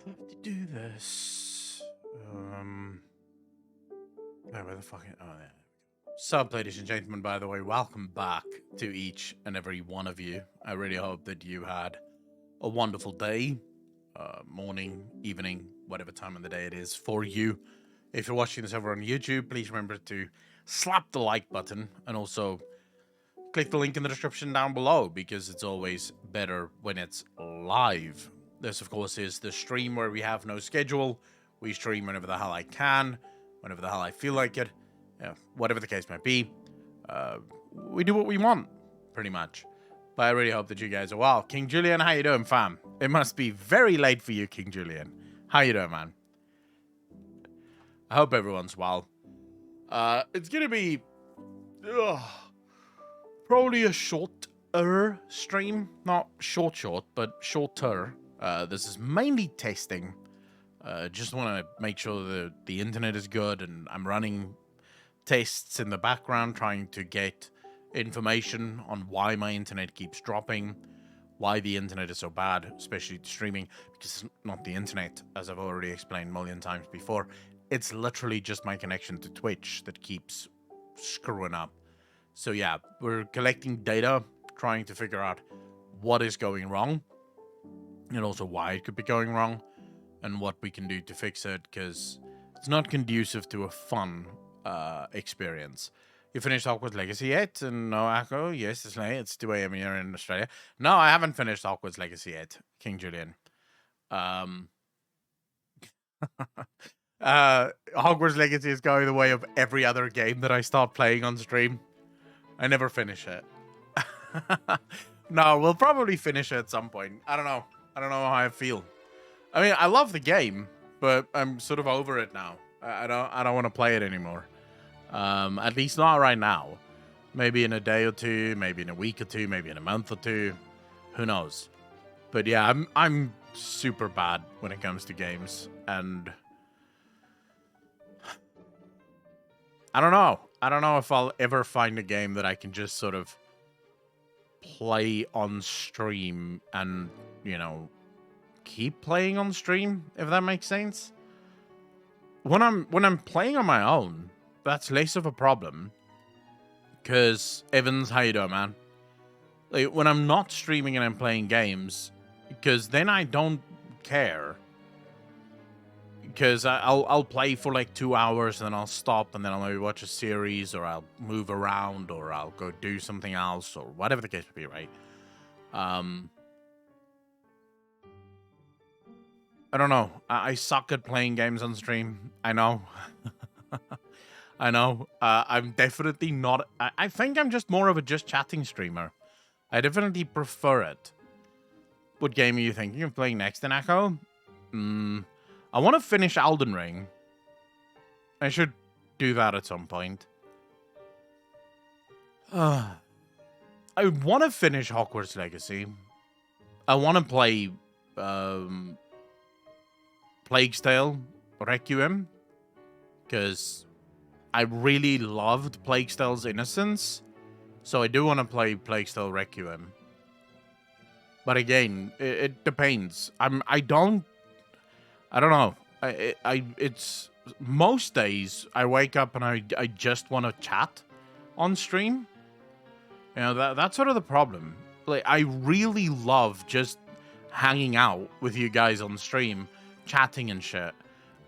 have to do this. Where the fuck? Oh, yeah. Sup, ladies and gentlemen, by the way, welcome back to each and every one of you. I really hope that you had a wonderful day, morning, evening, whatever time of the day it is for you. If you're watching this over on YouTube, please remember to slap the like button and also click the link in the description down below because it's always better when it's live. This, of course, is the stream where we have no schedule. We stream whenever the hell I can, whenever the hell I feel like it, whatever the case might be. We do what we want, pretty much. But I really hope that you guys are well. King Julian, how you doing, fam? It must be very late for you, King Julian. How you doing, man? I hope everyone's well. It's gonna be probably a shorter stream. Not short, but shorter. This is mainly testing. Just want to make sure that the internet is good, and I'm running tests in the background, trying to get information on why my internet keeps dropping, why the internet is so bad, especially streaming, because it's not the internet, as I've already explained a million times before. It's literally just my connection to Twitch that keeps screwing up. So yeah, we're collecting data, trying to figure out what is going wrong, and also why it could be going wrong, and what we can do to fix it, because it's not conducive to a fun experience. You finished Hogwarts Legacy yet? And no, Echo? Yes, it's late. It's 2 a.m. here in Australia. No, I haven't finished Hogwarts Legacy yet, King Julian. Hogwarts Legacy is going the way of every other game that I start playing on stream. I never finish it. No, we'll probably finish it at some point. I don't know how I feel. I mean, I love the game, but I'm sort of over it now. I don't want to play it anymore. At least not right now. Maybe in a day or two, maybe in a week or two, maybe in a month or two. Who knows? But yeah, I'm super bad when it comes to games, and I don't know. I don't know if I'll ever find a game that I can just sort of play on stream and, keep playing on stream, if that makes sense. When I'm playing on my own, that's less of a problem. Because, Evans, how you doing, man? Like, when I'm not streaming and I'm playing games, because then I don't care. Because I'll play for like 2 hours and then I'll stop and then I'll maybe watch a series, or I'll move around, or I'll go do something else, or whatever the case may be, right? I don't know. I suck at playing games on stream. I know. I know. I'm definitely not. I think I'm just more of a just chatting streamer. I definitely prefer it. What game are you thinking of playing next in Echo? I want to finish Elden Ring. I should do that at some point. I want to finish Hogwarts Legacy. I want to play Plague's Tale Requiem, because I really loved Plague's Tale's Innocence, so I do want to play Plague's Tale Requiem. But again, it depends. I don't know. It's most days I wake up and I just want to chat on stream. That's sort of the problem. Like, I really love just hanging out with you guys on stream, chatting and shit.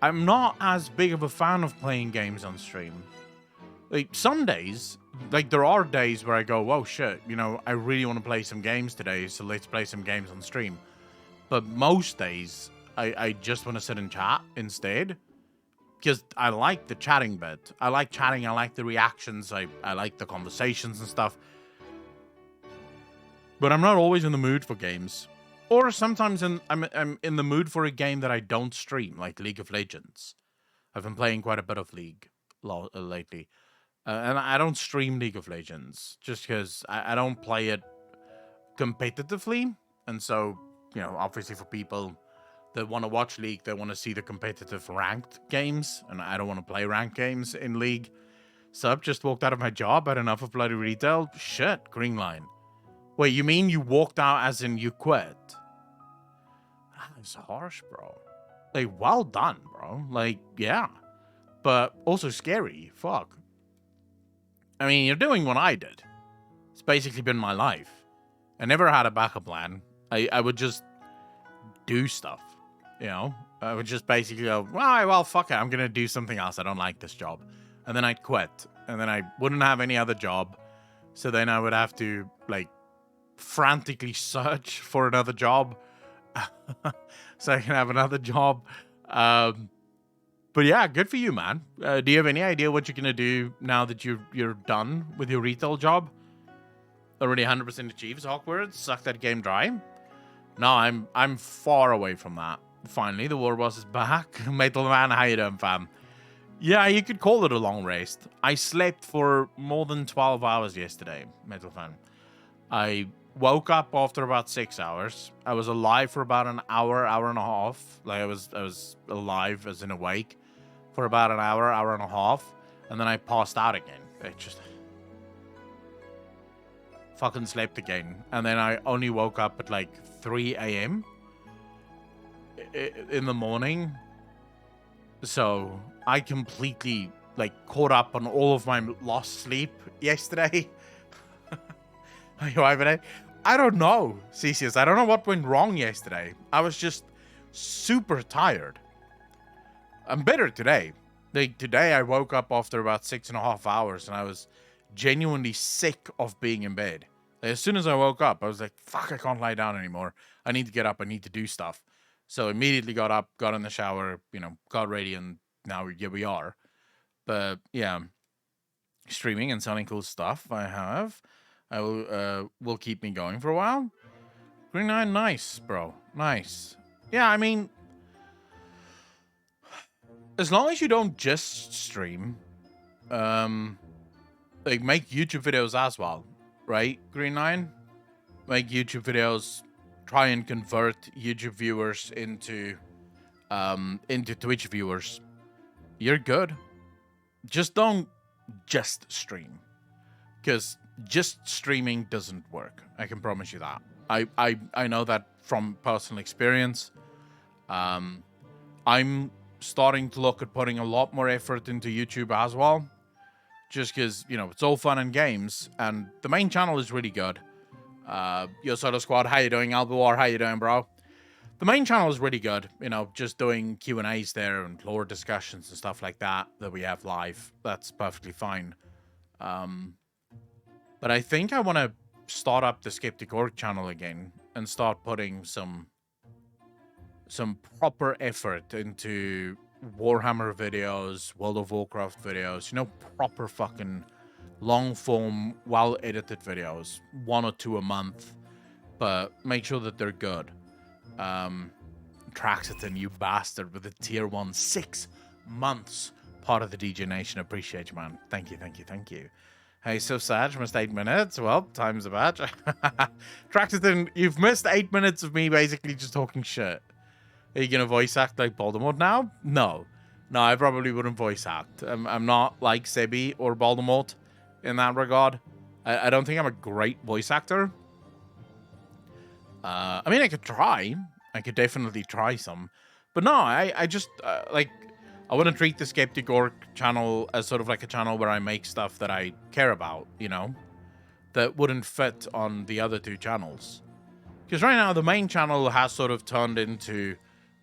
I'm not as big of a fan of playing games on stream. Like, some days, like, there are days where I go, whoa, shit, I really want to play some games today, so let's play some games on stream. But most days, I just want to sit and chat instead, because I like the chatting bit. I like chatting, I like the reactions, I like the conversations and stuff. But I'm not always in the mood for games. Or sometimes I'm in the mood for a game that I don't stream, like League of Legends. I've been playing quite a bit of League lately. And I don't stream League of Legends, just because I don't play it competitively. And so, obviously for people that want to watch League, they want to see the competitive ranked games. And I don't want to play ranked games in League. So I've just walked out of my job, had enough of bloody retail. Shit, green line. Wait, you mean you walked out as in you quit? That is harsh, bro. Like, well done, bro. Like, yeah. But also scary. Fuck. I mean, you're doing what I did. It's basically been my life. I never had a backup plan. I would just do stuff, you know? I would just basically go, well, fuck it. I'm going to do something else. I don't like this job. And then I'd quit. And then I wouldn't have any other job. So then I would have to, like, frantically search for another job. So I can have another job. But yeah, good for you, man. Do you have any idea what you're going to do now that you're done with your retail job? Already 100% achieved Hogwarts? Suck that game dry? No, I'm far away from that. Finally, the war boss is back. Metal Man, how you doing, fam? Yeah, you could call it a long rest. I slept for more than 12 hours yesterday, Metal Fan. I woke up after about 6 hours. I was alive for about an hour, hour and a half. Like I was alive as in awake for about an hour, hour and a half, and then I passed out again. It just fucking slept again, and then I only woke up at like 3 a.m. in the morning. So I completely like caught up on all of my lost sleep yesterday. Are you over I don't know, Cesius. I don't know what went wrong yesterday. I was just super tired. I'm better today. Like today I woke up after about 6.5 hours and I was genuinely sick of being in bed. Like, as soon as I woke up, I was like, fuck, I can't lie down anymore. I need to get up. I need to do stuff. So immediately got up, got in the shower, got ready, and now here we are. But yeah, streaming and selling cool stuff I will keep me going for a while. Green 9, nice, bro. Nice. Yeah, I mean, as long as you don't just stream, like make YouTube videos as well, right? Green 9? Make YouTube videos, try and convert YouTube viewers into Twitch viewers. You're good. Just don't just stream. Because just streaming doesn't work. I can promise you that. I know that from personal experience. I'm starting to look at putting a lot more effort into YouTube as well. Just because, it's all fun and games. And the main channel is really good. Yo Soda Squad, how you doing? Albuar, how you doing, bro? The main channel is really good. Just doing Q&As there and lore discussions and stuff like that we have live. That's perfectly fine. But I think I want to start up the Skeptic Orc channel again and start putting some proper effort into Warhammer videos, World of Warcraft videos, proper fucking long form, well edited videos, 1 or 2 a month, but make sure that they're good. Traxiton, you bastard, with a tier 1 6 months, part of the DJ Nation. Appreciate you, man. Thank you. Hey, so sad, missed 8 minutes. Well, time's a badge. Traxiton, you've missed 8 minutes of me basically just talking shit. Are you gonna voice act like Voldemort now? No, I probably wouldn't voice act. I'm not like Sebi or Voldemort in that regard. I don't think I'm a great voice actor. I mean, I could try. I could definitely try some. But no, I just, I want to treat the Skeptic Orc channel as sort of like a channel where I make stuff that I care about, that wouldn't fit on the other 2 channels. Because right now, the main channel has sort of turned into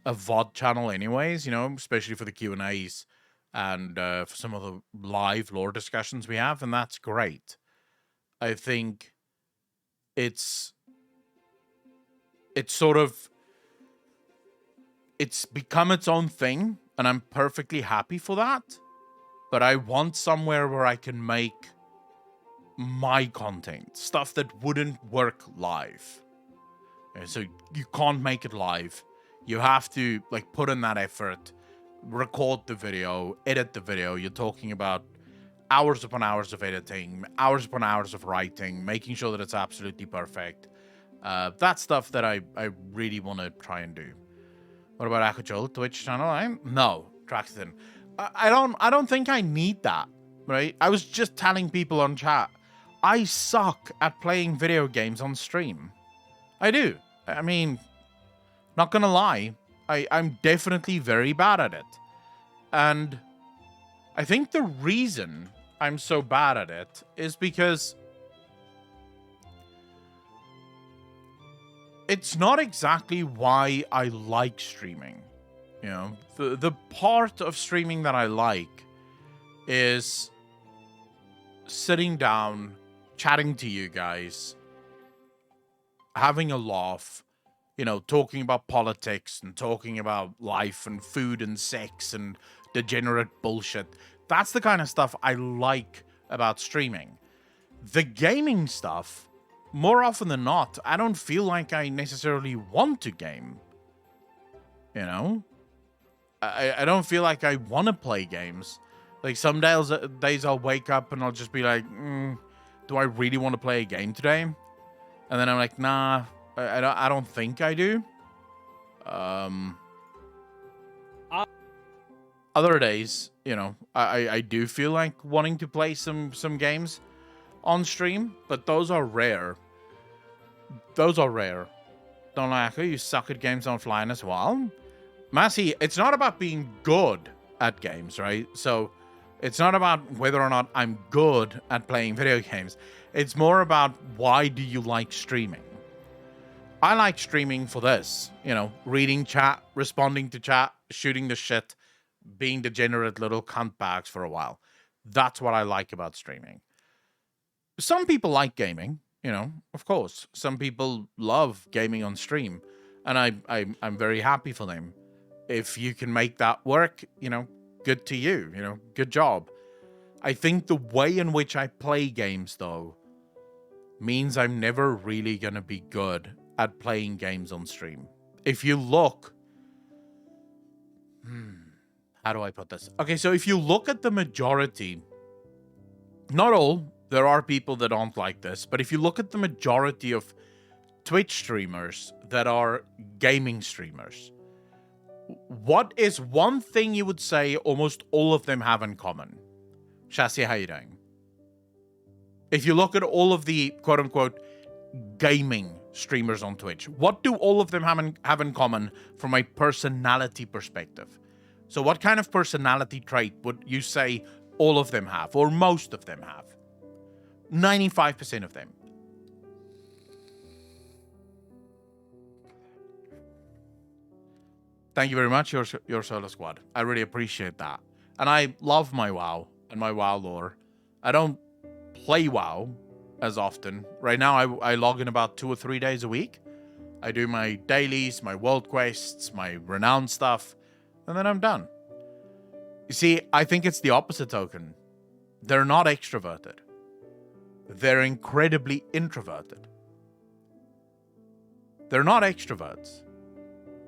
a VOD channel anyways, especially for the Q&As and for some of the live lore discussions we have, and that's great. I think it's become its own thing, and I'm perfectly happy for that. But I want somewhere where I can make my content, stuff that wouldn't work live. So you can't make it live. You have to put in that effort, record the video, edit the video. You're talking about hours upon hours of editing, hours upon hours of writing, making sure that it's absolutely perfect. That's stuff that I really want to try and do. What about Akujol Twitch channel? No, Traxton. I don't think I need that, right? I was just telling people on chat, I suck at playing video games on stream. I do. I mean, not gonna lie, I'm definitely very bad at it. And I think the reason I'm so bad at it is because it's not exactly why I like streaming. You know, the part of streaming that I like is sitting down, chatting to you guys, having a laugh, you know, talking about politics and talking about life and food and sex and degenerate bullshit. That's the kind of stuff I like about streaming. The gaming stuff, more often than not, I don't feel like I necessarily want to game. You know? I don't feel like I want to play games. Like some days I'll wake up and I'll just be like, do I really want to play a game today? And then I'm like, nah, I don't think I do. Other days, you know, I do feel like wanting to play some games on stream, but those are rare. Those are rare. Don't like you suck at games offline as well. Massey, it's not about being good at games, right? So it's not about whether or not I'm good at playing video games. It's more about why do you like streaming? I like streaming for this, you know, reading chat, responding to chat, shooting the shit, being degenerate little cunt bags for a while. That's what I like about streaming. Some people like gaming, you know, of course. Some people love gaming on stream, and I'm very happy for them. If you can make that work, you know, good to you, you know, good job. I think the way in which I play games, though, means I'm never really going to be good at playing games on stream. If you look... how do I put this? Okay, so if you look at the majority, not all, there are people that aren't like this, but if you look at the majority of Twitch streamers that are gaming streamers, what is one thing you would say almost all of them have in common? Shasi, how you doing? If you look at all of the quote-unquote gaming streamers on Twitch, what do all of them have in common from a personality perspective? So what kind of personality trait would you say all of them have, or most of them have? 95% of them. Thank you very much, your solo squad. I really appreciate that. And I love my WoW and my WoW lore. I don't play WoW as often. Right now, I log in about 2 or 3 days a week. I do my dailies, my world quests, my renown stuff, and then I'm done. You see, I think it's the opposite token. They're not extroverted. They're incredibly introverted. They're not extroverts.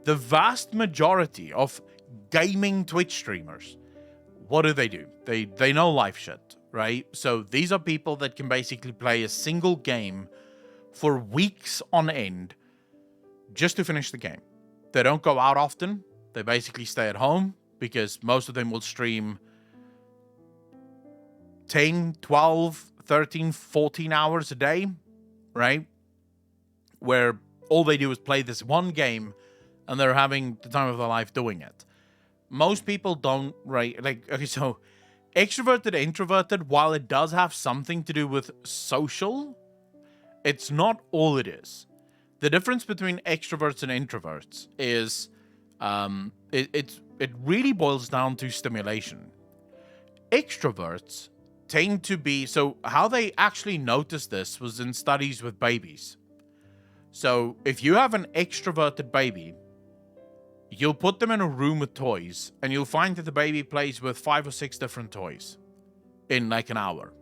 The vast majority of gaming Twitch streamers, what do? They know life shit, right? So these are people that can basically play a single game for weeks on end just to finish the game. They don't go out often. They basically stay at home because most of them will stream 10, 12, 13, 14 hours a day, right? Where all they do is play this one game and they're having the time of their life doing it. Most people don't, right? Like, okay, so extroverted, introverted, while it does have something to do with social, it's not all it is. The difference between extroverts and introverts is it really boils down to stimulation. Extroverts tend to be, so how they actually noticed this was in studies with babies. So if you have an extroverted baby, you'll put them in a room with toys, and you'll find that the baby plays with 5 or 6 different toys in like an hour.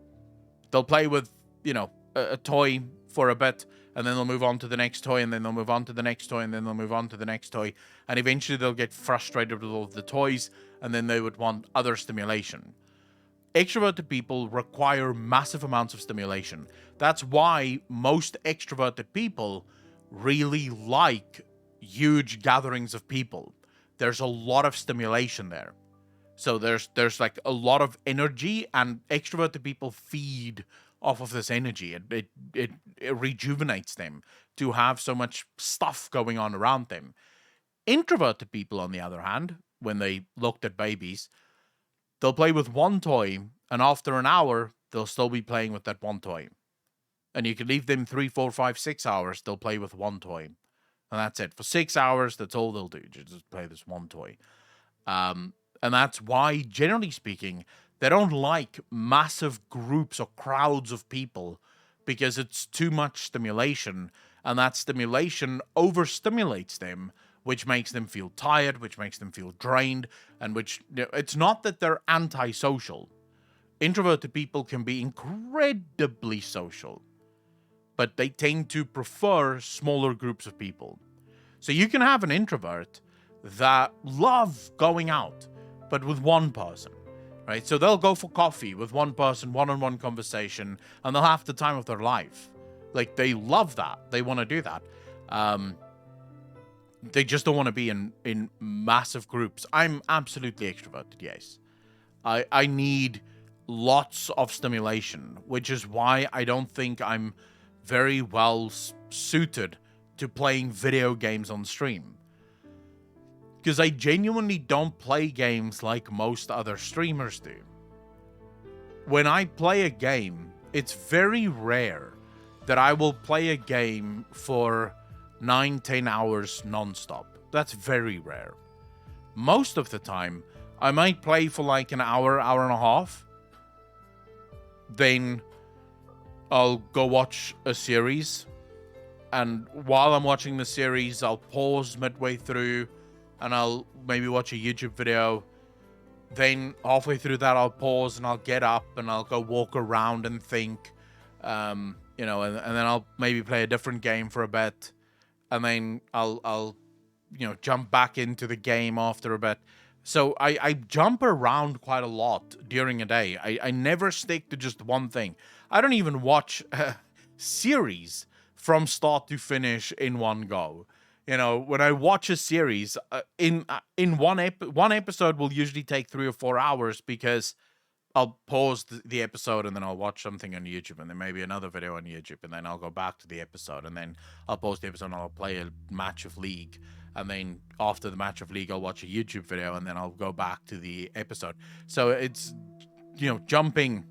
They'll play with, you know, a toy for a bit, and then they'll move on to the next toy, and then they'll move on to the next toy, and then they'll move on to the next toy, and eventually they'll get frustrated with all of the toys, and then they would want other stimulation. Extroverted people require massive amounts of stimulation. That's why most extroverted people really like huge gatherings of people. There's a lot of stimulation there. So there's like a lot of energy, and extroverted people feed off of this energy. It rejuvenates them to have so much stuff going on around them. Introverted people, on the other hand, when they looked at babies, they'll play with one toy, and after an hour, they'll still be playing with that one toy. And you can leave them 3, 4, 5, 6 hours, they'll play with one toy. And that's it. For 6 hours, that's all they'll do. Just play this one toy. And that's why, generally speaking, they don't like massive groups or crowds of people because it's too much stimulation. And that stimulation overstimulates them, which makes them feel tired, which makes them feel drained, and which, it's not that they're antisocial. Introverted people can be incredibly social, but they tend to prefer smaller groups of people. So you can have an introvert that love going out, but with one person, right? So they'll go for coffee with one person, one-on-one conversation, and they'll have the time of their life. Like, they love that. They want to do that. They just don't want to be in massive groups. I'm absolutely extroverted, yes. I need lots of stimulation, which is why I don't think I'm very well suited to playing video games on stream. Because I genuinely don't play games like most other streamers do. When I play a game, it's very rare that I will play a game for 9-10 hours non-stop. That's very rare. Most of the time, I might play for like an hour, hour and a half. Then I'll go watch a series. And while I'm watching the series, I'll pause midway through and I'll maybe watch a YouTube video. Then halfway through that, I'll pause and I'll get up and I'll go walk around and think. And then I'll maybe play a different game for a bit. And then I'll jump back into the game after a bit. So I jump around quite a lot during a day. I never stick to just one thing. I don't even watch series from start to finish in one go. When I watch a series, in one episode will usually take 3 or 4 hours because I'll pause the episode and then I'll watch something on YouTube and then maybe another video on YouTube and then I'll go back to the episode and then I'll pause the episode and I'll play a match of League. And then after the match of League, I'll watch a YouTube video and then I'll go back to the episode. So it's, jumping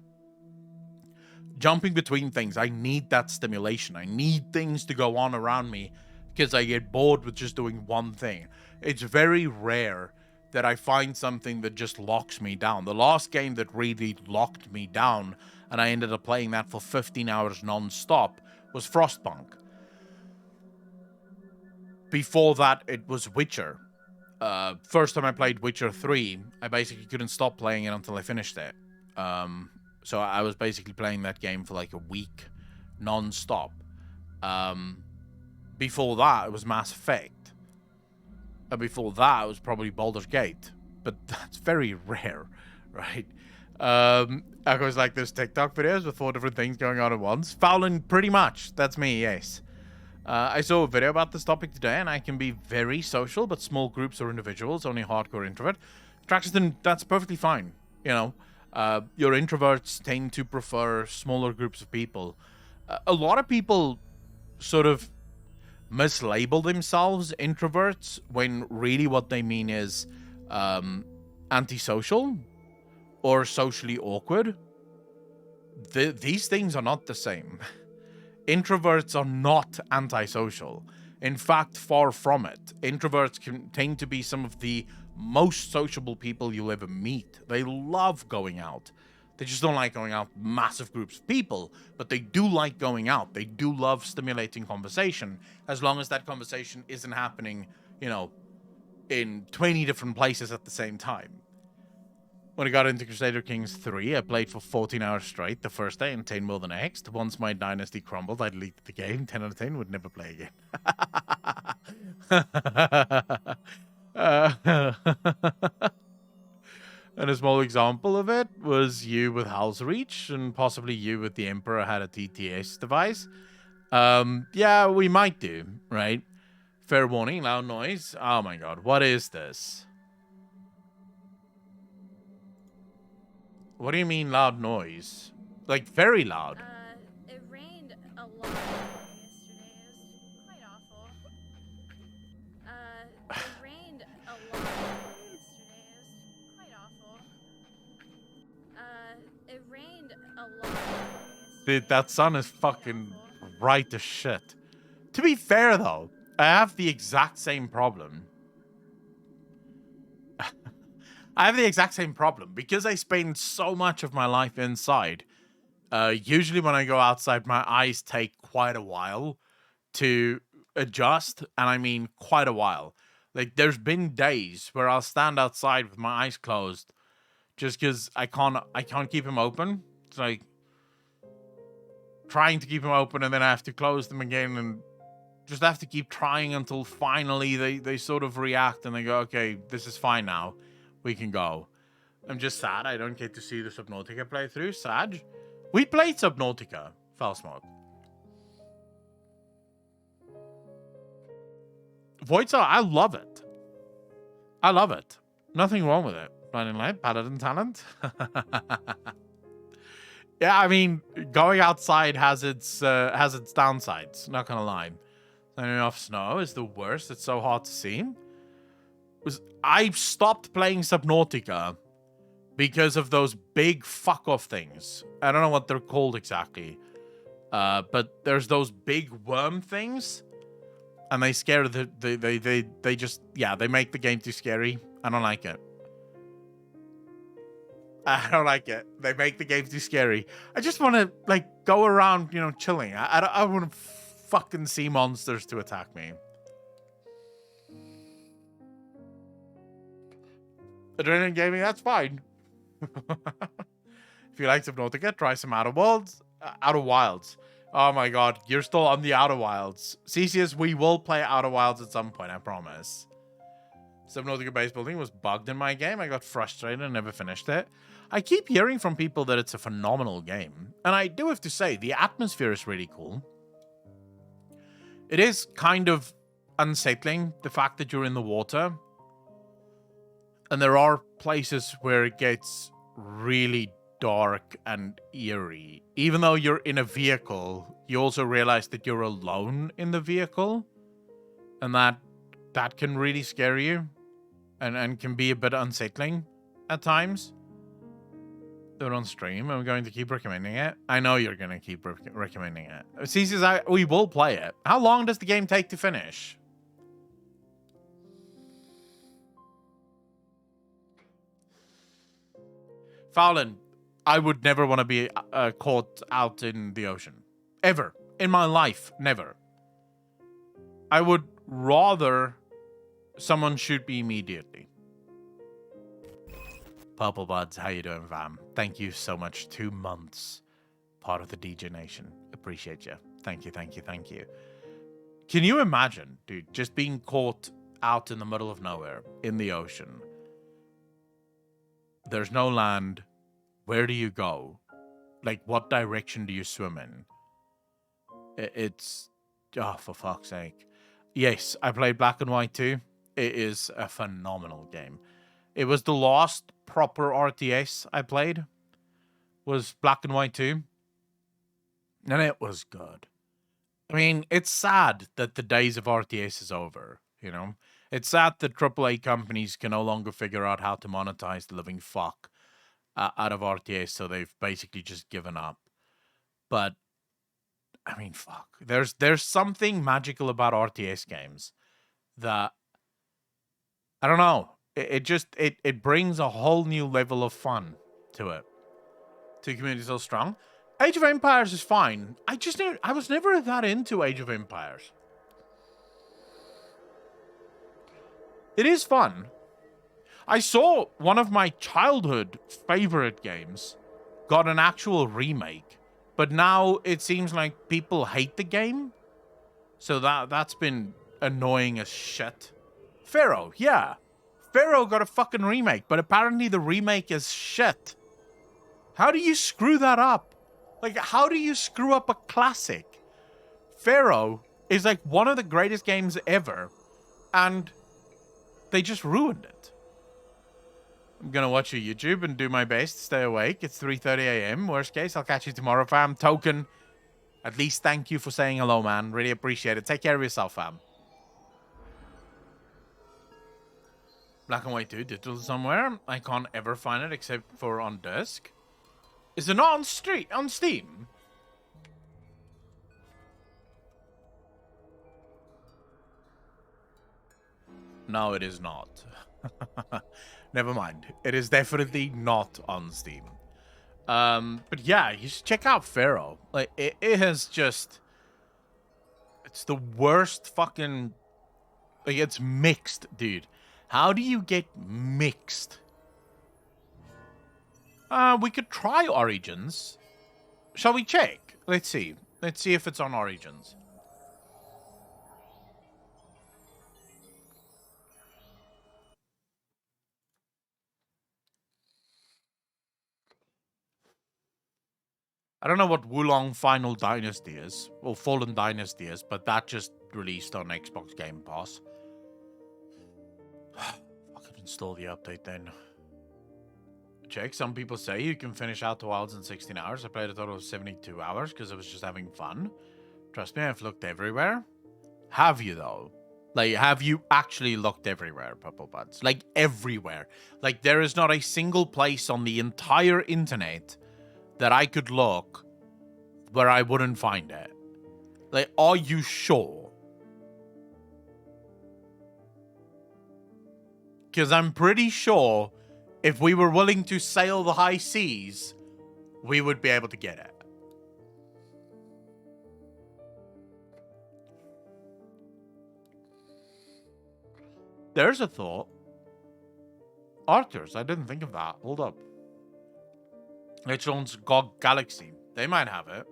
between things. I need that stimulation. I need things to go on around me because I get bored with just doing one thing. It's very rare that I find something that just locks me down. The last game that really locked me down, and I ended up playing that for 15 hours non-stop, was Frostpunk. Before that, it was Witcher. First time I played Witcher 3, I basically couldn't stop playing it until I finished it. So I was basically playing that game for like a week non-stop. Before that, it was Mass Effect. And before that, it was probably Baldur's Gate. But that's very rare, right? I was like, there's TikTok videos with 4 different things going on at once. Fowlin, pretty much. That's me, yes. I saw a video about this topic today, and I can be very social, but small groups or individuals, only hardcore introvert. Traxton, that's perfectly fine. Your introverts tend to prefer smaller groups of people. A lot of people sort of mislabel themselves introverts when really what they mean is antisocial or socially awkward. These things are not the same. Introverts are not antisocial. In fact, far from it. Introverts can tend to be some of the most sociable people you'll ever meet. They love going out. They just don't like going out massive groups of people, but they do like going out. They do love stimulating conversation, as long as that conversation isn't happening, in 20 different places at the same time. When I got into Crusader Kings 3, I played for 14 hours straight the first day and 10 more the next. Once my dynasty crumbled, I deleted the game. 10 out of 10, would never play again. And a small example of it was you with Hell's Reach, and possibly you with the Emperor had a TTS device. Yeah, we might do, right? Fair warning, loud noise. Oh my god, what is this? What do you mean loud noise? Like, very loud? It rained a lot yesterday. It was quite awful. Dude, that sun is fucking bright as shit. To be fair, though, I have the exact same problem. I have the exact same problem because I spend so much of my life inside. Usually when I go outside, my eyes take quite a while to adjust, and I mean quite a while. Like, there's been days where I'll stand outside with my eyes closed just because I can't keep them open. It's like trying to keep them open, and then I have to close them again, and just have to keep trying until finally they sort of react and they go, okay, this is fine now. We can go. I'm just sad I don't get to see the Subnautica playthrough. Sad. We played Subnautica, Foul Smoke. Voidsaw, I love it. I love it. Nothing wrong with it. Blinding Light, Paladin Talent. Yeah, I mean, going outside has its downsides. Not gonna lie. Turning off snow is the worst. It's so hard to see. I stopped playing Subnautica because of those big fuck off things. I don't know what they're called exactly, but there's those big worm things, and they scare they just they make the game too scary. I don't like it. I don't like it. They make the game too scary. I just want to like go around, you know, chilling. I want to fucking see monsters to attack me. Adrenaline gaming, that's fine. If you like Subnautica, try some Outer Wilds. Outer Wilds. Oh my god, you're still on the Outer Wilds. CCS, we will play Outer Wilds at some point, I promise. Subnautica base building was bugged in my game. I got frustrated and never finished it. I keep hearing from people that it's a phenomenal game. And I do have to say, the atmosphere is really cool. It is kind of unsettling, the fact that you're in the water. And there are places where it gets really dark and eerie. Even though you're in a vehicle, you also realize that you're alone in the vehicle. And that can really scare you. And can be a bit unsettling at times. Do it on stream. I'm going to keep recommending it. I know you're going to keep recommending it. CC's, we will play it. How long does the game take to finish? Fallon, I would never want to be caught out in the ocean. Ever. In my life. Never. I would rather someone shoot me immediately. Purple Buds, how you doing, fam? Thank you so much. 2 months. Part of the DJ Nation. Appreciate you. Thank you, thank you, thank you. Can you imagine, dude, just being caught out in the middle of nowhere, in the ocean? There's no land. Where do you go? Like, what direction do you swim in? It's... Oh, for fuck's sake. Yes, I played Black and White too. It is a phenomenal game. It was the last proper RTS I played. Was Black and White 2. And it was good. I mean, it's sad that the days of RTS is over, you know? It's sad that AAA companies can no longer figure out how to monetize the living fuck out of RTS, so they've basically just given up. But, I mean, fuck. There's something magical about RTS games that, I don't know. It brings a whole new level of fun to it. To community so strong. Age of Empires is fine. I was never that into Age of Empires. It is fun. I saw one of my childhood favorite games got an actual remake, but now it seems like people hate the game. So that's been annoying as shit. Pharaoh, yeah. Pharaoh got a fucking remake, but apparently the remake is shit. How do you screw that up? Like, how do you screw up a classic? Pharaoh is like one of the greatest games ever, and they just ruined it. I'm gonna watch your YouTube and do my best to stay awake. It's 3:30 a.m. Worst case, I'll catch you tomorrow, fam. Token, at least thank you for saying hello, man. Really appreciate it. Take care of yourself, fam. Black and White 2 digital somewhere. I can't ever find it except for on disc. Is it not on Steam? No, it is not. Never mind. It is definitely not on Steam. But yeah, you should check out Pharaoh. Like, it has just... It's the worst fucking... Like, it's mixed, dude. How do you get mixed? We could try Origins. Shall we check? Let's see. Let's see if it's on Origins. I don't know what Wulong Final Dynasty is, or Fallen Dynasty is, but that just released on Xbox Game Pass. Fucking install the update then. Check, some people say you can finish Outer Wilds in 16 hours. I played a total of 72 hours because I was just having fun. Trust me, I've looked everywhere. Have you, though? Like, have you actually looked everywhere, Purple Buds? Like, everywhere. Like, there is not a single place on the entire internet that I could look where I wouldn't find it. Like, are you sure? Because I'm pretty sure if we were willing to sail the high seas, we would be able to get it. There's a thought. Arthurs, I didn't think of that. Hold up. It owns GOG Galaxy. They might have it.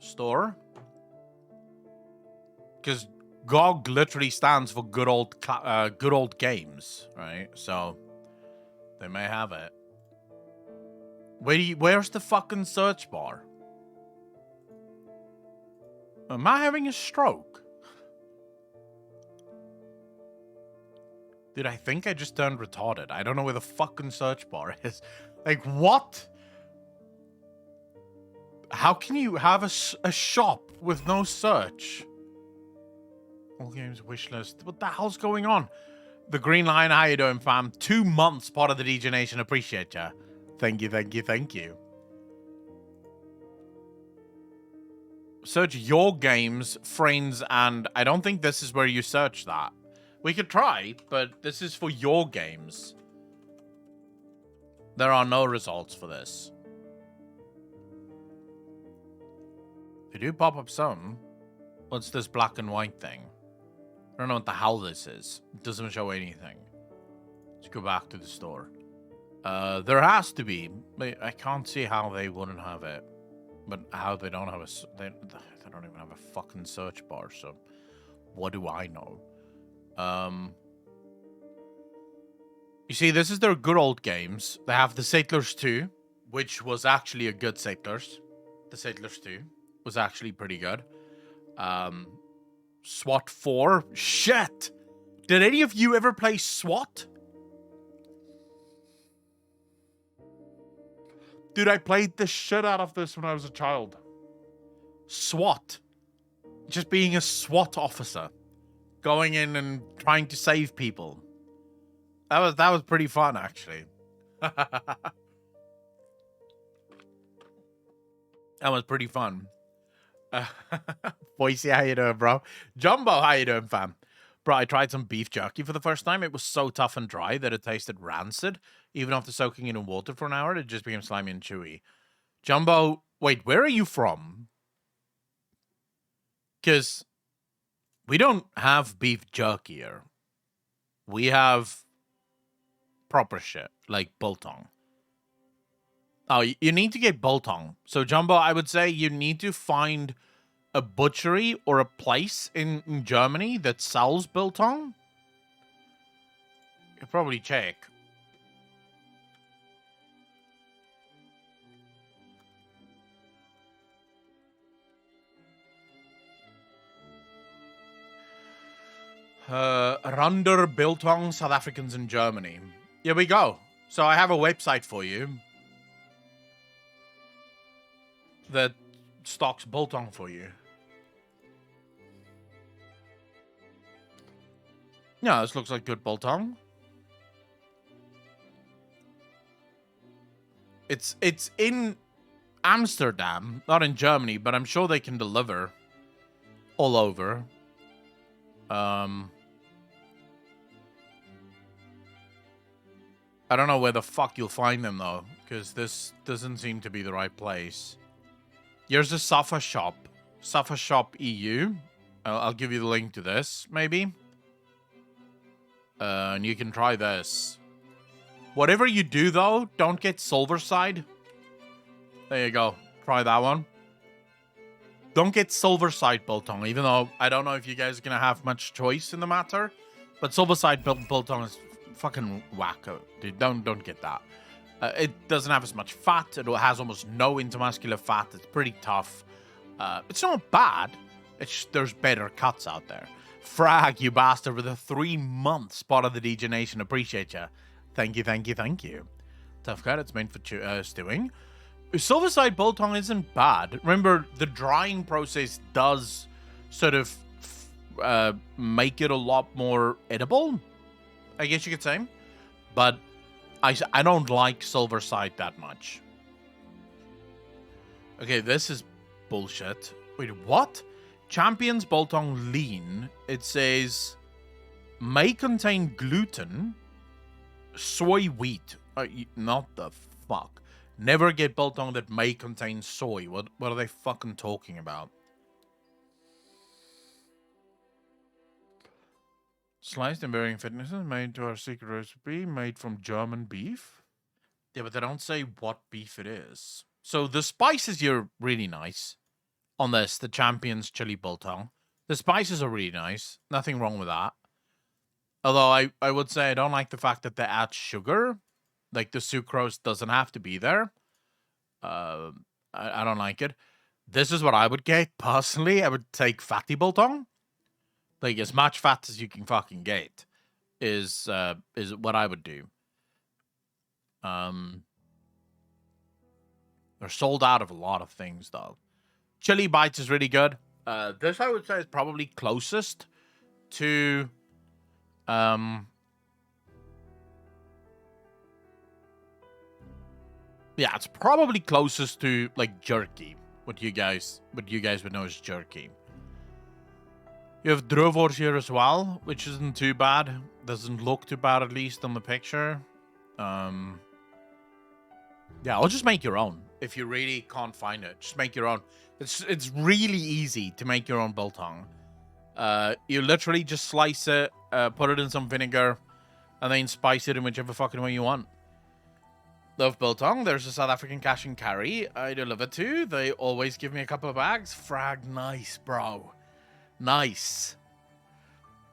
Store? Because GOG literally stands for good old games, right? So they may have it. Where's the fucking search bar? Am I having a stroke? Dude, I think I just turned retarded. I don't know where the fucking search bar is. Like, what? How can you have a shop with no search? All games wishlist. What the hell's going on? The Green Lion, how you doing, fam? 2 months part of the DJ Nation. Appreciate ya. Thank you, thank you, thank you. Search your games, friends, and I don't think this is where you search that. We could try, but this is for your games. There are no results for this. They do pop up some. What's this black and white thing? I don't know what the hell this is. It doesn't show anything. Let's go back to the store. There has to be. I can't see how they wouldn't have it. But how they don't have a... They don't even have a fucking search bar, so... What do I know? You see, this is their good old games. They have the Settlers 2, which was actually a good Settlers. The Settlers 2 was actually pretty good. SWAT 4. Shit! Did any of you ever play SWAT? Dude, I played the shit out of this when I was a child. SWAT. Just being a SWAT officer. Going in and trying to save people. That was pretty fun, actually. That was pretty fun. Boise, how you doing, bro? Jumbo, how you doing, fam? Bro, I tried some beef jerky for the first time. It was so tough and dry that it tasted rancid. Even after soaking it in water for an hour, it just became slimy and chewy. Jumbo, wait, where are you from? Because we don't have beef jerky here. We have proper shit, like biltong. Oh, you need to get biltong. So, Jumbo, I would say you need to find a butchery or a place in Germany that sells biltong. You could probably check. Runder Biltong, South Africans in Germany. Here we go. So I have a website for you that stocks biltong for you. Yeah, this looks like good biltong. It's in Amsterdam, not in Germany, but I'm sure they can deliver. all over. I don't know where the fuck you'll find them, though, because this doesn't seem to be the right place. Here's a Safa Shop. Safa Shop EU. I'll give you the link to this, maybe. And you can try this. Whatever you do, though, don't get Silverside. There you go. Try that one. Don't get Silverside Biltong, even though I don't know if you guys are going to have much choice in the matter. But Silverside Biltong is fucking wacko, dude. Don't get that. It doesn't have as much fat. It has almost no intermuscular fat. It's pretty tough. It's not bad. There's better cuts out there. Frag, you bastard, with a 3-month spot of the DJ Nation. Appreciate you. Thank you, thank you, thank you. Tough cut. It's meant for stewing. Silverside Biltong isn't bad. Remember, the drying process does sort of make it a lot more edible, I guess you could say. But I don't like Silverside that much. Okay, this is bullshit. Wait, what? Champions Biltong Lean. It says may contain gluten, soy wheat. Not the fuck. Never get Biltong that may contain soy. What are they fucking talking about? Sliced and varying thicknesses made to our secret recipe, made from German beef. Yeah, but they don't say what beef it is. So the spices here are really nice. On this, the Champions Chili Biltong. The spices are really nice. Nothing wrong with that. Although I would say I don't like the fact that they add sugar. Like, the sucrose doesn't have to be there. I don't like it. This is what I would get, personally. I would take fatty biltong. Like, as much fat as you can fucking get is what I would do. They're sold out of a lot of things, though. Chili Bites is really good. This, I would say, is probably closest to... yeah, it's probably closest to, like, jerky. What you guys would know as jerky. You have Drovors here as well, which isn't too bad. Doesn't look too bad, at least, on the picture. Yeah, I'll just make your own. If you really can't find it, just make your own. It's really easy to make your own biltong. You literally just slice it, put it in some vinegar, and then spice it in whichever fucking way you want. Love biltong. There's a South African cash and carry I deliver to. They always give me a couple of bags. Frag, nice, bro. Nice.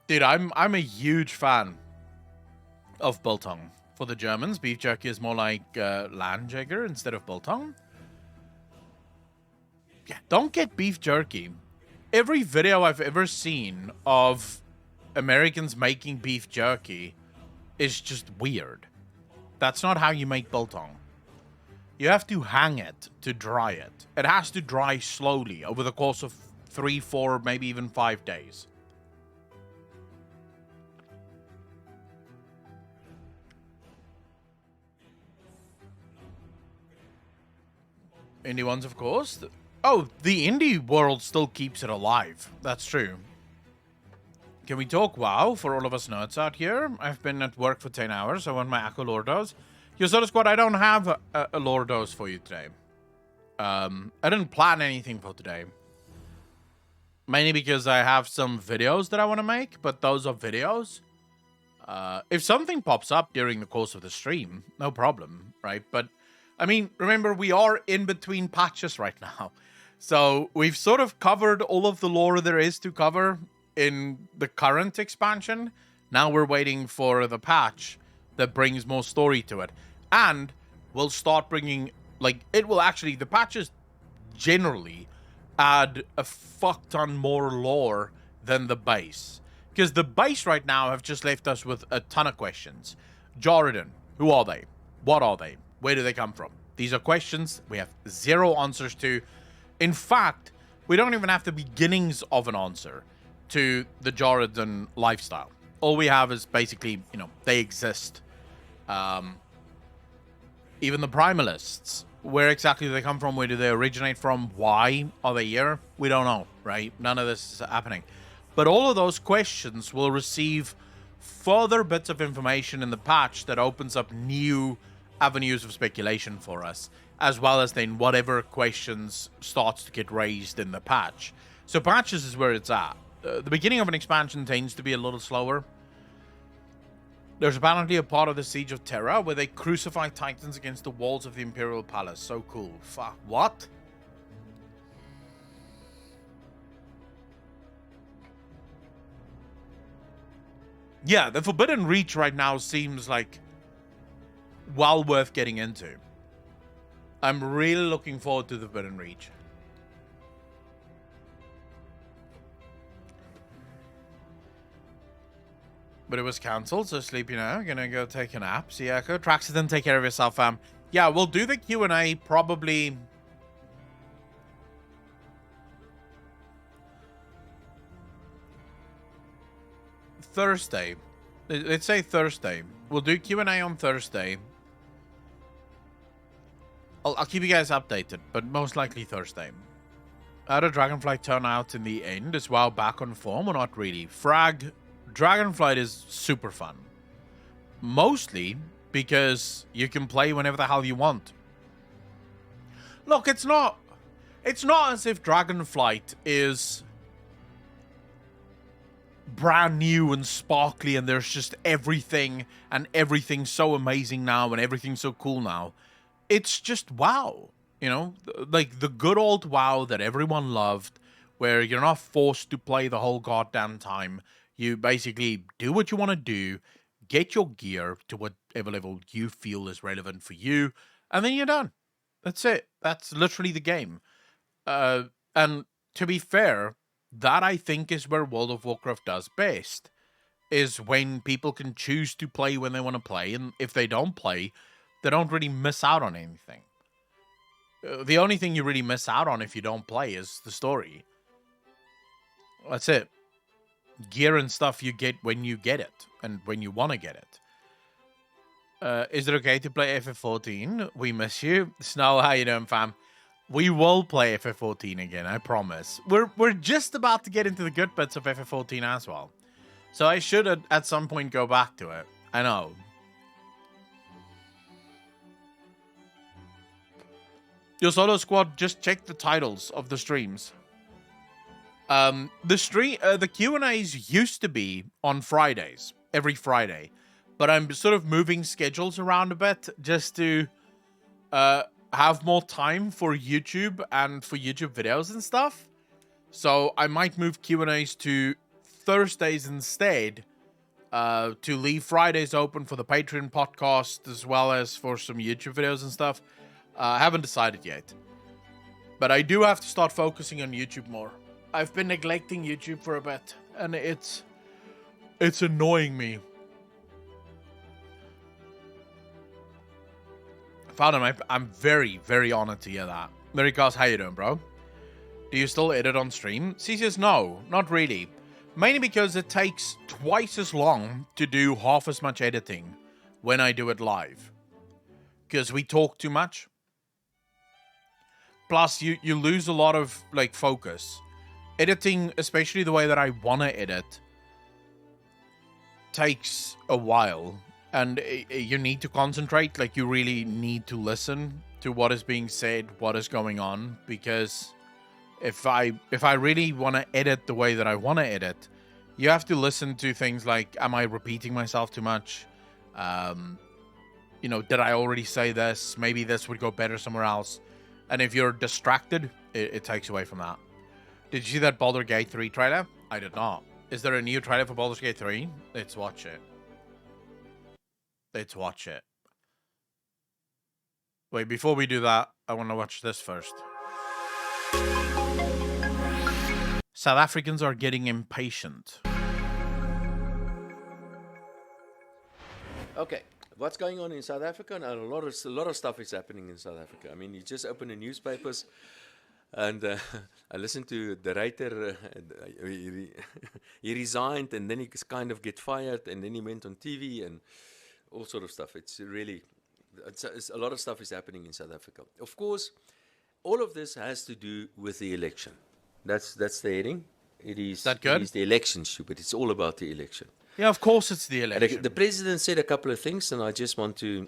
Dude, I'm a huge fan of biltong. For the Germans, beef jerky is more like Landjäger instead of biltong. Yeah, don't get beef jerky. Every video I've ever seen of Americans making beef jerky is just weird. That's not how you make biltong. You have to hang it to dry it. It has to dry slowly over the course of 3, 4, maybe even 5 days. Indie ones, of course. Oh, the indie world still keeps it alive. That's true. Can we talk WoW for all of us nerds out here? I've been at work for 10 hours. I want my Akko Lordos. Yosota Squad, I don't have a Lordos for you today. I didn't plan anything for today. Mainly because I have some videos that I want to make, but those are videos. If something pops up during the course of the stream, no problem, right? But, I mean, remember, we are in between patches right now. So, we've sort of covered all of the lore there is to cover in the current expansion. Now we're waiting for the patch that brings more story to it. And we'll start bringing, like, it will actually, the patches generally add a fuck ton more lore than the base. Because the base right now have just left us with a ton of questions. Jordan, who are they? What are they? Where do they come from? These are questions we have zero answers to. In fact, we don't even have the beginnings of an answer to the Jordan lifestyle. All we have is basically, you know, they exist. Even the Primalists. Where exactly do they come from? Where do they originate from? Why are they here? We don't know, right? None of this is happening. But all of those questions will receive further bits of information in the patch that opens up new avenues of speculation for us, as well as then whatever questions starts to get raised in the patch. So patches is where it's at. The beginning of an expansion tends to be a little slower. There's apparently a part of the Siege of Terra where they crucify titans against the walls of the Imperial Palace. So cool. Fuck. What? Yeah, the Forbidden Reach right now seems like well worth getting into. I'm really looking forward to the Forbidden Reach. But it was cancelled, so sleepy now. Gonna go take a nap. See Echo. Traxidon, take care of yourself, fam. Yeah, we'll do the Q&A probably... Thursday. Let's say Thursday. We'll do Q&A on Thursday. I'll keep you guys updated, but most likely Thursday. How did Dragonflight turn out in the end? Is WoW back on form or not really? Frag, Dragonflight is super fun. Mostly because you can play whenever the hell you want. Look, it's not as if Dragonflight is brand new and sparkly and there's just everything and everything's so amazing now and everything's so cool now. It's just WoW, you know, like the good old WoW that everyone loved, where you're not forced to play the whole goddamn time. You basically do what you want to do, get your gear to whatever level you feel is relevant for you, and then you're done. That's it. That's literally the game. And to be fair, that I think is where World of Warcraft does best, is when people can choose to play when they want to play, and if they don't play, they don't really miss out on anything. The only thing you really miss out on if you don't play is the story. That's it. Gear and stuff you get when you get it, and when you want to get it. Is it okay to play FF14? We miss you. Snow, how you doing, fam? We will play FF14 again, I promise. We're just about to get into the good bits of FF14 as well. So I should at some point go back to it. I know. Your solo squad, just check the titles of the streams. The Q&As used to be on Fridays, every Friday. But I'm sort of moving schedules around a bit just to have more time for YouTube and for YouTube videos and stuff. So I might move Q&As to Thursdays instead, to leave Fridays open for the Patreon podcast as well as for some YouTube videos and stuff. I haven't decided yet. But I do have to start focusing on YouTube more. I've been neglecting YouTube for a bit, and it's annoying me. Father, I'm very, very honored to hear that. Mirikos, how you doing, bro? Do you still edit on stream? She says no, not really. Mainly because it takes twice as long to do half as much editing when I do it live. Because we talk too much. Plus, you lose a lot of, like, focus. Editing, especially the way that I want to edit, takes a while. And you need to concentrate. Like, you really need to listen to what is being said, what is going on. Because if I really want to edit the way that I want to edit, you have to listen to things like, am I repeating myself too much? You know, did I already say this? Maybe this would go better somewhere else. And if you're distracted, it takes away from that. Did you see that Baldur's Gate 3 trailer? I did not. Is there a new trailer for Baldur's Gate 3? Let's watch it. Let's watch it. Wait, before we do that, I want to watch this first. South Africans are getting impatient. Okay, what's going on in South Africa? And a lot of stuff is happening in South Africa. I mean, you just open the newspapers, and I listened to the writer. He resigned, and then he kind of get fired, and then he went on TV and all sort of stuff. It's a lot of stuff is happening in South Africa. Of course, all of this has to do with the election. That's the heading. Is that It good? is the election, stupid. It's all about the election. Yeah, of course it's the And election. the president said a couple of things, and I just want to.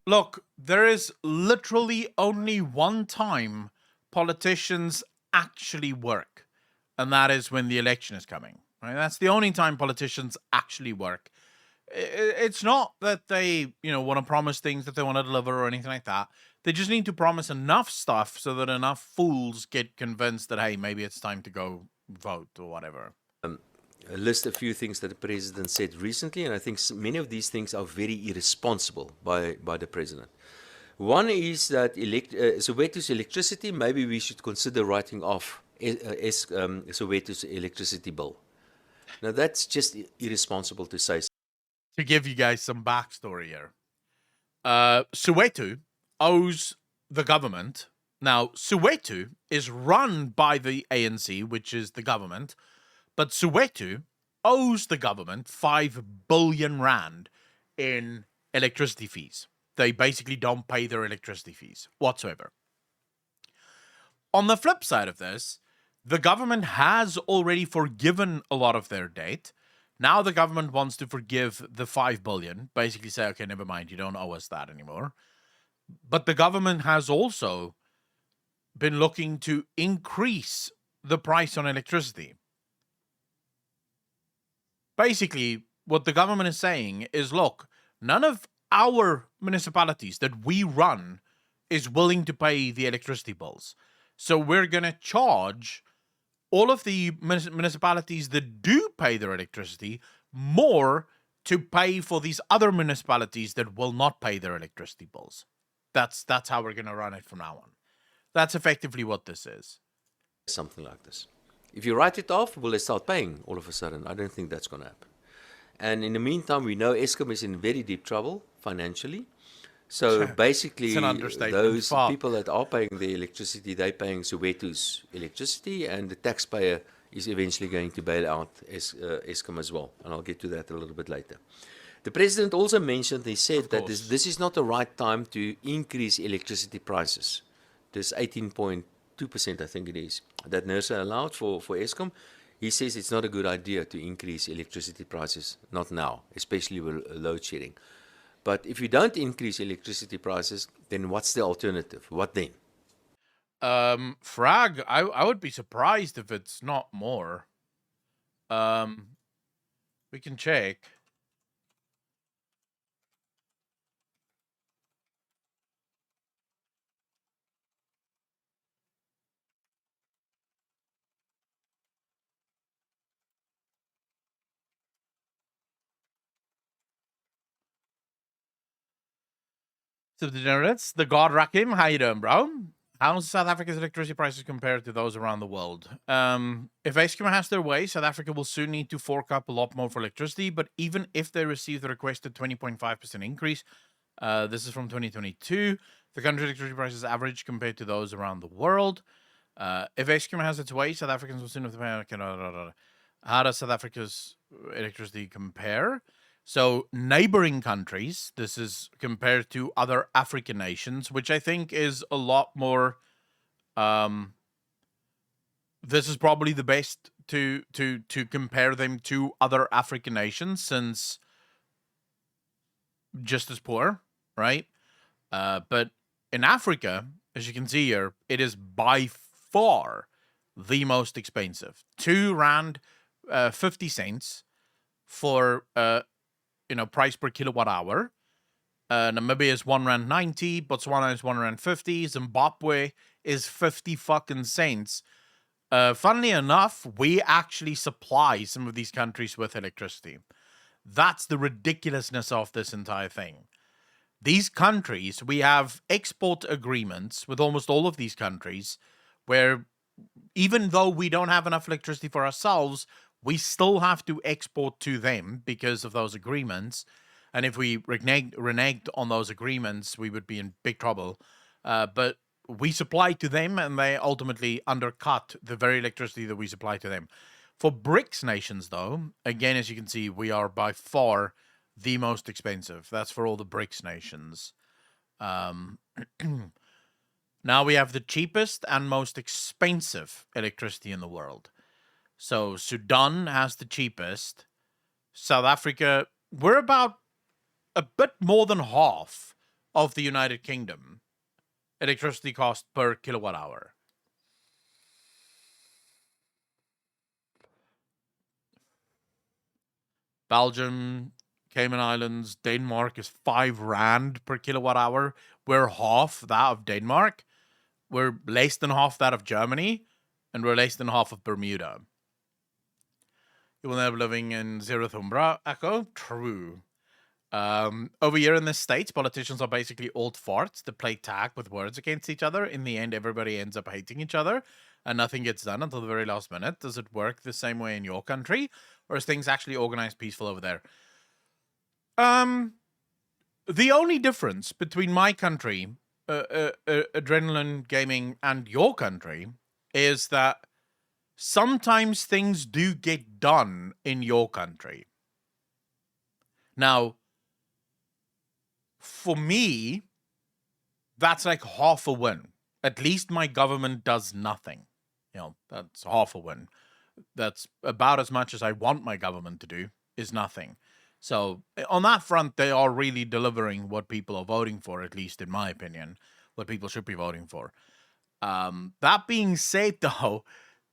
Look, there is literally only one time politicians actually work, and that is when the election is coming. Right? That's the only time politicians actually work. It's not that they, want to promise things that they want to deliver or anything like that. They just need to promise enough stuff so that enough fools get convinced that, hey, maybe it's time to go vote or whatever. List a few things that the president said recently, and I think many of these things are very irresponsible by the president. One is that Soweto's electricity, maybe we should consider writing off Soweto's electricity bill. Now, that's just irresponsible to say. To give you guys some backstory here, Soweto owes the government. Now, Soweto is run by the ANC, which is the government, but Soweto owes the government 5 billion rand in electricity fees. They basically don't pay their electricity fees whatsoever. On the flip side of this, the government has already forgiven a lot of their debt. Now the government wants to forgive the 5 billion, basically say, okay, never mind, you don't owe us that anymore. But the government has also been looking to increase the price on electricity. Basically, what the government is saying is, look, none of our municipalities that we run is willing to pay the electricity bills. So we're going to charge all of the municipalities that do pay their electricity more to pay for these other municipalities that will not pay their electricity bills. That's how we're going to run it from now on. That's effectively what this is. Something like this. If you write it off, will they start paying all of a sudden? I don't think that's going to happen. And in the meantime, we know Eskom is in very deep trouble financially. So basically, those people that are paying the electricity, they're paying Soweto's electricity, and the taxpayer is eventually going to bail out Eskom as well. And I'll get to that a little bit later. The president also mentioned, he said that this is not the right time to increase electricity prices. This 18.2%, I think it is, that NERSA allowed for Eskom. He says it's not a good idea to increase electricity prices, not now, especially with load shedding. But if you don't increase electricity prices, then what's the alternative? What then? Frag, I would be surprised if it's not more. We can check. So the degenerates, the God Rakim, how you doing, bro? How's South Africa's electricity prices compared to those around the world? If Eskom has their way, South Africa will soon need to fork up a lot more for electricity, but even if they receive the requested 20.5% increase, this is from 2022, the country's electricity prices average compared to those around the world. If Eskom has its way, South Africans will soon have to pay. How does South Africa's electricity compare? So neighboring countries, this is compared to other African nations, which I think is a lot more. This is probably the best to compare them to other African nations, since just as poor, right? But in Africa, as you can see here, it is by far the most expensive. R2.50 for price per kilowatt hour. Namibia is R1.90, Botswana is R1.50, Zimbabwe is 50 fucking cents. Funnily enough, we actually supply some of these countries with electricity. That's the ridiculousness of this entire thing. These countries, we have export agreements with almost all of these countries, where even though we don't have enough electricity for ourselves, we still have to export to them because of those agreements. And if we reneged on those agreements, we would be in big trouble. But we supply to them, and they ultimately undercut the very electricity that we supply to them. For BRICS nations, though, again, as you can see, we are by far the most expensive. That's for all the BRICS nations. Now we have the cheapest and most expensive electricity in the world. So Sudan has the cheapest. South Africa, we're about a bit more than half of the United Kingdom electricity cost per kilowatt hour. Belgium, Cayman Islands, Denmark is 5 rand per kilowatt hour. We're half that of Denmark. We're less than half that of Germany, and we're less than half of Bermuda. You will never living in Zarathustra, Echo? True. Over here in the States, politicians are basically old farts that play tag with words against each other. In the end, everybody ends up hating each other, and nothing gets done until the very last minute. Does it work the same way in your country, or is things actually organized peaceful over there? The only difference between my country, Adrenaline Gaming, and your country is that sometimes things do get done in your country. Now, for me, that's like half a win. At least my government does nothing. That's half a win. That's about as much as I want my government to do, is nothing. So on that front, they are really delivering what people are voting for, at least in my opinion, what people should be voting for. That being said, though,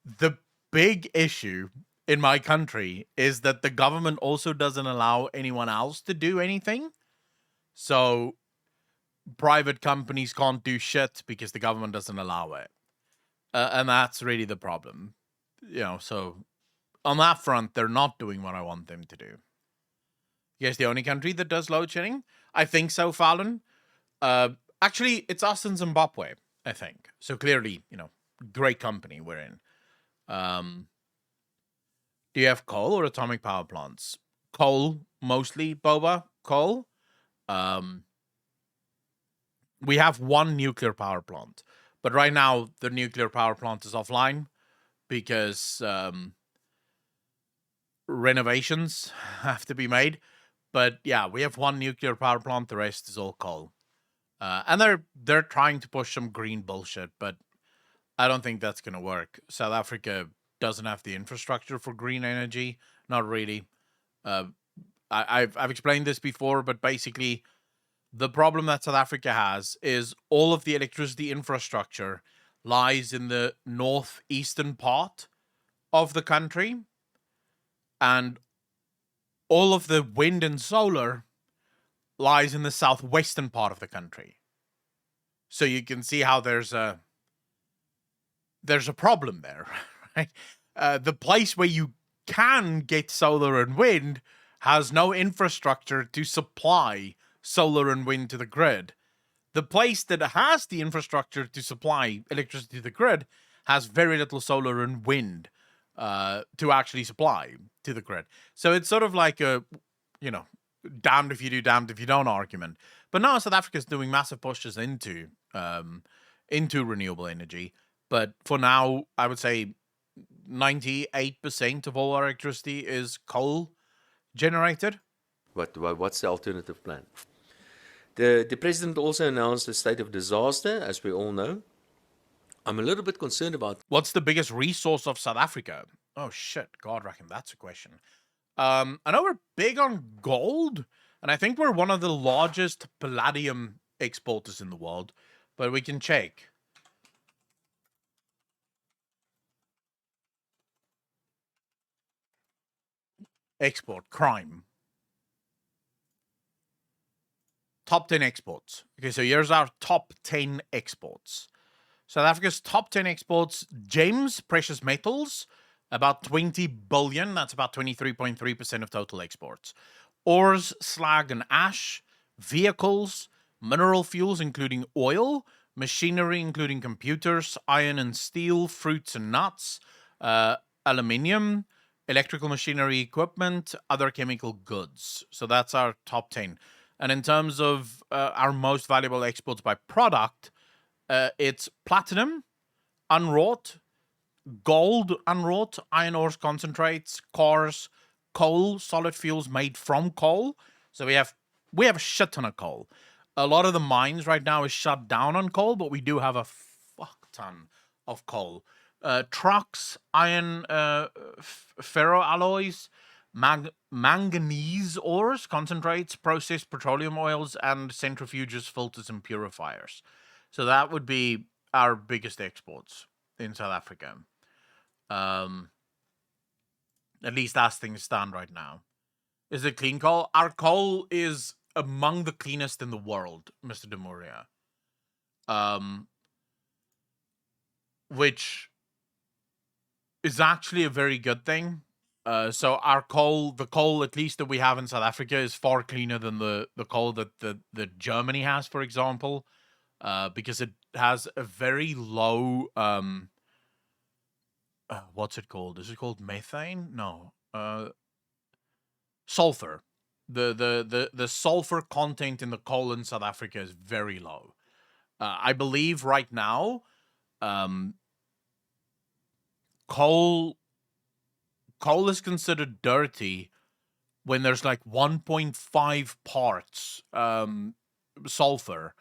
the big issue in my country is that the government also doesn't allow anyone else to do anything. So private companies can't do shit because the government doesn't allow it. And that's really the problem. So on that front, they're not doing what I want them to do. You guys the only country that does load shedding? I think so, Fallon. Actually, it's us in Zimbabwe, I think. So clearly, great company we're in. Do you have coal or atomic power plants? Coal, mostly, Boba. Coal. We have one nuclear power plant. But right now, the nuclear power plant is offline because renovations have to be made. But yeah, we have one nuclear power plant. The rest is all coal. And they're trying to push some green bullshit, but I don't think that's going to work. South Africa doesn't have the infrastructure for green energy. Not really. I've explained this before, but basically the problem that South Africa has is all of the electricity infrastructure lies in the northeastern part of the country, and all of the wind and solar lies in the southwestern part of the country. So you can see how there's a problem there, right? The place where you can get solar and wind has no infrastructure to supply solar and wind to the grid. The place that has the infrastructure to supply electricity to the grid has very little solar and wind to actually supply to the grid. So it's sort of like a, damned if you do, damned if you don't argument. But now South Africa is doing massive pushes into renewable energy. But for now, I would say 98% of all our electricity is coal generated. What's the alternative plan? The president also announced a state of disaster, as we all know. I'm a little bit concerned about... What's the biggest resource of South Africa? Oh, shit. God, reckon that's a question. I know we're big on gold, and I think we're one of the largest palladium exporters in the world, but we can check. Export, crime. Top 10 exports. Okay, so here's our top 10 exports. South Africa's top 10 exports: gems, precious metals, about 20 billion. That's about 23.3% of total exports. Ores, slag, and ash. Vehicles, mineral fuels, including oil. Machinery, including computers. Iron and steel. Fruits and nuts. Aluminium. Electrical machinery equipment. Other chemical goods. So that's our top 10. And in terms of our most valuable exports by product, it's platinum, unwrought, gold, unwrought, iron ores concentrates, cars, coal, solid fuels made from coal. So we have a shit ton of coal. A lot of the mines right now is shut down on coal, but we do have a fuck ton of coal. Trucks, iron, ferroalloys, manganese ores, concentrates, processed petroleum oils, and centrifuges, filters, and purifiers. So that would be our biggest exports in South Africa. At least as things stand right now. Is it clean coal? Our coal is among the cleanest in the world, Mr. Demuria. Which is actually a very good thing. So our coal, the coal at least that we have in South Africa, is far cleaner than the coal that Germany has, for example, because it has a very low what's it called? Is it called methane? No, sulfur. The sulfur content in the coal in South Africa is very low. I believe right now, coal is considered dirty when there's like 1.5 parts sulfur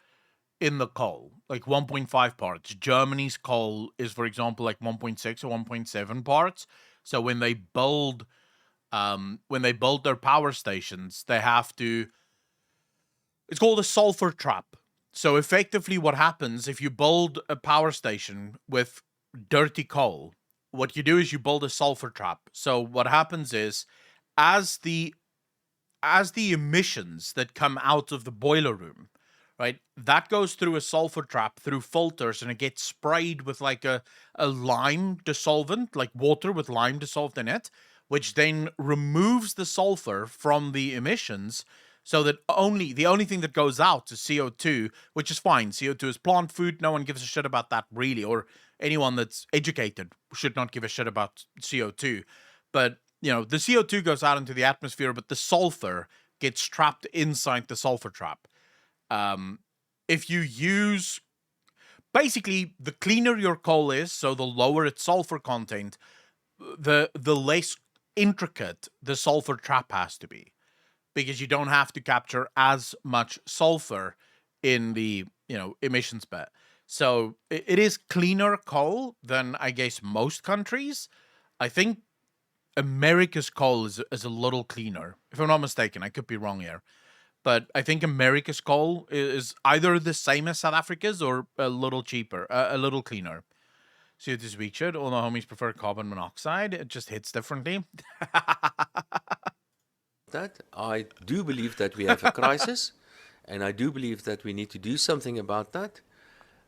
in the coal, like 1.5 parts. Germany's coal is, for example, like 1.6 or 1.7 parts. So when they build their power stations, they have to. It's called a sulfur trap. So effectively, what happens if you build a power station with dirty coal? What you do is you build a sulfur trap. So what happens is, as the emissions that come out of the boiler room, right, that goes through a sulfur trap through filters, and it gets sprayed with like a lime dissolvent, like water with lime dissolved in it, which then removes the sulfur from the emissions, so that the only thing that goes out is CO2, which is fine. CO2 is plant food. No one gives a shit about that, really, or anyone that's educated should not give a shit about CO2. But, the CO2 goes out into the atmosphere, but the sulfur gets trapped inside the sulfur trap. If you use, basically, the cleaner your coal is, so the lower its sulfur content, the less intricate the sulfur trap has to be, because you don't have to capture as much sulfur in the emissions bit. So it is cleaner coal than, I guess, most countries. I think America's coal is a little cleaner, if I'm not mistaken. I could be wrong here, but I think America's coal is either the same as South Africa's or a little cheaper, a little cleaner. CO2 is weaker. All the homies prefer carbon monoxide. It just hits differently. That I do believe that we have a crisis, and I do believe that we need to do something about that.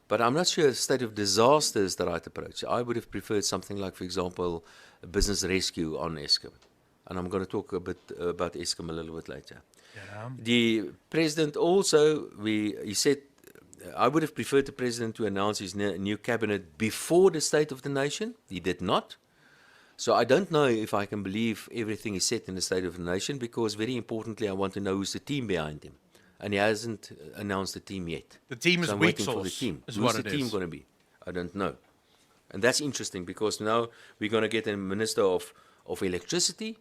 But I'm not sure a state of disaster is the right approach. I would have preferred something like, for example, a business rescue on Eskom. And I'm going to talk a bit about Eskom a little bit later. Yeah. The president also, he said, I would have preferred the president to announce his new cabinet before the State of the Nation. He did not. So I don't know if I can believe everything he said in the State of the Nation, because very importantly, I want to know who's the team behind him. And he hasn't announced the team yet. The team is so I'm weak waiting for the sauce. team. Is Who's what the it team is. going to be? I don't know. And that's interesting, because now we're going to get a minister of electricity,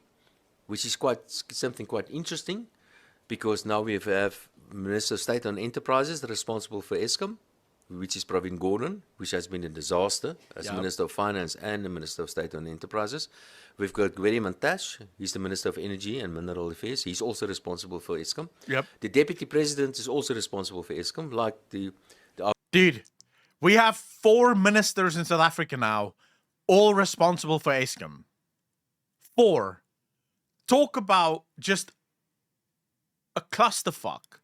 which is something quite interesting, because now we have Minister of State on Enterprises responsible for Eskom, which is Pravin Gordhan, which has been a disaster as Minister of Finance and the Minister of State on Enterprises. We've got Gwede Mantashe, he's the Minister of Energy and Mineral Affairs. He's also responsible for Eskom. Yep. The Deputy President is also responsible for Eskom, like the Dude, we have 4 ministers in South Africa now, all responsible for Eskom. 4. Talk about just a clusterfuck.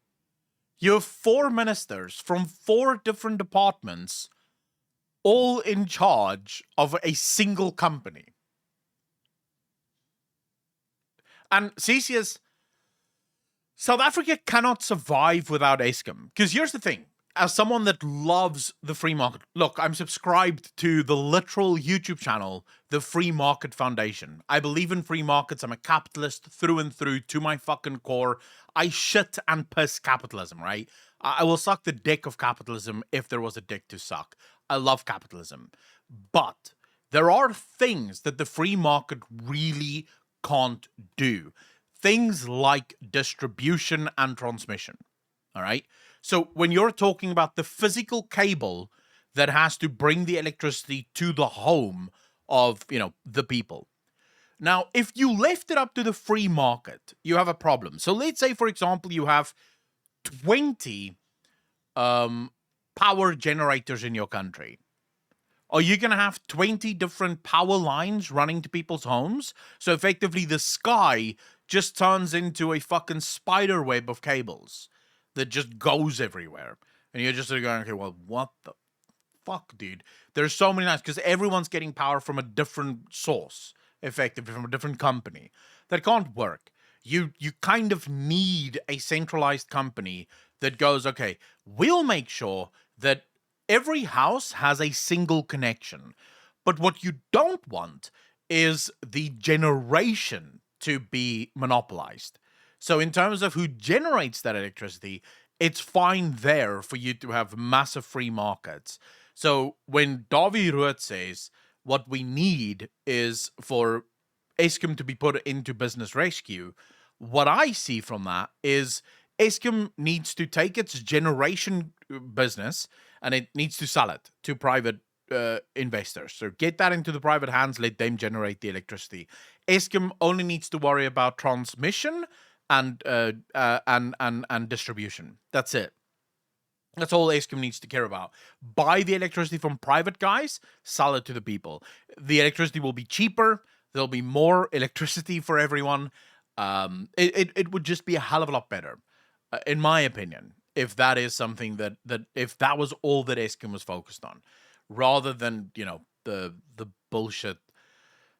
You have 4 ministers from 4 different departments, all in charge of a single company. And Cesius, South Africa cannot survive without Eskom. Because here's the thing. As someone that loves the free market, look, I'm subscribed to the literal YouTube channel, the Free Market Foundation. I believe in free markets. I'm a capitalist through and through to my fucking core. I shit and piss capitalism, right? I will suck the dick of capitalism if there was a dick to suck. I love capitalism. But there are things that the free market really can't do. Things like distribution and transmission. All right? So when you're talking about the physical cable that has to bring the electricity to the home of, the people. Now, if you left it up to the free market, you have a problem. So let's say, for example, you have 20 power generators in your country. Are you going to have 20 different power lines running to people's homes? So effectively, the sky just turns into a fucking spider web of cables that just goes everywhere. And you're just sort of going, okay, well, what the fuck, dude? There's so many lines because everyone's getting power from a different source, effectively, from a different company. That can't work. You kind of need a centralized company that goes, okay, we'll make sure that every house has a single connection. But what you don't want is the generation to be monopolized. So in terms of who generates that electricity, it's fine there for you to have massive free markets. So when Davy Rood says what we need is for Eskom to be put into business rescue, what I see from that is Eskom needs to take its generation business and it needs to sell it to private investors. So get that into the private hands, let them generate the electricity. Eskom only needs to worry about transmission and distribution. That's it. That's all Eskom needs to care about. Buy the electricity from private guys, sell it to the people. The electricity will be cheaper. There'll be more electricity for everyone. It would just be a hell of a lot better, in my opinion, if that is something that if that was all that Eskom was focused on, rather than the bullshit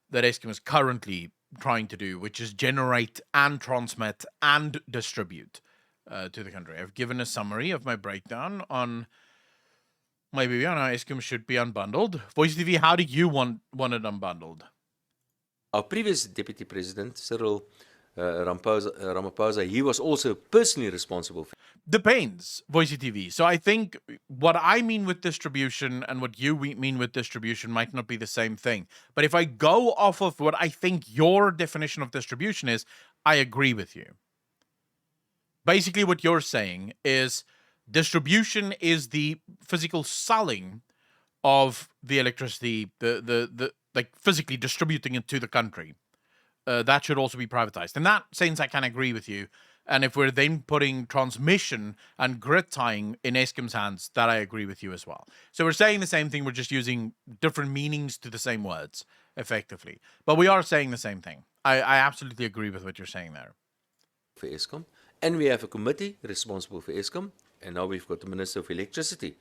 that Eskom is currently trying to do, which is generate and transmit and distribute to the country. I've given a summary of my breakdown on maybe Eskom should be unbundled. Voice TV, how do you want it unbundled? Our previous deputy president, Cyril Ramaphosa, he was also personally responsible for. Depends, Voice TV. So I think what I mean with distribution and what you mean with distribution might not be the same thing. But if I go off of what I think your definition of distribution is, I agree with you. Basically, what you're saying is distribution is the physical selling of the electricity, the like physically distributing it to the country. That should also be privatized. In that sense, I can agree with you. And if we're then putting transmission and grid tying in Eskom's hands, that I agree with you as well. So we're saying the same thing. We're just using different meanings to the same words, effectively. But we are saying the same thing. I absolutely agree with what you're saying there. For Eskom. And we have a committee responsible for Eskom. And now we've got the Minister of Electricity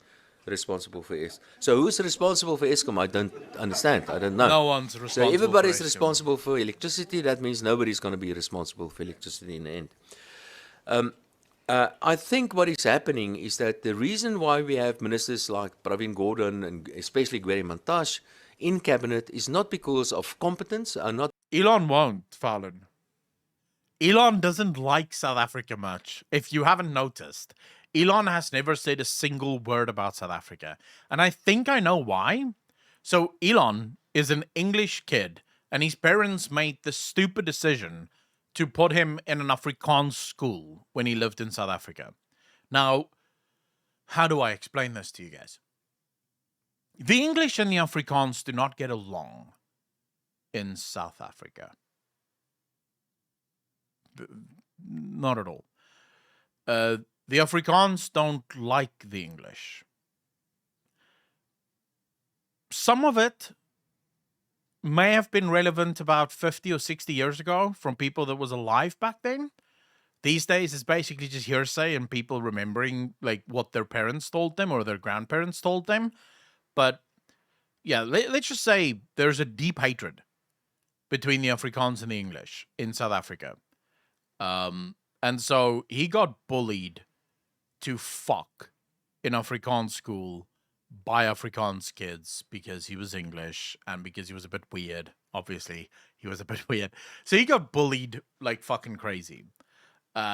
responsible for Eskom. So who's responsible for Eskom? I don't understand. I don't know. No one's responsible. So everybody's for responsible for electricity. That means nobody's going to be responsible for electricity in the end. I think what is happening is that the reason why we have ministers like Pravin Gordhan and especially Gweri Mantashe in cabinet is not because of competence. Elon won't, Fallon. Elon doesn't like South Africa much. If you haven't noticed, Elon has never said a single word about South Africa. And I think I know why. So Elon is an English kid, and his parents made the stupid decision to put him in an Afrikaans school when he lived in South Africa. Now, how do I explain this to you guys? The English and the Afrikaans do not get along in South Africa. Not at all. The Afrikaans don't like the English. Some of it may have been relevant about 50 or 60 years ago from people that was alive back then. These days, it's basically just hearsay and people remembering like what their parents told them or their grandparents told them. But yeah, let's just say there's a deep hatred between the Afrikaans and the English in South Africa. And so he got bullied to fuck in Afrikaans school by Afrikaans kids because he was English and because he was a bit weird. Obviously, he was a bit weird. So he got bullied like fucking crazy.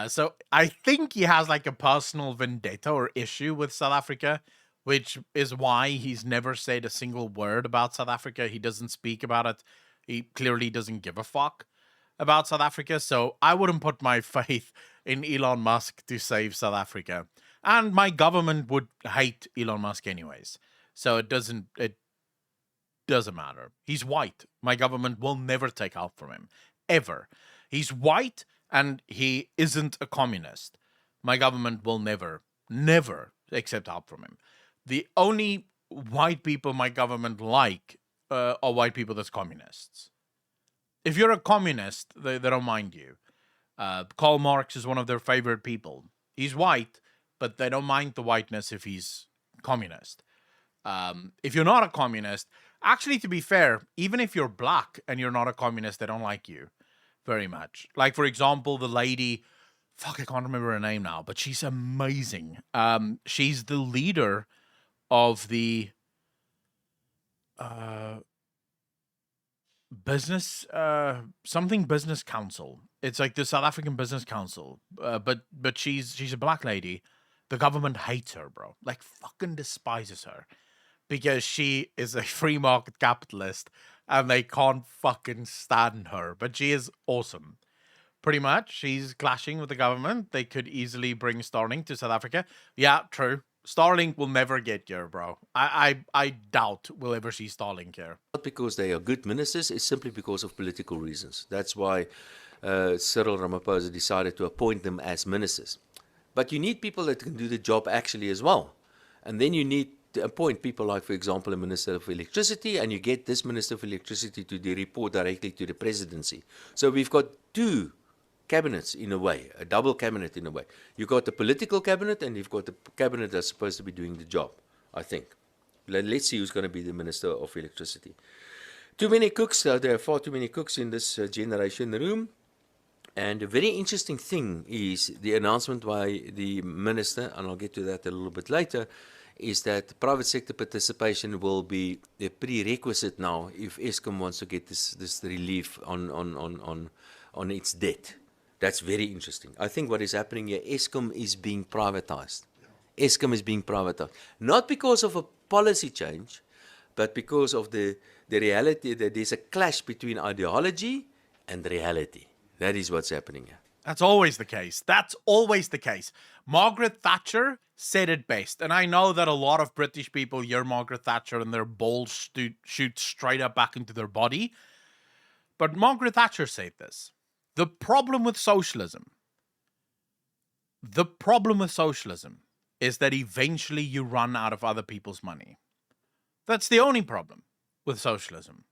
So I think he has like a personal vendetta or issue with South Africa, which is why he's never said a single word about South Africa. He doesn't speak about it. He clearly doesn't give a fuck about South Africa. So I wouldn't put my faith in Elon Musk to save South Africa. And my government would hate Elon Musk anyways. So it doesn't matter. He's white. My government will never take help from him. Ever. He's white and he isn't a communist. My government will never accept help from him. The only white people my government like are white people that's communists. If you're a communist, they don't mind you. Karl Marx is one of their favorite people. He's white, but they don't mind the whiteness if he's communist. If you're not a communist, actually, to be fair, even if you're black and you're not a communist, they don't like you very much. Like, for example, the lady, fuck, I can't remember her name now, but she's amazing. She's the leader of the business council. It's like the South African Business Council, but she's a black lady. The government hates her, bro. Like, fucking despises her because she is a free market capitalist and they can't fucking stand her. But she is awesome. Pretty much, she's clashing with the government. They could easily bring Starlink to South Africa. Yeah, true. Starlink will never get here, bro. I doubt we'll ever see Starlink here. Not because they are good ministers, it's simply because of political reasons. That's why Cyril Ramaphosa decided to appoint them as ministers. But you need people that can do the job actually as well. And then you need to appoint people like, for example, a Minister of Electricity, and you get this Minister of Electricity to report directly to the presidency. So we've got two cabinets in a way, a double cabinet in a way. You've got the political cabinet and you've got the cabinet that's supposed to be doing the job, I think. Let's see who's going to be the Minister of Electricity. Too many cooks, there are far too many cooks in this generation room. And a very interesting thing is the announcement by the minister, and I'll get to that a little bit later, is that private sector participation will be a prerequisite now if Eskom wants to get this relief on its debt. That's very interesting. I think what is happening here, Eskom is being privatized. Eskom is being privatized. Not because of a policy change, but because of the reality that there's a clash between ideology and reality. That is what's happening here. That's always the case. That's always the case. Margaret Thatcher said it best. And I know that a lot of British people hear Margaret Thatcher and their balls shoot straight up back into their body. But Margaret Thatcher said this. The problem with socialism is that eventually you run out of other people's money. That's the only problem with socialism.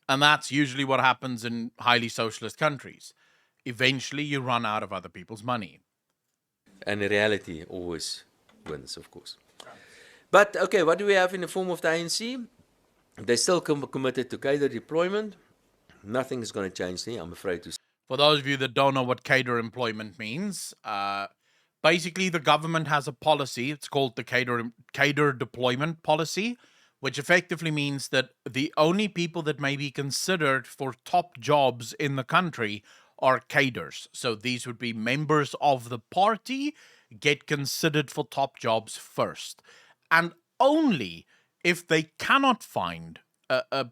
And that's usually what happens in highly socialist countries. Eventually you run out of other people's money. And the reality always wins, of course. But, okay, what do we have in the form of the ANC? They're still committed to cadre deployment. Nothing is going to change there, I'm afraid to say. For those of you that don't know what cadre employment means, basically the government has a policy. It's called the cadre deployment policy, which effectively means that the only people that may be considered for top jobs in the country are cadres. So these would be members of the party get considered for top jobs first. And only if they cannot find a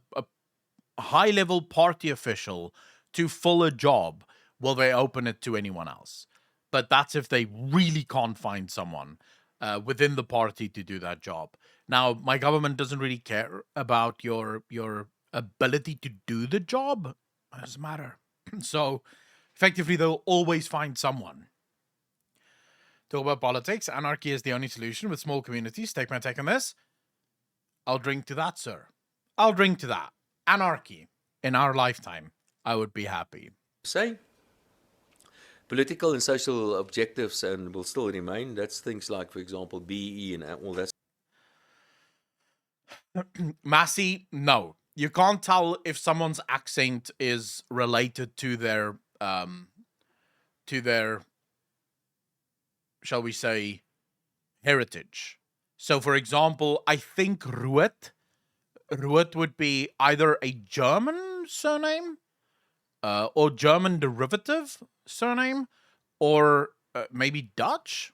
high-level party official to fill a job will they open it to anyone else. But that's if they really can't find someone within the party to do that job. Now, my government doesn't really care about your ability to do the job. It doesn't matter. So, effectively, they'll always find someone. Talk about politics. Anarchy is the only solution with small communities. Take my take on this. I'll drink to that, sir. I'll drink to that. Anarchy. In our lifetime, I would be happy. Say, political and social objectives and will still remain. That's things like, for example, BE and all that. Massey, no. You can't tell if someone's accent is related to their, shall we say, heritage. So, for example, I think Ruet would be either a German surname, or German derivative surname, or maybe Dutch.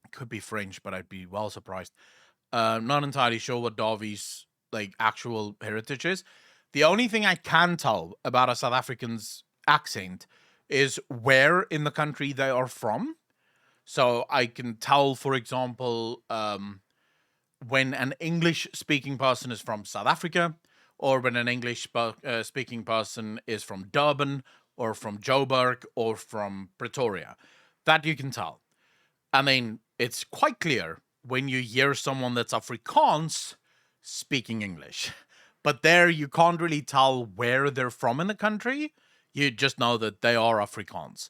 It could be French, but I'd be well surprised. Not entirely sure what Davi's actual heritage is. The only thing I can tell about a South African's accent is where in the country they are from. So I can tell, for example, when an English-speaking person is from South Africa, or when an English-speaking person is from Durban, or from Joburg, or from Pretoria. That you can tell. I mean, it's quite clear when you hear someone that's Afrikaans speaking English. But there you can't really tell where they're from in the country. You just know that they are Afrikaans.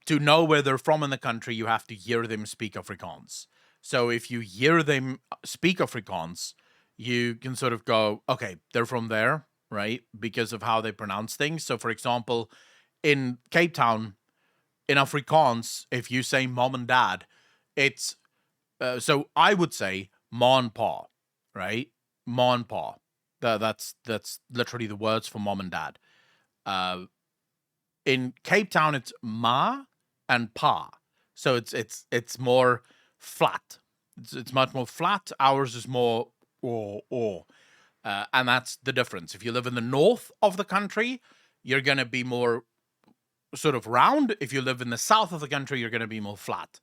To know where they're from in the country, you have to hear them speak Afrikaans. So if you hear them speak Afrikaans, you can sort of go, okay, they're from there, right? Because of how they pronounce things. So, for example, in Cape Town, in Afrikaans, if you say mom and dad, it's so I would say ma and pa, right? Ma and pa. That's literally the words for mom and dad. Uh, in Cape Town, it's ma and pa, so it's more flat. It's much more flat. Ours is more or, and that's the difference. If you live in the north of the country, you're gonna be more sort of round. If you live in the south of the country, you're gonna be more flat.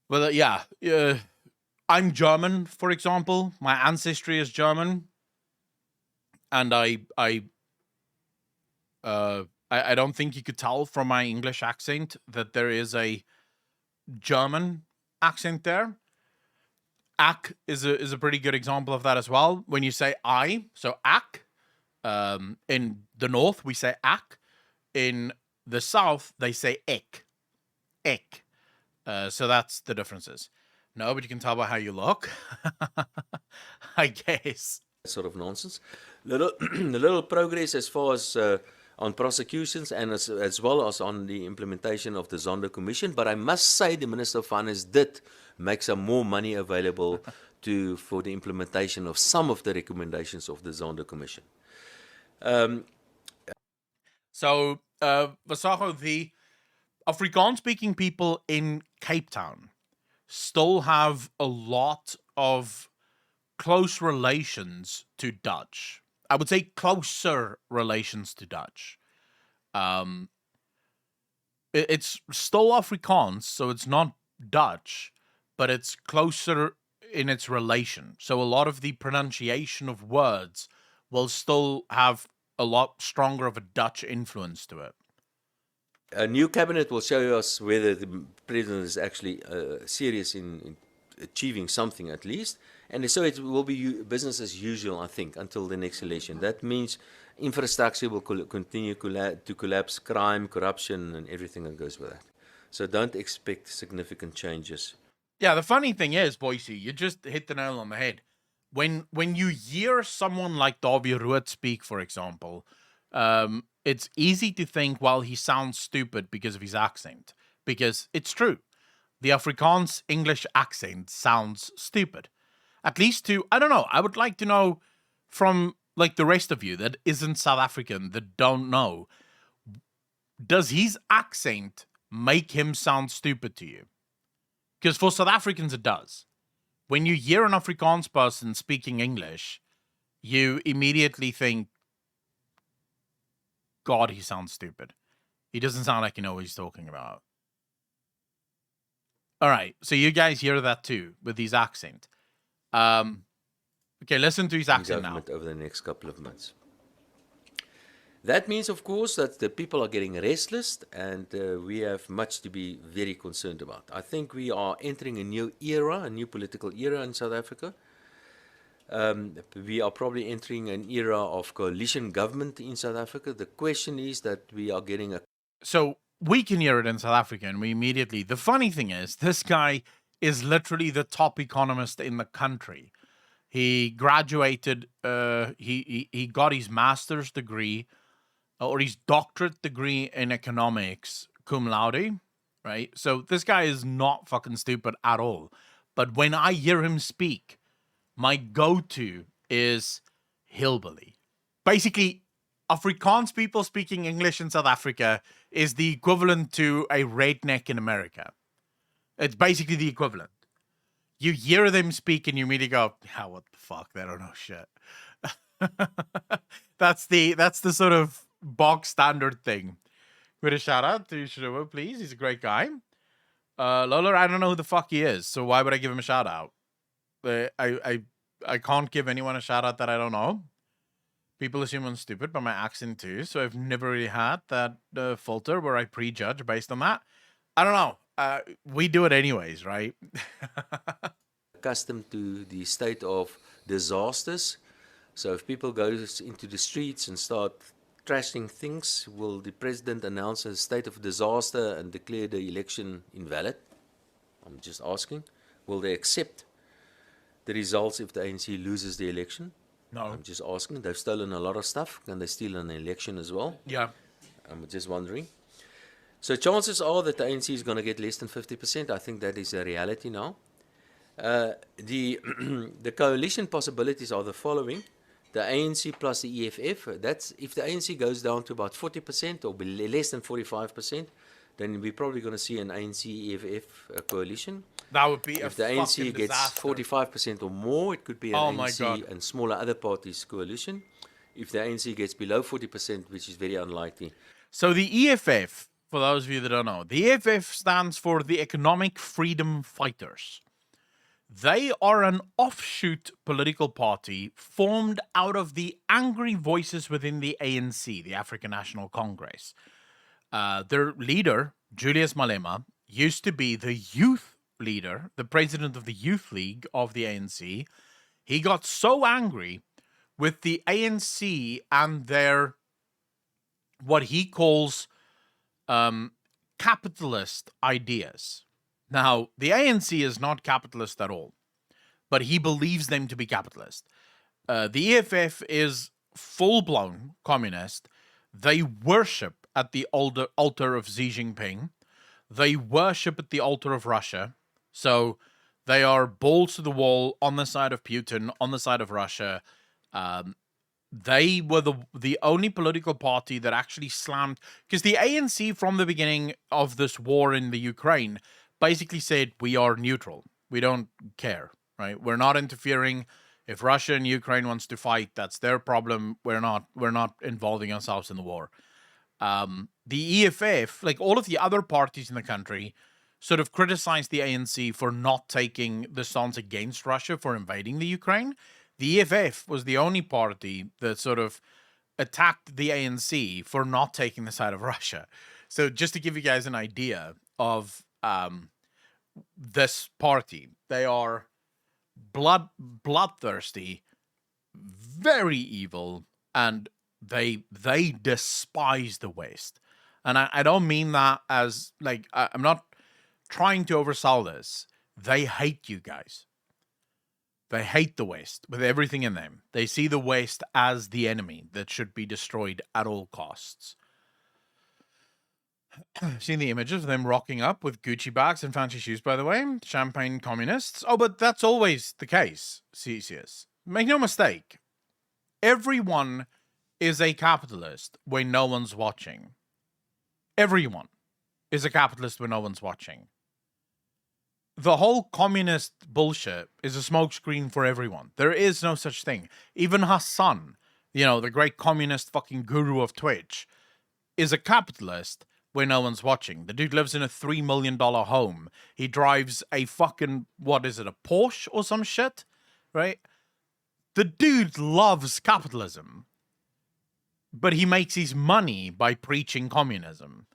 Well, yeah, I'm German, for example. My ancestry is German, and I don't think you could tell from my English accent that there is a German accent there. Ak is a pretty good example of that as well. When you say I, so ak, in the north we say ak, in the south they say ek, ek. So that's the differences. No, but you can tell by how you look. I guess. Sort of nonsense. Little progress as far as on prosecutions and as well as on the implementation of the Zondo Commission. But I must say the Minister of Finance did make some more money available for the implementation of some of the recommendations of the Zondo Commission. So, Vasago, the Afrikaans-speaking people in Cape Town still have a lot of close relations to Dutch. I would say closer relations to Dutch. It's still Afrikaans, so it's not Dutch, but it's closer in its relation. So a lot of the pronunciation of words will still have a lot stronger of a Dutch influence to it. A new cabinet will show us whether the president is actually serious in achieving something at least. And so it will be business as usual, I think, until the next election. That means infrastructure will continue to collapse, crime, corruption, and everything that goes with that. So don't expect significant changes. Yeah, the funny thing is, Boise, you just hit the nail on the head. When you hear someone like Davie Rood speak, for example, it's easy to think, well, he sounds stupid because of his accent. Because it's true. The Afrikaans English accent sounds stupid. At least I don't know, I would like to know from like the rest of you that isn't South African, that don't know, does his accent make him sound stupid to you? Because for South Africans, it does. When you hear an Afrikaans person speaking English, you immediately think, God, he sounds stupid. He doesn't sound like you know what he's talking about. All right, so you guys hear that too with his accent. Okay, listen to his accent now. Over the next couple of months. That means, of course, that the people are getting restless, and we have much to be very concerned about. I think we are entering a new era, a new political era in South Africa. We are probably entering an era of coalition government in South Africa. The question is that we are getting a... So we can hear it in South Africa, and we immediately... The funny thing is, this guy is literally the top economist in the country. He graduated, he got his master's degree, or his doctorate degree in economics, cum laude, right? So this guy is not fucking stupid at all. But when I hear him speak, my go-to is hillbilly. Basically, Afrikaans people speaking English in South Africa is the equivalent to a redneck in America. It's basically the equivalent. You hear them speak and you immediately go, yeah, what the fuck? They don't know shit. That's the sort of bog standard thing. With a shout out to Shinobu, please. He's a great guy. Lola, I don't know who the fuck he is, so why would I give him a shout out? I can't give anyone a shout out that I don't know. People assume I'm stupid by my accent too, so I've never really had that filter where I prejudge based on that. I don't know. We do it anyways, right? Accustomed to the state of disasters. So if people go into the streets and start trashing things, will the president announce a state of disaster and declare the election invalid? I'm just asking. Will they accept the results if the ANC loses the election? No. I'm just asking. They've stolen a lot of stuff. Can they steal an election as well? Yeah. I'm just wondering. So chances are that the ANC is going to get less than 50%. I think that is a reality now. The coalition possibilities are the following. The ANC plus the EFF, that's if the ANC goes down to about 40% or less than 45%, then we're probably going to see an ANC-EFF coalition. That would be if the ANC gets 45% or more, it could be an ANC and smaller other parties coalition. If the ANC gets below 40%, which is very unlikely. So the EFF, for those of you that don't know, the EFF stands for the Economic Freedom Fighters. They are an offshoot political party formed out of the angry voices within the ANC, the African National Congress. Their leader, Julius Malema, used to be the youth leader, the president of the Youth League of the ANC. He got so angry with the ANC and their, what he calls capitalist ideas. Now, the ANC is not capitalist at all, but he believes them to be capitalist. The EFF is full-blown communist. They worship at the altar of Xi Jinping. They worship at the altar of Russia. So they are balls to the wall on the side of Putin, on the side of Russia. They were the only political party that actually slammed, because the ANC from the beginning of this war in the Ukraine basically said, we are neutral. We don't care, right? We're not interfering. If Russia and Ukraine wants to fight, that's their problem. We're not involving ourselves in the war. The EFF, like all of the other parties in the country, sort of criticized the ANC for not taking the stance against Russia for invading the Ukraine. The EFF was the only party that sort of attacked the ANC for not taking the side of Russia. So just to give you guys an idea of this party, they are bloodthirsty, very evil, and they despise the West. And I don't mean that as like I'm not trying to oversell this. They hate you guys. They hate the West with everything in them. They see the West as the enemy that should be destroyed at all costs. Seen the images of them rocking up with Gucci bags and fancy shoes, by the way. Champagne communists. Oh, but that's always the case, Cesius. Make no mistake. Everyone is a capitalist when no one's watching. Everyone is a capitalist when no one's watching. The whole communist bullshit is a smokescreen for everyone. There is no such thing. Even Hassan, the great communist fucking guru of Twitch, is a capitalist when no one's watching. The dude lives in a $3 million home. He drives a fucking, a Porsche or some shit, right? The dude loves capitalism, but he makes his money by preaching communism.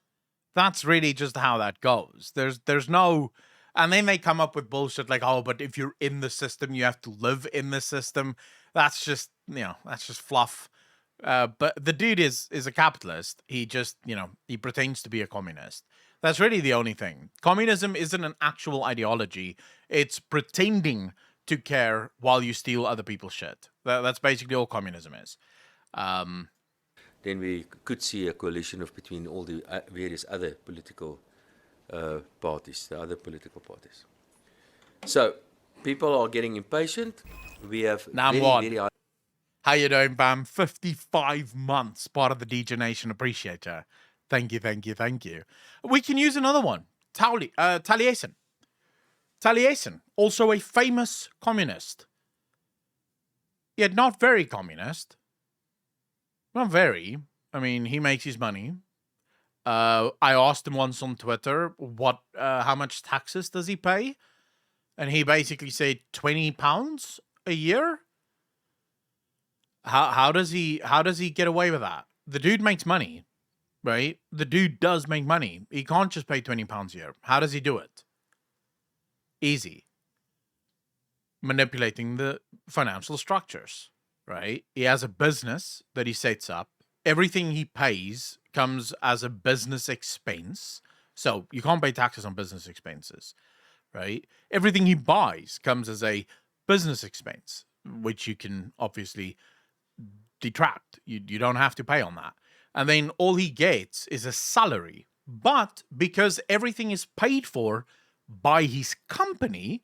That's really just how that goes. There's no... And then they come up with bullshit like, oh, but if you're in the system, you have to live in the system. That's just, that's just fluff. But the dude is a capitalist. He just, he pretends to be a communist. That's really the only thing. Communism isn't an actual ideology. It's pretending to care while you steal other people's shit. That's basically all communism is. Then we could see a coalition between all the various other political parties, the other political parties. So, people are getting impatient. We have very high... How you doing, Bam? 55 months, part of the DJ Nation. Appreciate you. Thank you. We can use another one. Taliesin. Taliesin, also a famous communist. Yet not very communist. Not very. I mean, he makes his money. I asked him once on Twitter how much taxes does he pay, and he basically said £20 a year. How does he get away with that? The dude makes money, right? The dude does make money. He can't just pay £20 a year. How does he do it? Easy. Manipulating the financial structures, right? He has a business that he sets up. Everything he pays comes as a business expense. So you can't pay taxes on business expenses, right? Everything he buys comes as a business expense, which you can obviously detract. You don't have to pay on that. And then all he gets is a salary. But because everything is paid for by his company,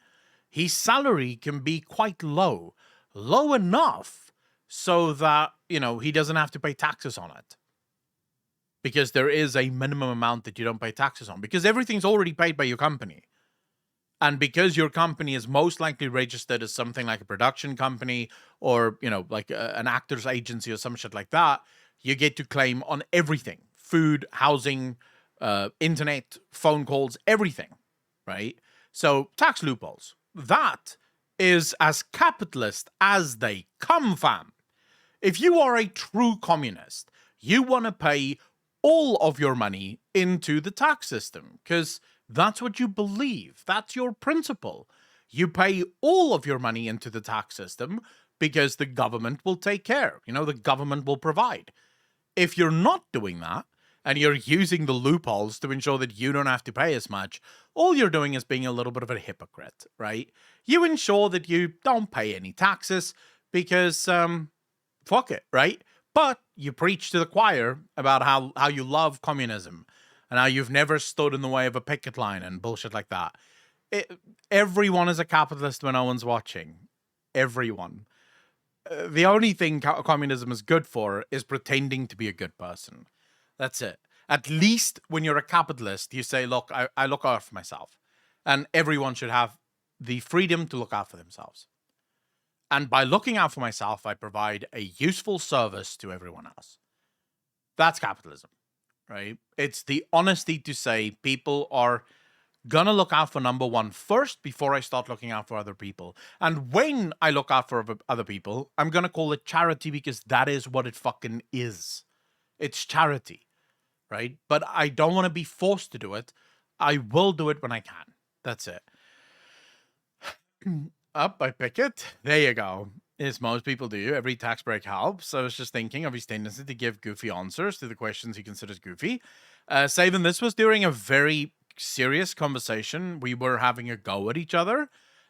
his salary can be quite low enough so that, he doesn't have to pay taxes on it. Because there is a minimum amount that you don't pay taxes on, because everything's already paid by your company. And because your company is most likely registered as something like a production company or, like an actor's agency or some shit like that, you get to claim on everything: food, housing, internet, phone calls, everything, right? So tax loopholes. That is as capitalist as they come, fam. If you are a true communist, you want to pay all of your money into the tax system because that's what you believe. That's your principle. You pay all of your money into the tax system because the government will take care. The government will provide. If you're not doing that and you're using the loopholes to ensure that you don't have to pay as much, all you're doing is being a little bit of a hypocrite, right? You ensure that you don't pay any taxes because, fuck it, right? But you preach to the choir about how you love communism and how you've never stood in the way of a picket line and bullshit like that. Everyone is a capitalist when no one's watching. Everyone. The only thing communism is good for is pretending to be a good person. That's it. At least when you're a capitalist, you say, look, I look out for myself. And everyone should have the freedom to look out for themselves. And by looking out for myself, I provide a useful service to everyone else. That's capitalism, right? It's the honesty to say people are gonna look out for number one first before I start looking out for other people. And when I look out for other people, I'm gonna call it charity because that is what it fucking is. It's charity, right? But I don't want to be forced to do it. I will do it when I can. That's it. Up, I pick it. There you go. As most people do, every tax break helps. I was just thinking of his tendency to give goofy answers to the questions he considers goofy. Saving this was during a very serious conversation. We were having a go at each other.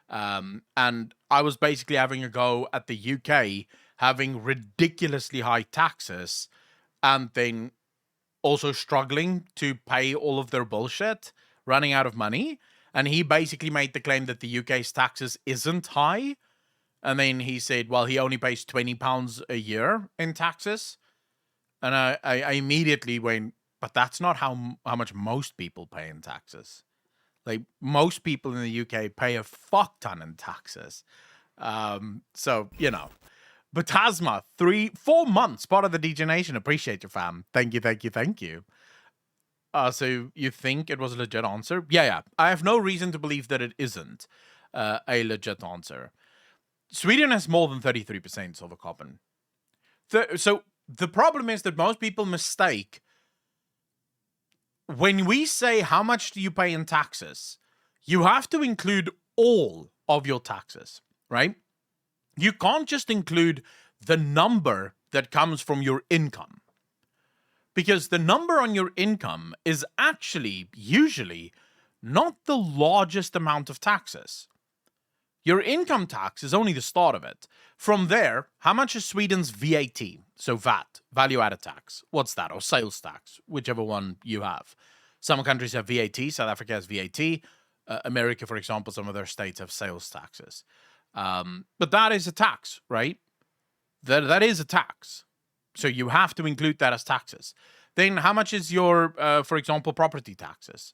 And I was basically having a go at the UK having ridiculously high taxes and then also struggling to pay all of their bullshit, running out of money. And he basically made the claim that the UK's taxes isn't high. And then he said, well, he only pays £20 a year in taxes. And I immediately went, but that's not how much most people pay in taxes. Like, most people in the UK pay a fuck ton in taxes. So, Batasma, 4 months, part of the DJ Nation. Appreciate you, fam. Thank you. So you think it was a legit answer? Yeah. I have no reason to believe that it isn't a legit answer. Sweden has more than 33% silver carbon. So the problem is that most people mistake when we say how much do you pay in taxes, you have to include all of your taxes, right? You can't just include the number that comes from your income. Because the number on your income is actually usually not the largest amount of taxes. Your income tax is only the start of it. From there, how much is Sweden's VAT? So VAT, value added tax. What's that? Or sales tax, whichever one you have. Some countries have VAT. South Africa has VAT. America, for example, some of their states have sales taxes. But that is a tax, right? That is a tax. So you have to include that as taxes. Then how much is your, for example, property taxes?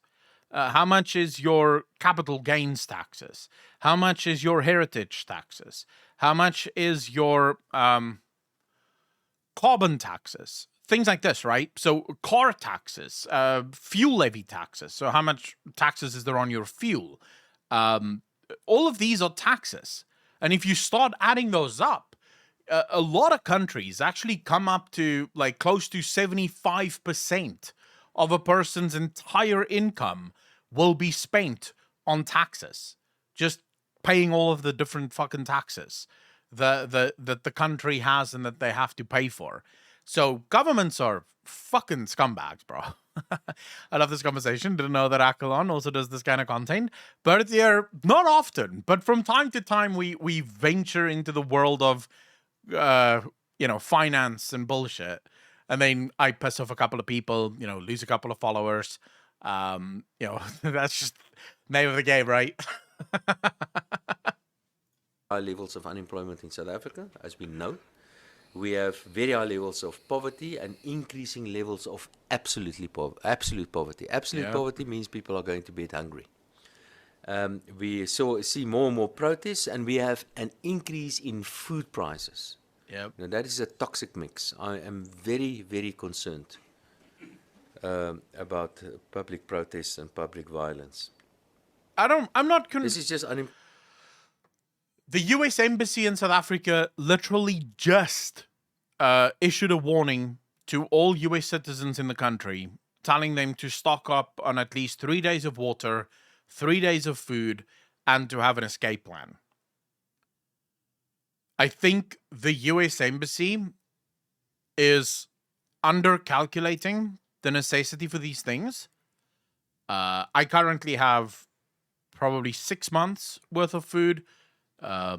How much is your capital gains taxes? How much is your heritage taxes? How much is your carbon taxes? things like this, right? So car taxes, fuel levy taxes. So how much taxes is there on your fuel? All of these are taxes. And if you start adding those up, a lot of countries actually come up to like close to 75% of a person's entire income will be spent on taxes. Just paying all of the different fucking taxes that the country has and that they have to pay for. So governments are fucking scumbags, bro. I love this conversation. Didn't know that Akalon also does this kind of content, but they're not often. But from time to time, we venture into the world of, finance and bullshit, and then I piss off a couple of people, lose a couple of followers. That's just name of the game, right? High levels of unemployment in South Africa, as we know. We have very high levels of poverty and increasing levels of absolute poverty. Absolute poverty means people are going to bed hungry. We see more and more protests, and we have an increase in food prices. Yep. Now, that is a toxic mix. I am very, very concerned about public protests and public violence. I'm not This is just The US Embassy in South Africa literally just issued a warning to all US citizens in the country, telling them to stock up on at least 3 days of water, 3 days of food, and to have an escape plan. I think the US Embassy is undercalculating the necessity for these things. I currently have probably 6 months worth of food. I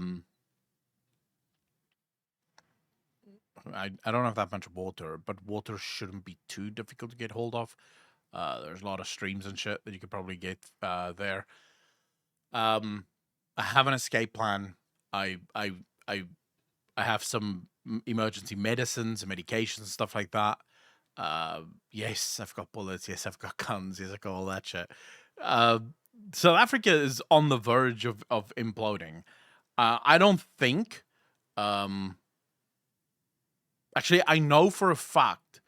don't have that much water, but water shouldn't be too difficult to get hold of. There's a lot of streams and shit that you could probably get there. I have an escape plan. I have some emergency medicines and medications and stuff like that. Yes, I've got bullets. Yes, I've got guns. Yes, I've got all that shit. South Africa is on the verge of imploding. I don't think... actually, I know for a fact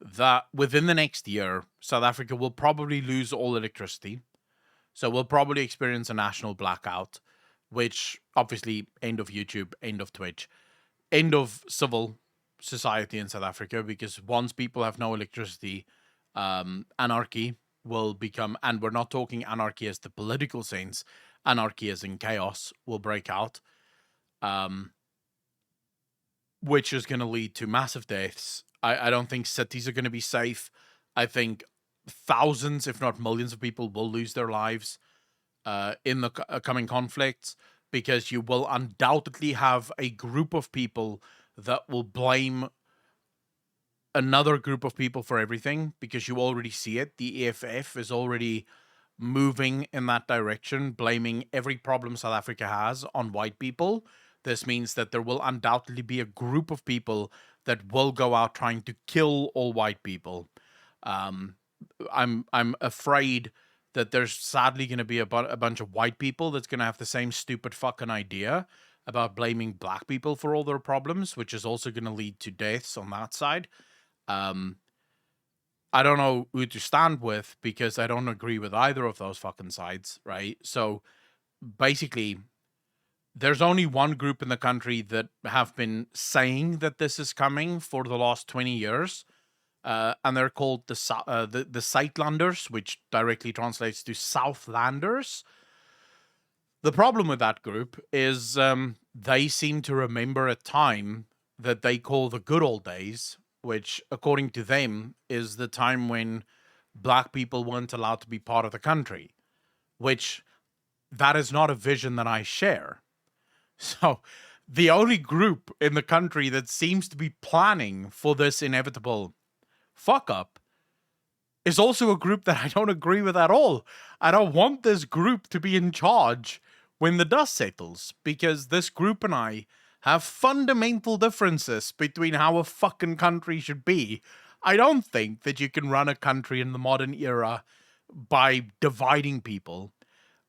that within the next year, South Africa will probably lose all electricity. So we'll probably experience a national blackout, which obviously end of YouTube, end of Twitch, end of civil society in South Africa, because once people have no electricity, anarchy will become, and we're not talking anarchy as the political sense, anarchy as in chaos will break out, which is going to lead to massive deaths. I don't think cities are going to be safe. I think thousands, if not millions of people will lose their lives in the coming conflicts, because you will undoubtedly have a group of people that will blame another group of people for everything, because you already see it. The EFF is already moving in that direction, blaming every problem South Africa has on white people. This means that there will undoubtedly be a group of people that will go out trying to kill all white people. I'm afraid that there's sadly going to be a bunch of white people that's going to have the same stupid fucking idea about blaming black people for all their problems, which is also going to lead to deaths on that side. I don't know who to stand with, because I don't agree with either of those fucking sides, right? So basically, there's only one group in the country that have been saying that this is coming for the last 20 years. And they're called the Suidlanders, which directly translates to Southlanders. The problem with that group is they seem to remember a time that they call the good old days, which, according to them, is the time when black people weren't allowed to be part of the country, which that is not a vision that I share. So the only group in the country that seems to be planning for this inevitable fuck up is also a group that I don't agree with at all. I don't want this group to be in charge when the dust settles, because this group and I have fundamental differences between how a fucking country should be. I don't think that you can run a country in the modern era by dividing people.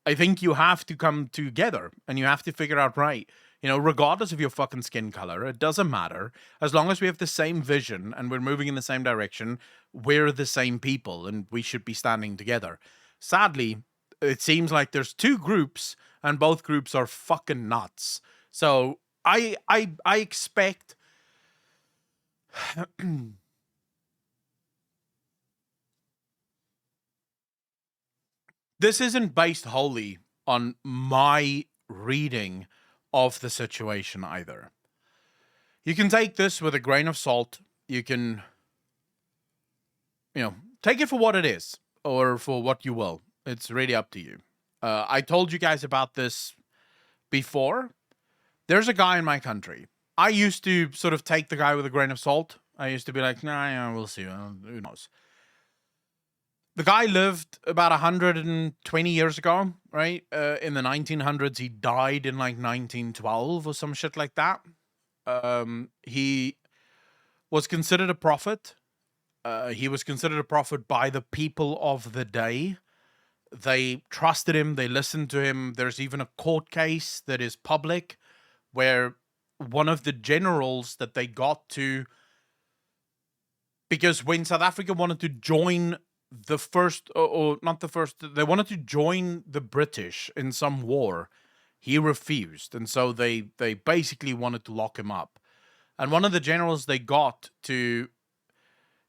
I think you have to come together and you have to figure out, right, You know, regardless of your fucking skin color, it doesn't matter. As long as we have the same vision and we're moving in the same direction, we're the same people and we should be standing together. Sadly, it seems like there's two groups and both groups are fucking nuts. So I expect this isn't based wholly on my reading of the situation either. You can take this with a grain of salt. You can, take it for what it is or for what you will. It's really up to you. I told you guys about this before. There's a guy in my country. I used to sort of take the guy with a grain of salt. I used to be like, nah, yeah, we'll see. Who knows? The guy lived about 120 years ago, right? In the 1900s, he died in like 1912 or some shit like that. He was considered a prophet. He was considered a prophet by the people of the day. They trusted him. They listened to him. There's even a court case that is public where one of the generals that they got to, because when South Africa wanted to join the first, or not the first, they wanted to join the British in some war, he refused. And so they basically wanted to lock him up. And one of the generals they got to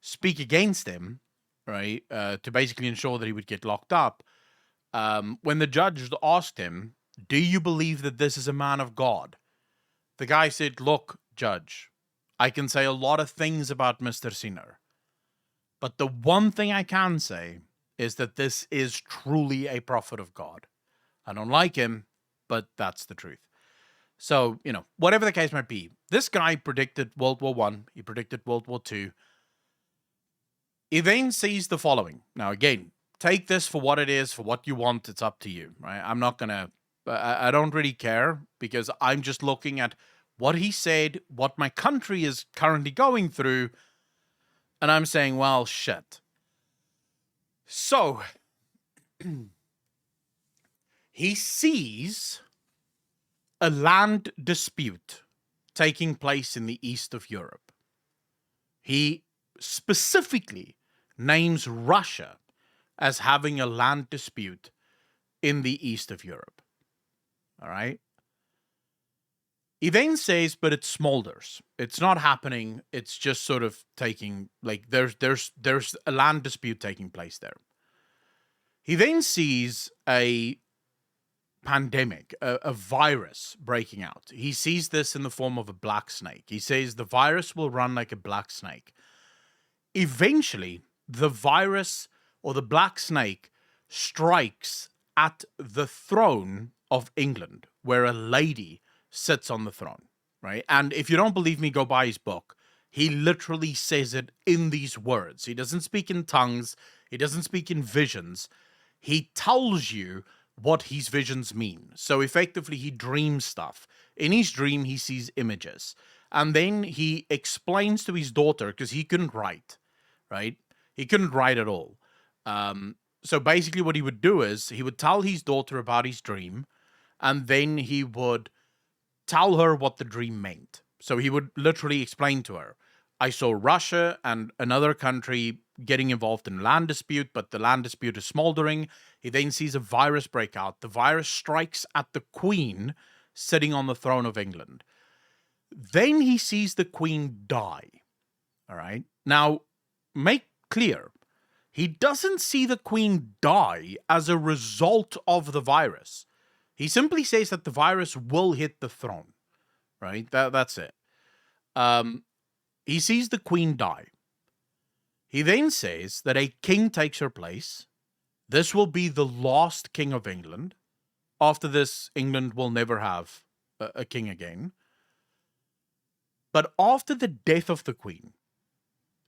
speak against him, right, to basically ensure that he would get locked up, when the judge asked him, do you believe that this is a man of God? The guy said, look, judge, I can say a lot of things about Mr. Sinner, but the one thing I can say is that this is truly a prophet of God. I don't like him, but that's the truth. So, whatever the case might be, this guy predicted World War I. He predicted World War II. He then sees the following. Now, again, take this for what it is, for what you want. It's up to you, right? I'm not going to, I don't really care because I'm just looking at what he said, what my country is currently going through, and I'm saying, well, shit. So, he sees a land dispute taking place in the east of Europe. He specifically names Russia as having a land dispute in the east of Europe. All right? He then says, but it smolders. It's not happening. It's just sort of taking, like, there's a land dispute taking place there. He then sees a pandemic, a virus breaking out. He sees this in the form of a black snake. He says the virus will run like a black snake. Eventually, the virus or the black snake strikes at the throne of England, where a lady sits on the throne, right? And if you don't believe me, go buy his book. He literally says it in these words. He doesn't speak in tongues. He doesn't speak in visions. He tells you what his visions mean. So effectively, he dreams stuff. In his dream, he sees images. And then he explains to his daughter, because he couldn't write, right? He couldn't write at all. So basically what he would do is he would tell his daughter about his dream, and then he would tell her what the dream meant. So he would literally explain to her, I saw Russia and another country getting involved in a land dispute, but the land dispute is smoldering. He then sees a virus break out. The virus strikes at the Queen sitting on the throne of England. Then he sees the Queen die. All right. Now, make clear, he doesn't see the Queen die as a result of the virus. He simply says that the virus will hit the throne. Right? That's it. He sees the Queen die. He then says that a king takes her place. This will be the last king of England. After this, England will never have a king again. But after the death of the Queen,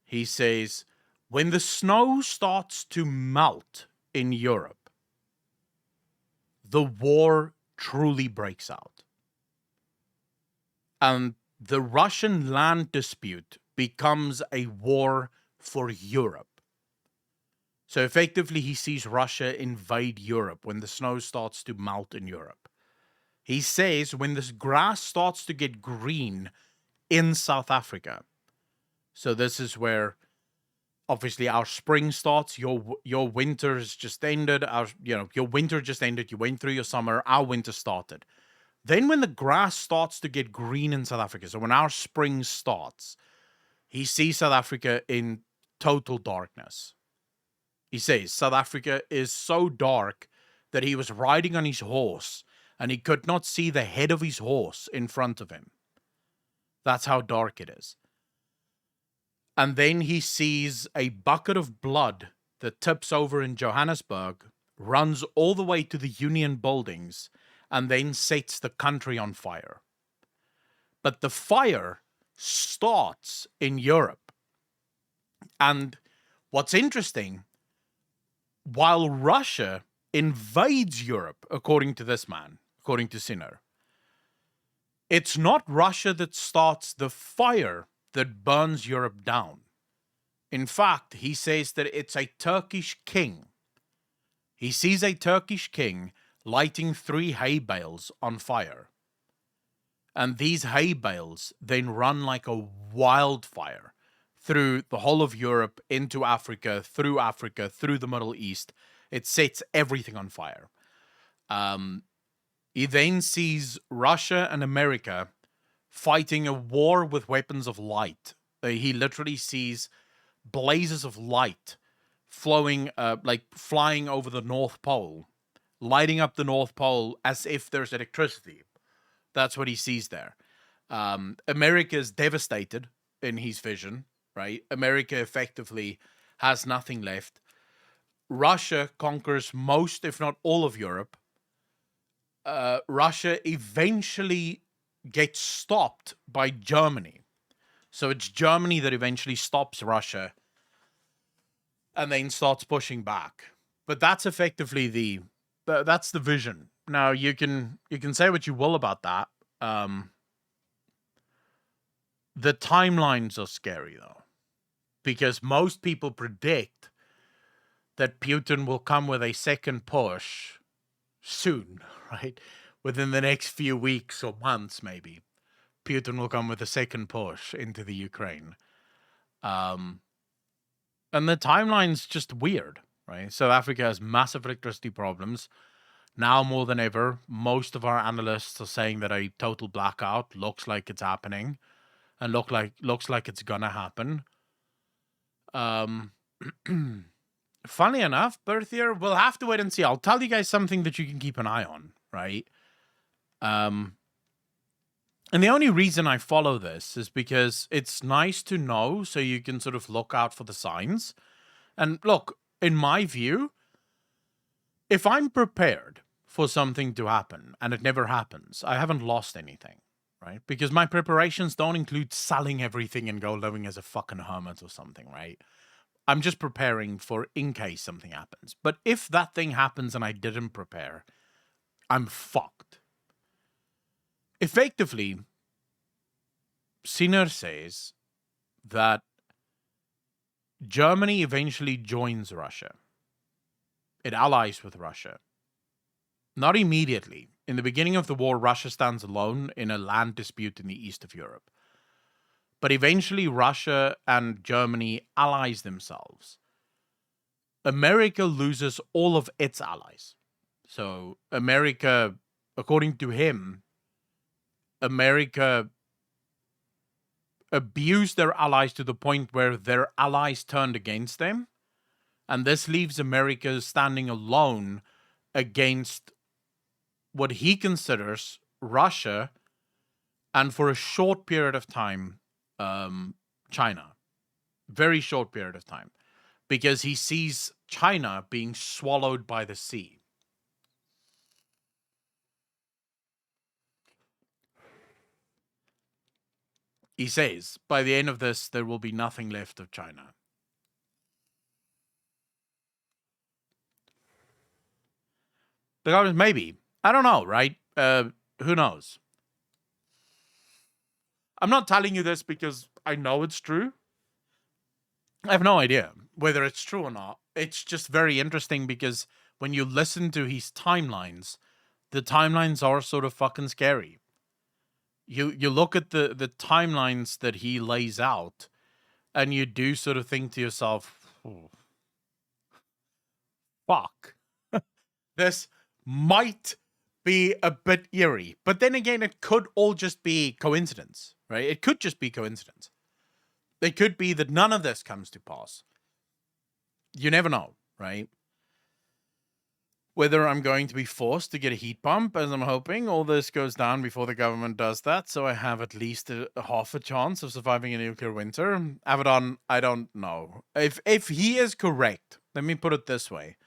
he says, when the snow starts to melt in Europe, the war truly breaks out. And the Russian land dispute becomes a war for Europe. So effectively, he sees Russia invade Europe when the snow starts to melt in Europe. He says when this grass starts to get green in South Africa, so this is where obviously our spring starts. Your winter's just ended. Your winter just ended. You went through your summer. Our winter started. Then when the grass starts to get green in South Africa, so when our spring starts, he sees South Africa in total darkness. He says South Africa is so dark that he was riding on his horse and he could not see the head of his horse in front of him. That's how dark it is. And then he sees a bucket of blood that tips over in Johannesburg, runs all the way to the Union buildings, and then sets the country on fire. But the fire starts in Europe. And what's interesting, while Russia invades Europe, according to this man, according to Sinner, it's not Russia that starts the fire that burns Europe down. In fact, he says that it's a Turkish king. He sees a Turkish king lighting 3 hay bales on fire. And these hay bales then run like a wildfire through the whole of Europe, into Africa, through the Middle East. It sets everything on fire. He then sees Russia and America fighting a war with weapons of light. He literally sees blazes of light flowing, like flying over the North Pole, lighting up the North Pole as if there's electricity. That's what he sees there. America is devastated in his vision, right? America effectively has nothing left. Russia conquers most, if not all, of Europe. Russia eventually gets stopped by Germany. So it's Germany that eventually stops Russia and then starts pushing back. But that's effectively that's the vision. Now you can say what you will about that. The timelines are scary though, because most people predict that Putin will come with a second push soon, right? Within the next few weeks or months, maybe, Putin will come with a second push into the Ukraine. And the timeline's just weird, right? South Africa has massive electricity problems. Now more than ever, most of our analysts are saying that a total blackout looks like it's happening and looks like it's gonna happen. Funny enough, Berthier, we'll have to wait and see. I'll tell you guys something that you can keep an eye on, right? And the only reason I follow this is because it's nice to know, so you can sort of look out for the signs. And look, in my view, if I'm prepared for something to happen and it never happens, I haven't lost anything, right? Because my preparations don't include selling everything and go living as a fucking hermit or something, right? I'm just preparing for in case something happens. But if that thing happens and I didn't prepare, I'm fucked. Effectively, Sinner says that Germany eventually joins Russia. It allies with Russia. Not immediately. In the beginning of the war, Russia stands alone in a land dispute in the east of Europe. But eventually, Russia and Germany allies themselves. America loses all of its allies. So America, according to him, America abused their allies to the point where their allies turned against them. And this leaves America standing alone against what he considers Russia, and for a short period of time, China. Very short period of time. Because he sees China being swallowed by the sea. He says, by the end of this, there will be nothing left of China. Because maybe. I don't know, right? Who knows? I'm not telling you this because I know it's true. I have no idea whether it's true or not. It's just very interesting because when you listen to his timelines, the timelines are sort of fucking scary. You look at the timelines that he lays out, and you do sort of think to yourself, "Oh, fuck, this might be a bit eerie." But then again, it could all just be coincidence, right? It could just be coincidence. It could be that none of this comes to pass. You never know, right? Whether I'm going to be forced to get a heat pump, as I'm hoping, all this goes down before the government does that, so I have at least a half a chance of surviving a nuclear winter. Avedon, I don't know. If he is correct, let me put it this way.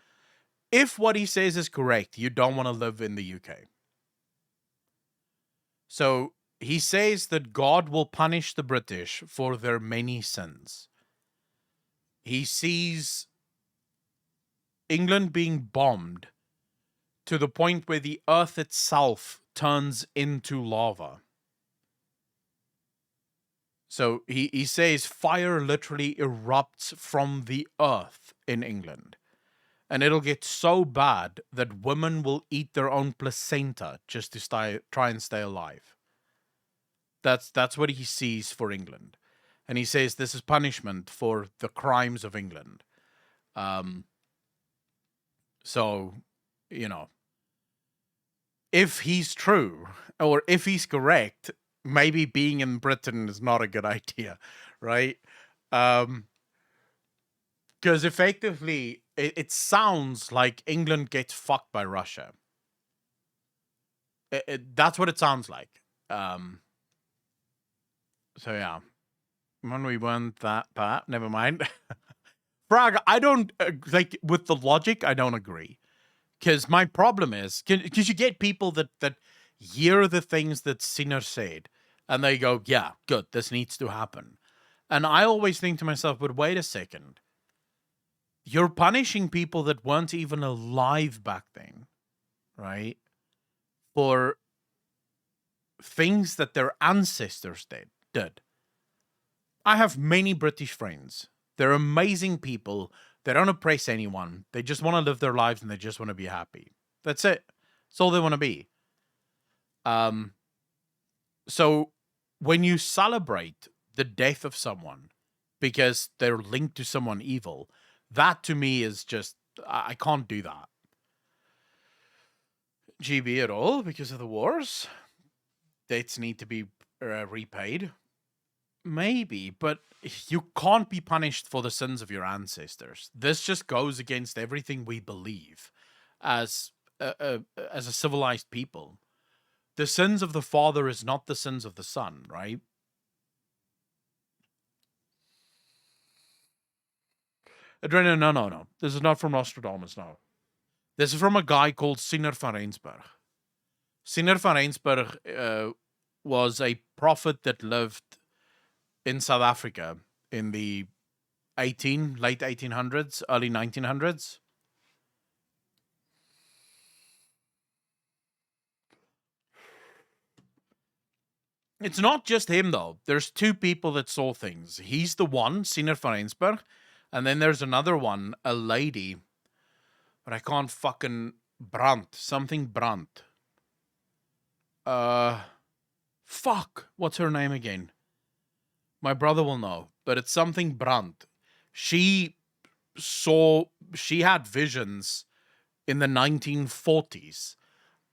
If what he says is correct, you don't want to live in the UK. So he says that God will punish the British for their many sins. He sees England being bombed to the point where the earth itself turns into lava. So he says fire literally erupts from the earth in England. And it'll get so bad that women will eat their own placenta just to try and stay alive. That's what he sees for England. And he says this is punishment for the crimes of England. So, you know, if he's true, or if he's correct, maybe being in Britain is not a good idea, right? Because effectively, it sounds like England gets fucked by Russia. That's what it sounds like. So yeah, when we weren't that part, never mind. Frag, I don't like with the logic. I don't agree, because my problem is because you get people that hear the things that Sinner said and they go, "Yeah, good, this needs to happen," and I always think to myself, "But wait a second, you're punishing people that weren't even alive back then, right? For things that their ancestors did." I have many British friends. They're amazing people. They don't oppress anyone. They just want to live their lives and they just want to be happy. That's it. That's all they want to be. So when you celebrate the death of someone because they're linked to someone evil, that to me is just, I can't do that. GB at all because of the wars. Debts need to be repaid. Maybe, but you can't be punished for the sins of your ancestors. This just goes against everything we believe as a civilized people. The sins of the father is not the sins of the son, right? Adrena, no. This is not from Nostradamus, no. This is from a guy called Sinner van Rensburg. Sinner van Rensburg was a prophet that lived in South Africa in the late 1800s, early 1900s. It's not just him, though. There's two people that saw things. He's the one, Sinner van Rensburg, and then there's another one, a lady, but I can't fucking... Something Brandt. Fuck, what's her name again? My brother will know, but it's something Brandt. She had visions in the 1940s.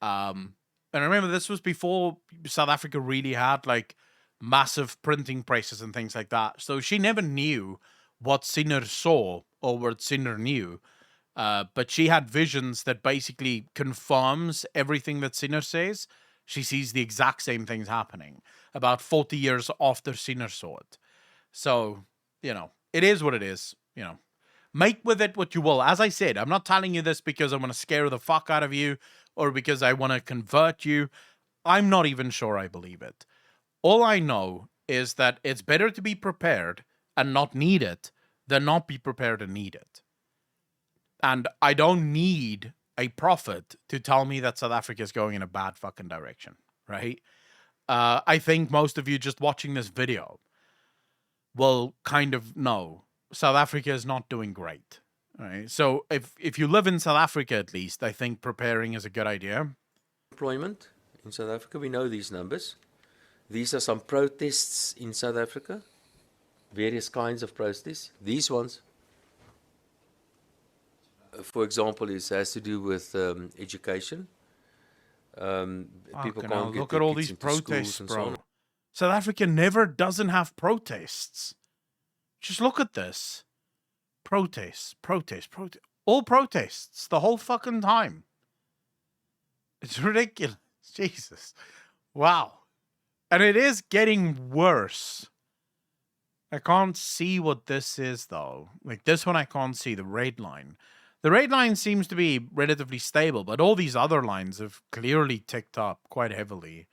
And I remember this was before South Africa really had like massive printing presses and things like that. So she never knew what Sinner saw or what Sinner knew. But she had visions that basically confirms everything that Sinner says. She sees the exact same things happening about 40 years after Sinner saw it. So, you know, it is what it is, you know. Make with it what you will. As I said, I'm not telling you this because I want to scare the fuck out of you or because I want to convert you. I'm not even sure I believe it. All I know is that it's better to be prepared and not need it than not be prepared and need it. And I don't need a prophet to tell me that South Africa is going in a bad fucking direction, right? I think most of you just watching this video will kind of know South Africa is not doing great. Right? So if you live in South Africa, at least, I think preparing is a good idea. unemployment in South Africa. We know these numbers. These are some protests in South Africa, various kinds of protests. These ones, for example, has to do with education. People Fucking hell, can't get look their at all kids these into schools protests, and so on. bro. South Africa never doesn't have protests. Just look at this. Protests. All protests the whole fucking time. It's ridiculous. Jesus. Wow. And it is getting worse. I can't see what this is, though. Like, this one I can't see, the red line. The red line seems to be relatively stable, but all these other lines have clearly ticked up quite heavily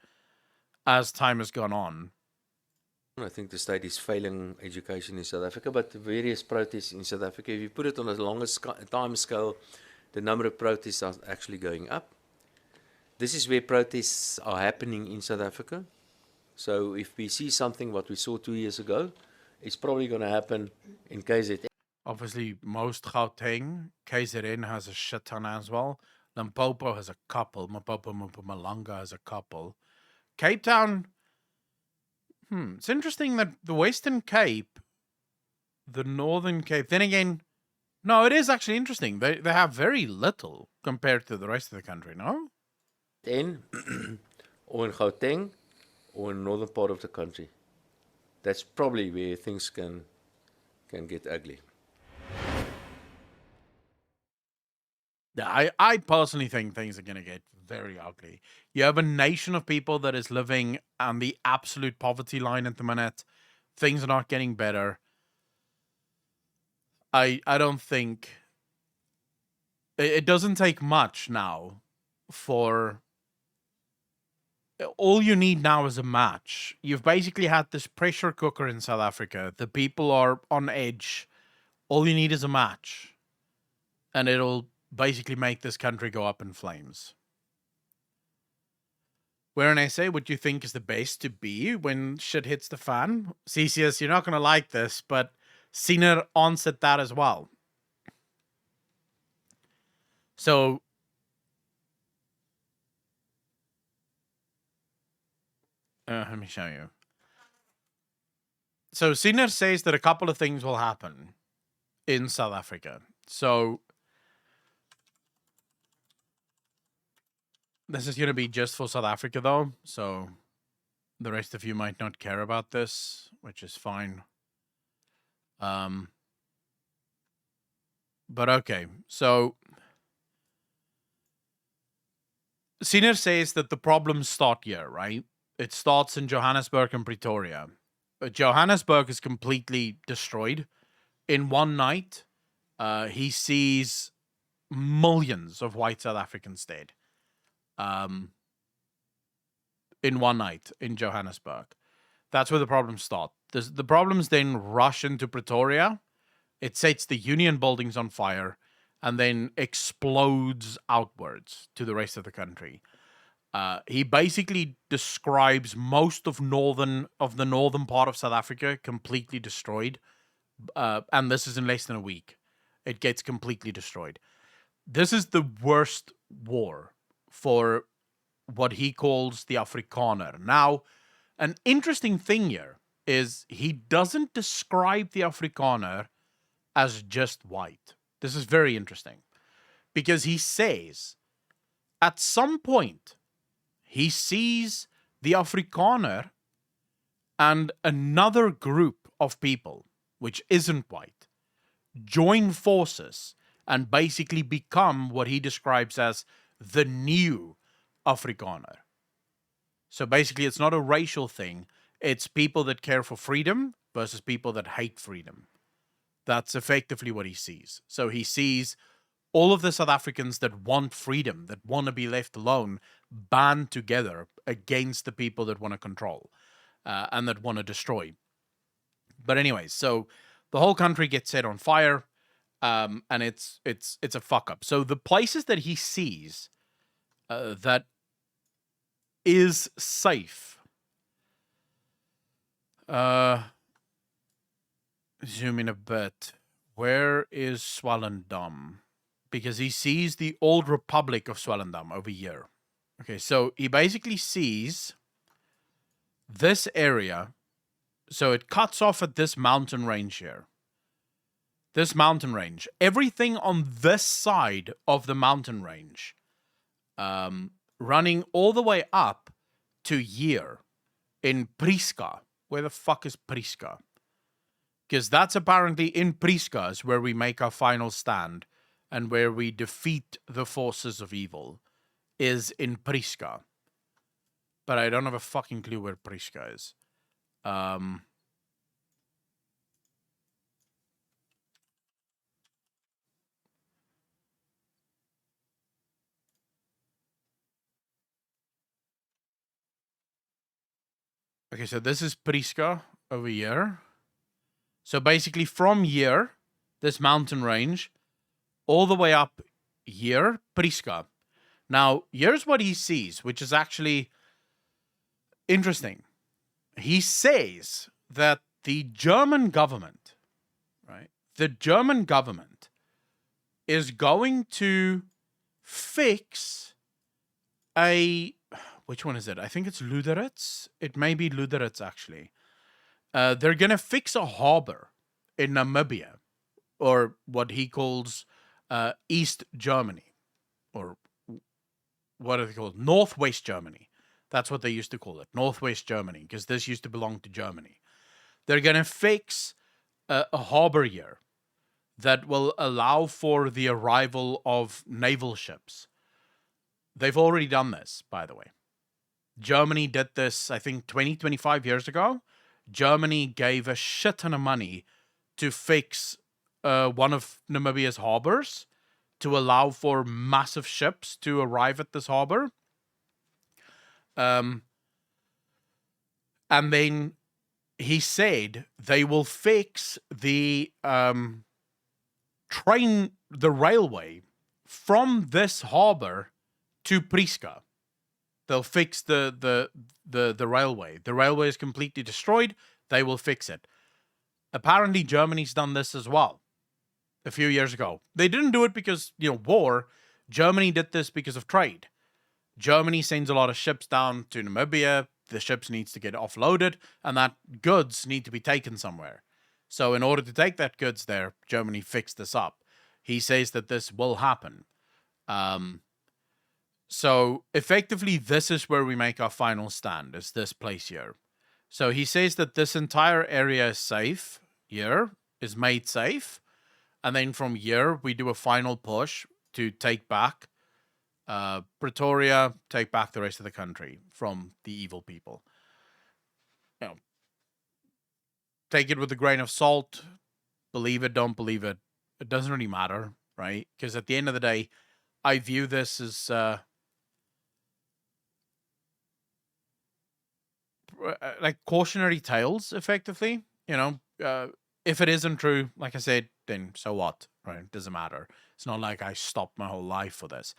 as time has gone on. I think the state is failing education in South Africa, but the various protests in South Africa, if you put it on a longer time scale, the number of protests are actually going up. This is where protests are happening in South Africa. So if we see something what we saw 2 years ago, it's probably going to happen in KZN. Obviously, most Gauteng, KZN has a shit ton as well. Limpopo has a couple. Mpumalanga has a couple. Cape Town, it's interesting that the Western Cape, the Northern Cape, then again, no, it is actually interesting. They have very little compared to the rest of the country, no? Or in Gauteng, or in the northern part of the country. That's probably where things can get ugly. Yeah, I personally think things are going to get very ugly. You have a nation of people that is living on the absolute poverty line at the minute. Things are not getting better. I don't think... It doesn't take much now for... All you need now is a match. You've basically had this pressure cooker in South Africa. The people are on edge. All you need is a match. And it'll basically make this country go up in flames. Where an essay, what do you think is the best to be when shit hits the fan? CCS, you're not going to like this, but Senior answered that as well. So, let me show you. So, Senior says that a couple of things will happen in South Africa. So, this is going to be just for South Africa, though. So, the rest of you might not care about this, which is fine. But okay. So, Senior says that the problems start here, right? It starts in Johannesburg and Pretoria. Johannesburg is completely destroyed. In one night, he sees millions of white South Africans dead. In one night in Johannesburg. That's where the problems start. The problems then rush into Pretoria. It sets the union buildings on fire and then explodes outwards to the rest of the country. He basically describes most of the northern part of South Africa completely destroyed. And this is in less than a week. It gets completely destroyed. This is the worst war for what he calls the Afrikaner. Now, an interesting thing here is he doesn't describe the Afrikaner as just white. This is very interesting. Because he says, at some point, he sees the Afrikaner and another group of people, which isn't white, join forces and basically become what he describes as the new Afrikaner. So basically, it's not a racial thing. It's people that care for freedom versus people that hate freedom. That's effectively what he sees. So he sees all of the South Africans that want freedom, that want to be left alone, band together against the people that want to control and that want to destroy. But anyways, so the whole country gets set on fire, and it's a fuck up. So the places that he sees that is safe. Zoom in a bit. Where is Swellendam? Because he sees the old Republic of Swellendam over here. Okay, so he basically sees this area. So it cuts off at this mountain range here. This mountain range. Everything on this side of the mountain range, running all the way up to here in Priska. Where the fuck is Priska? Because that's apparently in Priska is where we make our final stand and where we defeat the forces of evil, is in Priska. But I don't have a fucking clue where Priska is. Okay, so this is Priska over here. So basically from here, this mountain range, all the way up here, Priska. Now, here's what he sees, which is actually interesting. He says that the German government, right? The German government is going to fix which one is it? I think it's Luderitz. It may be Luderitz, actually. They're going to fix a harbor in Namibia, or what he calls East Germany, or what are they called? Northwest Germany. That's what they used to call it, Northwest Germany, because this used to belong to Germany. They're going to fix a harbor here that will allow for the arrival of naval ships. They've already done this, by the way. Germany did this, I think, 20, 25 years ago. Germany gave a shit ton of money to fix one of Namibia's harbors to allow for massive ships to arrive at this harbor. And then he said they will fix the railway from this harbor to Priska. They'll fix the railway. The railway is completely destroyed. They will fix it. Apparently, Germany's done this as well a few years ago. They didn't do it because, war. Germany did this because of trade. Germany sends a lot of ships down to Namibia. The ships needs to get offloaded, and that goods need to be taken somewhere. So in order to take that goods there, Germany fixed this up. He says that this will happen. So effectively, this is where we make our final stand, is this place here. So he says that this entire area is safe here, is made safe. And then from here, we do a final push to take back Pretoria, take back the rest of the country from the evil people. Take it with a grain of salt. Believe it, don't believe it. It doesn't really matter, right? Because at the end of the day, I view this as like cautionary tales, effectively. If it isn't true, like I said, then so what, right? It doesn't matter. It's not like I stopped my whole life for this.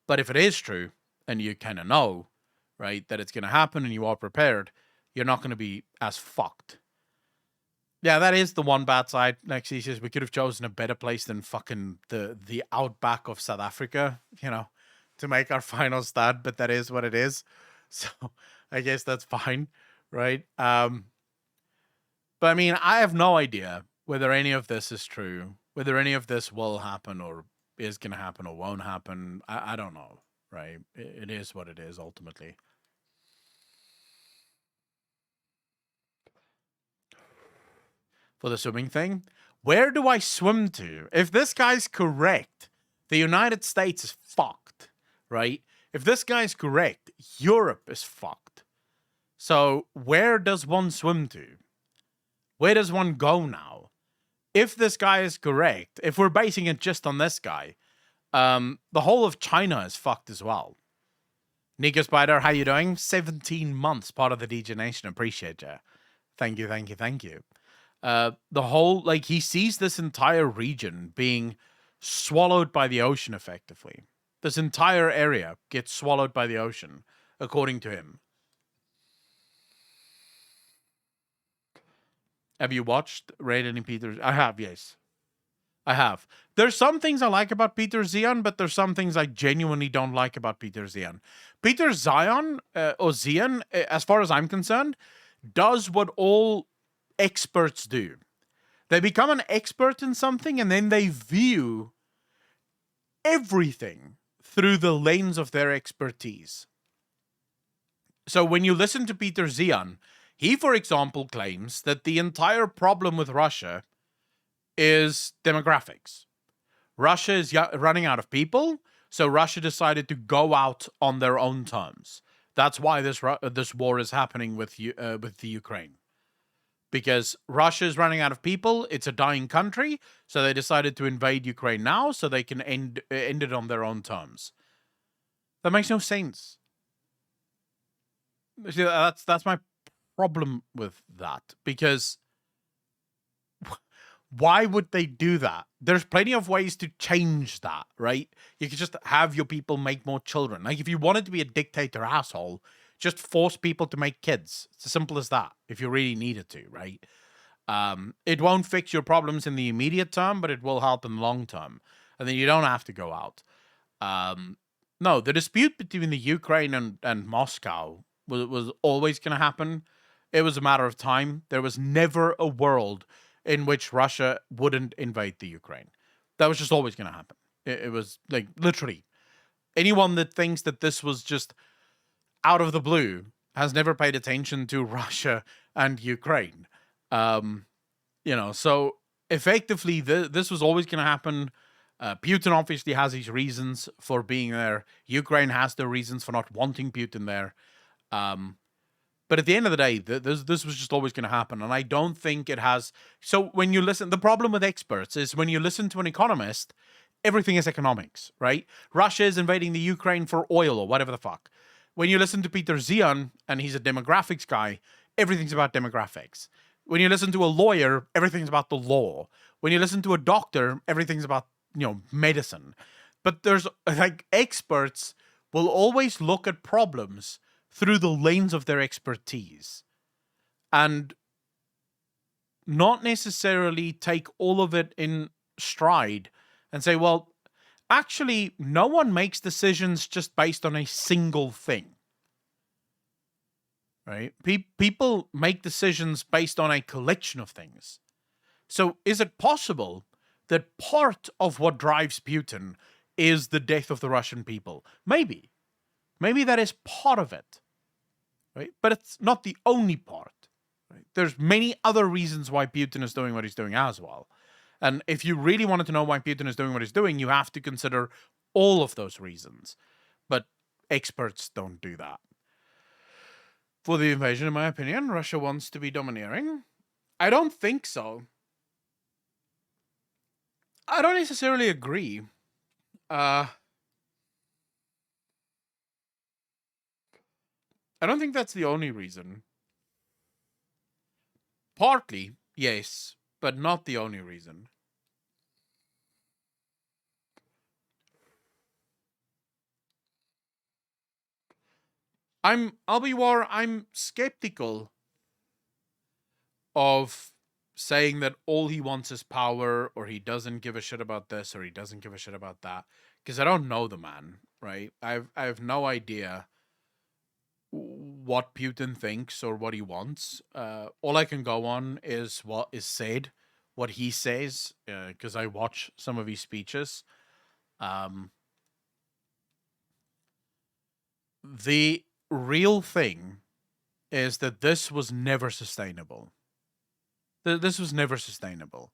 But if it is true, and you kind of know, right, that it's going to happen and you are prepared, you're not going to be as fucked. Yeah, that is the one bad side. Like he says, we could have chosen a better place than fucking the outback of South Africa, to make our final stand, but that is what it is. So I guess that's fine, right? But I mean, I have no idea whether any of this is true, whether any of this will happen or is going to happen or won't happen. I don't know, right? It is what it is, ultimately. For the swimming thing, where do I swim to? If this guy's correct, the United States is fucked, right? If this guy's correct, Europe is fucked. So where does one swim to? Where does one go now? If this guy is correct, if we're basing it just on this guy, the whole of China is fucked as well. Nico Spider, how you doing? 17 months, part of the DJ Nation. Appreciate you. Thank you, thank you, thank you. The whole, he sees this entire region being swallowed by the ocean, effectively. This entire area gets swallowed by the ocean, according to him. Have you watched Raiden and Peters? I have, yes. I have. There's some things I like about Peter Zion, but there's some things I genuinely don't like about Peter Zion. Peter Zion, or Zion, as far as I'm concerned, does what all experts do. They become an expert in something and then they view everything through the lens of their expertise. So when you listen to Peter Zion, he, for example, claims that the entire problem with Russia is demographics. Russia is running out of people, so Russia decided to go out on their own terms. That's why this war is happening with the Ukraine. Because Russia is running out of people, it's a dying country, so they decided to invade Ukraine now, so they can end it on their own terms. That makes no sense. See, that's my problem with that, because why would they do that? There's plenty of ways to change that, right? You could just have your people make more children. Like, if you wanted to be a dictator asshole, just force people to make kids. It's as simple as that, if you really needed to, right? It won't fix your problems in the immediate term, but it will help in the long term. And then you don't have to go out. No, the dispute between the Ukraine and Moscow was always going to happen. It was a matter of time. There was never a world in which Russia wouldn't invade the Ukraine. That was just always going to happen. It was like, literally, anyone that thinks that this was just out of the blue has never paid attention to Russia and Ukraine. So effectively, this was always going to happen. Putin obviously has his reasons for being there. Ukraine has their reasons for not wanting Putin there. But at the end of the day, this was just always going to happen. And I don't think it has. So when you listen, the problem with experts is when you listen to an economist, everything is economics, right? Russia is invading the Ukraine for oil or whatever the fuck. When you listen to Peter Zion, and he's a demographics guy, everything's about demographics. When you listen to a lawyer, everything's about the law. When you listen to a doctor, everything's about, medicine. But there's, like, experts will always look at problems through the lens of their expertise and not necessarily take all of it in stride and say, well, actually, no one makes decisions just based on a single thing, right? People make decisions based on a collection of things. So is it possible that part of what drives Putin is the death of the Russian people? Maybe. Maybe that is part of it, right? But it's not the only part. Right? There's many other reasons why Putin is doing what he's doing as well. And if you really wanted to know why Putin is doing what he's doing, you have to consider all of those reasons. But experts don't do that. For the invasion, in my opinion, Russia wants to be domineering. I don't think so. I don't necessarily agree. I don't think that's the only reason. Partly, yes, but not the only reason. I'm skeptical of saying that all he wants is power, or he doesn't give a shit about this, or he doesn't give a shit about that, because I don't know the man, right? I have no idea what Putin thinks or what he wants. All I can go on is what is said, what he says, because I watch some of his speeches. The real thing is that this was never sustainable. This was never sustainable.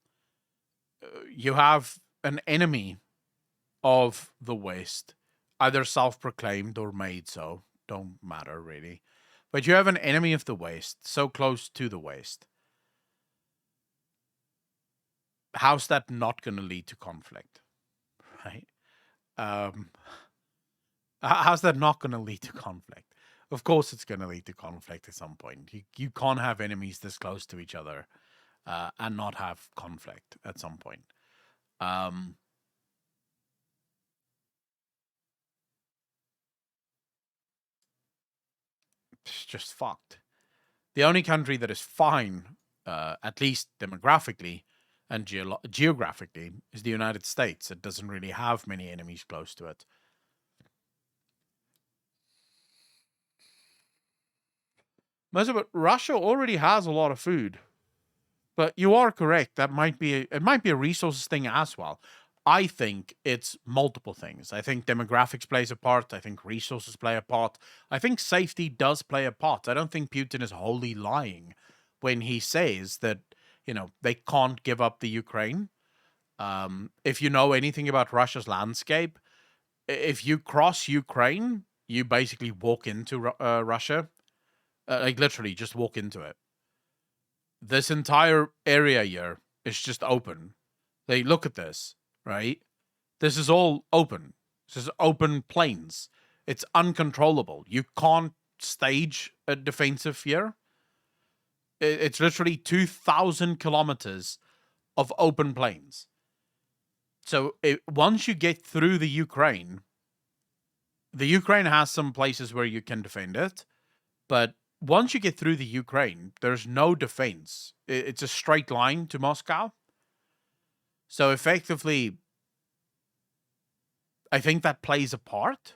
You have an enemy of the West, either self-proclaimed or made so. Don't matter, really. But you have an enemy of the West, so close to the West. How's that not going to lead to conflict? Right? How's that not going to lead to conflict? Of course it's going to lead to conflict at some point. You can't have enemies this close to each other and not have conflict at some point. It's just fucked. The only country that is fine, at least demographically, and geographically is the United States. It doesn't really have many enemies close to it. Most of it, Russia already has a lot of food, but you are correct. That might be it might be a resources thing as well. I think it's multiple things. I think demographics plays a part. I think resources play a part. I think safety does play a part. I don't think Putin is wholly lying when he says that, they can't give up the Ukraine. If you know anything about Russia's landscape, if you cross Ukraine, you basically walk into Russia. Like literally just walk into it. This entire area here is just open. They look at this, right? This is all open. This is open plains. It's uncontrollable. You can't stage a defensive here. It's literally 2,000 kilometers of open plains. So once you get through the Ukraine has some places where you can defend it, but once you get through the Ukraine, there's no defense. It's a straight line to Moscow. So effectively, I think that plays a part.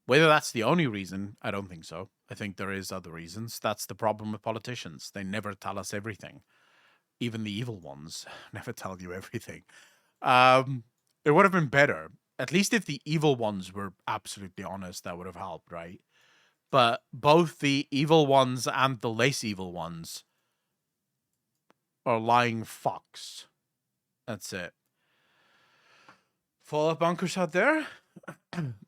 Whether that's the only reason, I don't think so. I think there is other reasons. That's the problem with politicians. They never tell us everything. Even the evil ones never tell you everything. It would have been better. At least if the evil ones were absolutely honest, that would have helped, right? But both the evil ones and the less evil ones are lying fucks. That's it. Fallout bunkers out there?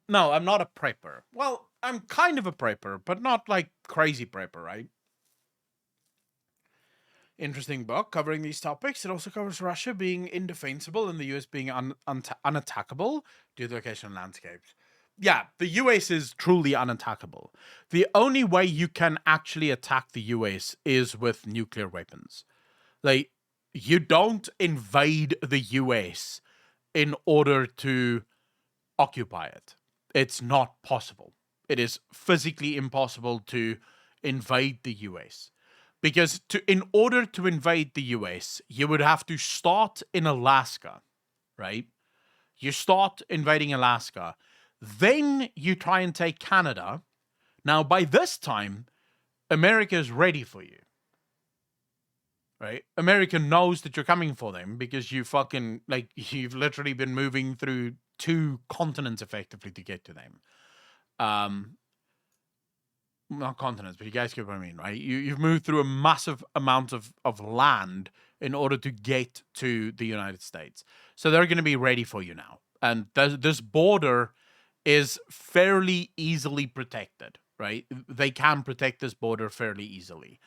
No, I'm not a prepper. Well, I'm kind of a prepper, but not like crazy prepper, right? Interesting book covering these topics. It also covers Russia being indefensible and the US being unattackable due to location and landscapes. Yeah, the US is truly unattackable. The only way you can actually attack the US is with nuclear weapons. Like, you don't invade the US in order to occupy it. It's not possible. It is physically impossible to invade the US. Because in order to invade the US, you would have to start in Alaska, right? You start invading Alaska. Then you try and take Canada. Now, by this time, America is ready for you. Right? America knows that you're coming for them because you've literally been moving through 2 continents effectively to get to them. Not continents, but you guys get what I mean, right? You've moved through a massive amount of land in order to get to the United States. So they're going to be ready for you now. And this border is fairly easily protected, right? They can protect this border fairly easily.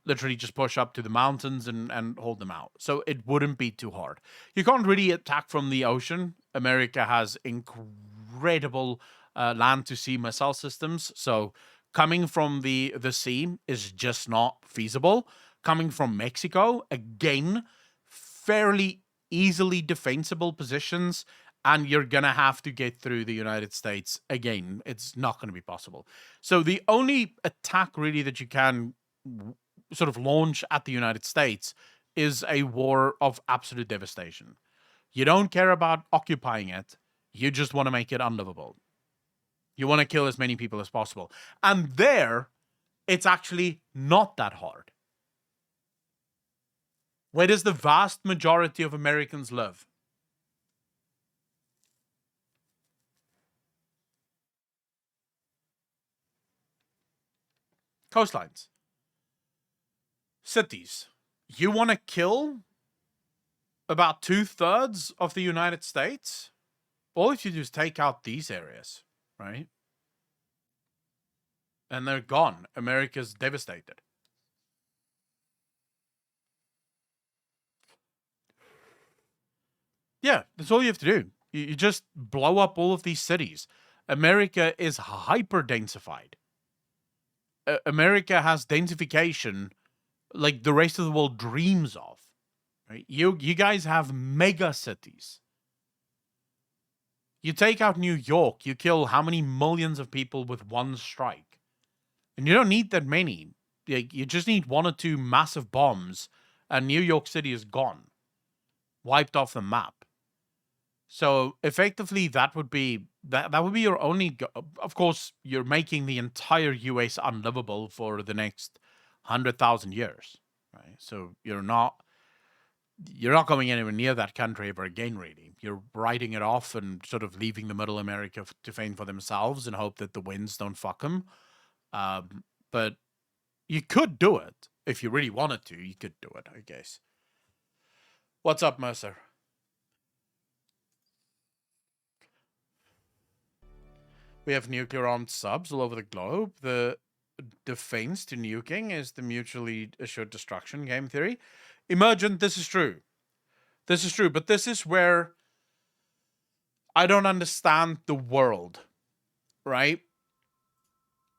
Literally just push up to the mountains and hold them out. So it wouldn't be too hard. You can't really attack from the ocean. America has incredible land to sea missile systems. So coming from the sea is just not feasible. Coming from Mexico, again, fairly easily defensible positions, and you're going to have to get through the United States again. It's not going to be possible. So the only attack really that you can sort of launch at the United States is a war of absolute devastation. You don't care about occupying it. You just want to make it unlivable. You want to kill as many people as possible. And there, it's actually not that hard. Where does the vast majority of Americans live? Coastlines. Cities. You want to kill about 2/3 of the United States? All you do is take out these areas, right? And they're gone. America's devastated. Yeah, that's all you have to do. You just blow up all of these cities. America is hyper densified. America has densification like the rest of the world dreams of. Right? You guys have mega cities. You take out New York, you kill how many millions of people with one strike? And you don't need that many. You just need 1 or 2 massive bombs, and New York City is gone. wiped off the map. So effectively, that would be your only. Of course, you're making the entire US unlivable for the next 100,000 years, right? So you're not going anywhere near that country ever again. Really, you're writing it off and sort of leaving the Middle America to fend for themselves and hope that the winds don't fuck them. But you could do it if you really wanted to. You could do it, I guess. What's up, Mercer? We have nuclear-armed subs all over the globe. The defense to nuking is the mutually assured destruction game theory. Emergent, this is true. This is true, but this is where I don't understand the world, right?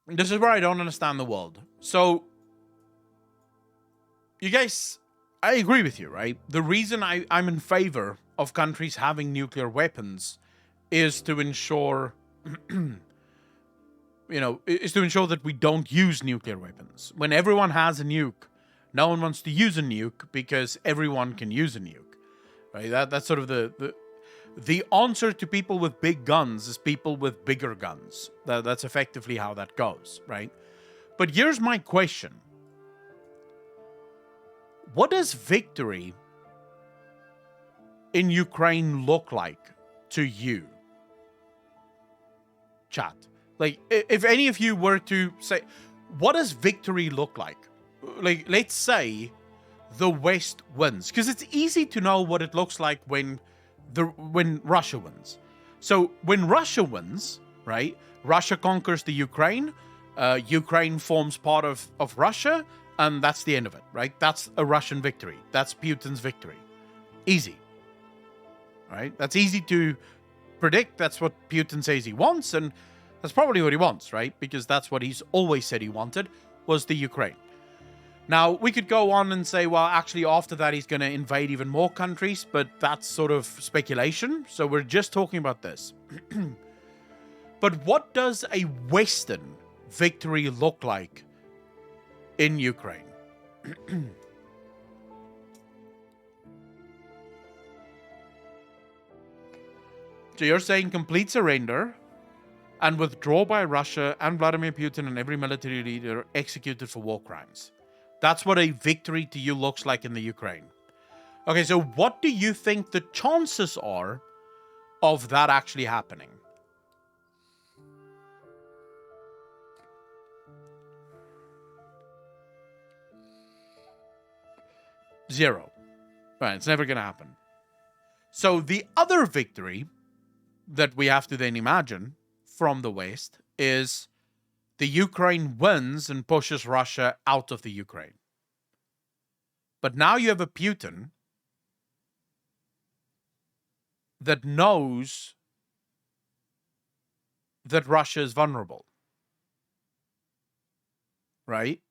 This is where I don't understand the world. So, you guys, I agree with you, right? The reason I'm in favor of countries having nuclear weapons is to ensure... is to ensure that we don't use nuclear weapons. When everyone has a nuke, no one wants to use a nuke because everyone can use a nuke, right? That's sort of the answer to people with big guns is people with bigger guns. That's effectively how that goes, right? But here's my question. What does victory in Ukraine look like to you? Chat. Like, if any of you were to say, what does victory look like? Like, let's say the West wins. Because it's easy to know what it looks like when Russia wins. So, when Russia wins, right? Russia conquers the Ukraine. Ukraine forms part of Russia. And that's the end of it, right? That's a Russian victory. That's Putin's victory. Easy. Right? That's easy to predict. That's what Putin says he wants, and that's probably what he wants, right? Because that's what he's always said he wanted, was the Ukraine. Now, we could go on and say, well, actually, after that, he's going to invade even more countries, but that's sort of speculation, so we're just talking about this. But what does a Western victory look like in Ukraine? So you're saying complete surrender and withdraw by Russia and Vladimir Putin and every military leader executed for war crimes. That's what a victory to you looks like in the Ukraine. Okay, so what do you think the chances are of that actually happening? Zero. Right, it's never going to happen. So the other victory that we have to then imagine from the West is the Ukraine wins and pushes Russia out of the Ukraine. But now you have a Putin that knows that Russia is vulnerable. Right?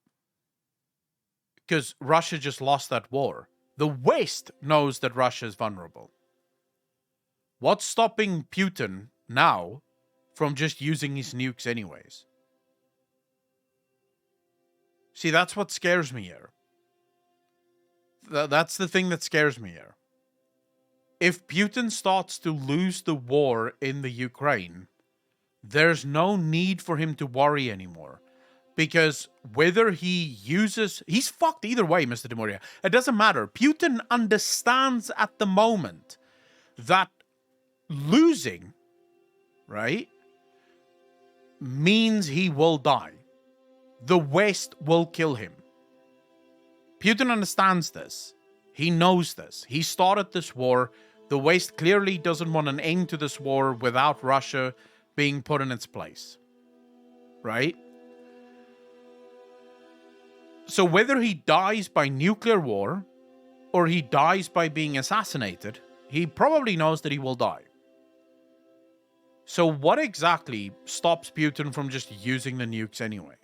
Because Russia just lost that war. The West knows that Russia is vulnerable. What's stopping Putin now from just using his nukes anyways? See, that's what scares me here. That's the thing that scares me here. If Putin starts to lose the war in the Ukraine, there's no need for him to worry anymore. Because whether he uses... He's fucked either way, Mr. Demoria. It doesn't matter. Putin understands at the moment that losing, right, means he will die. The West will kill him. Putin understands this. He knows this. He started this war. The West clearly doesn't want an end to this war without Russia being put in its place. Right? So whether he dies by nuclear war or he dies by being assassinated, he probably knows that he will die. So what exactly stops Putin from just using the nukes anyway?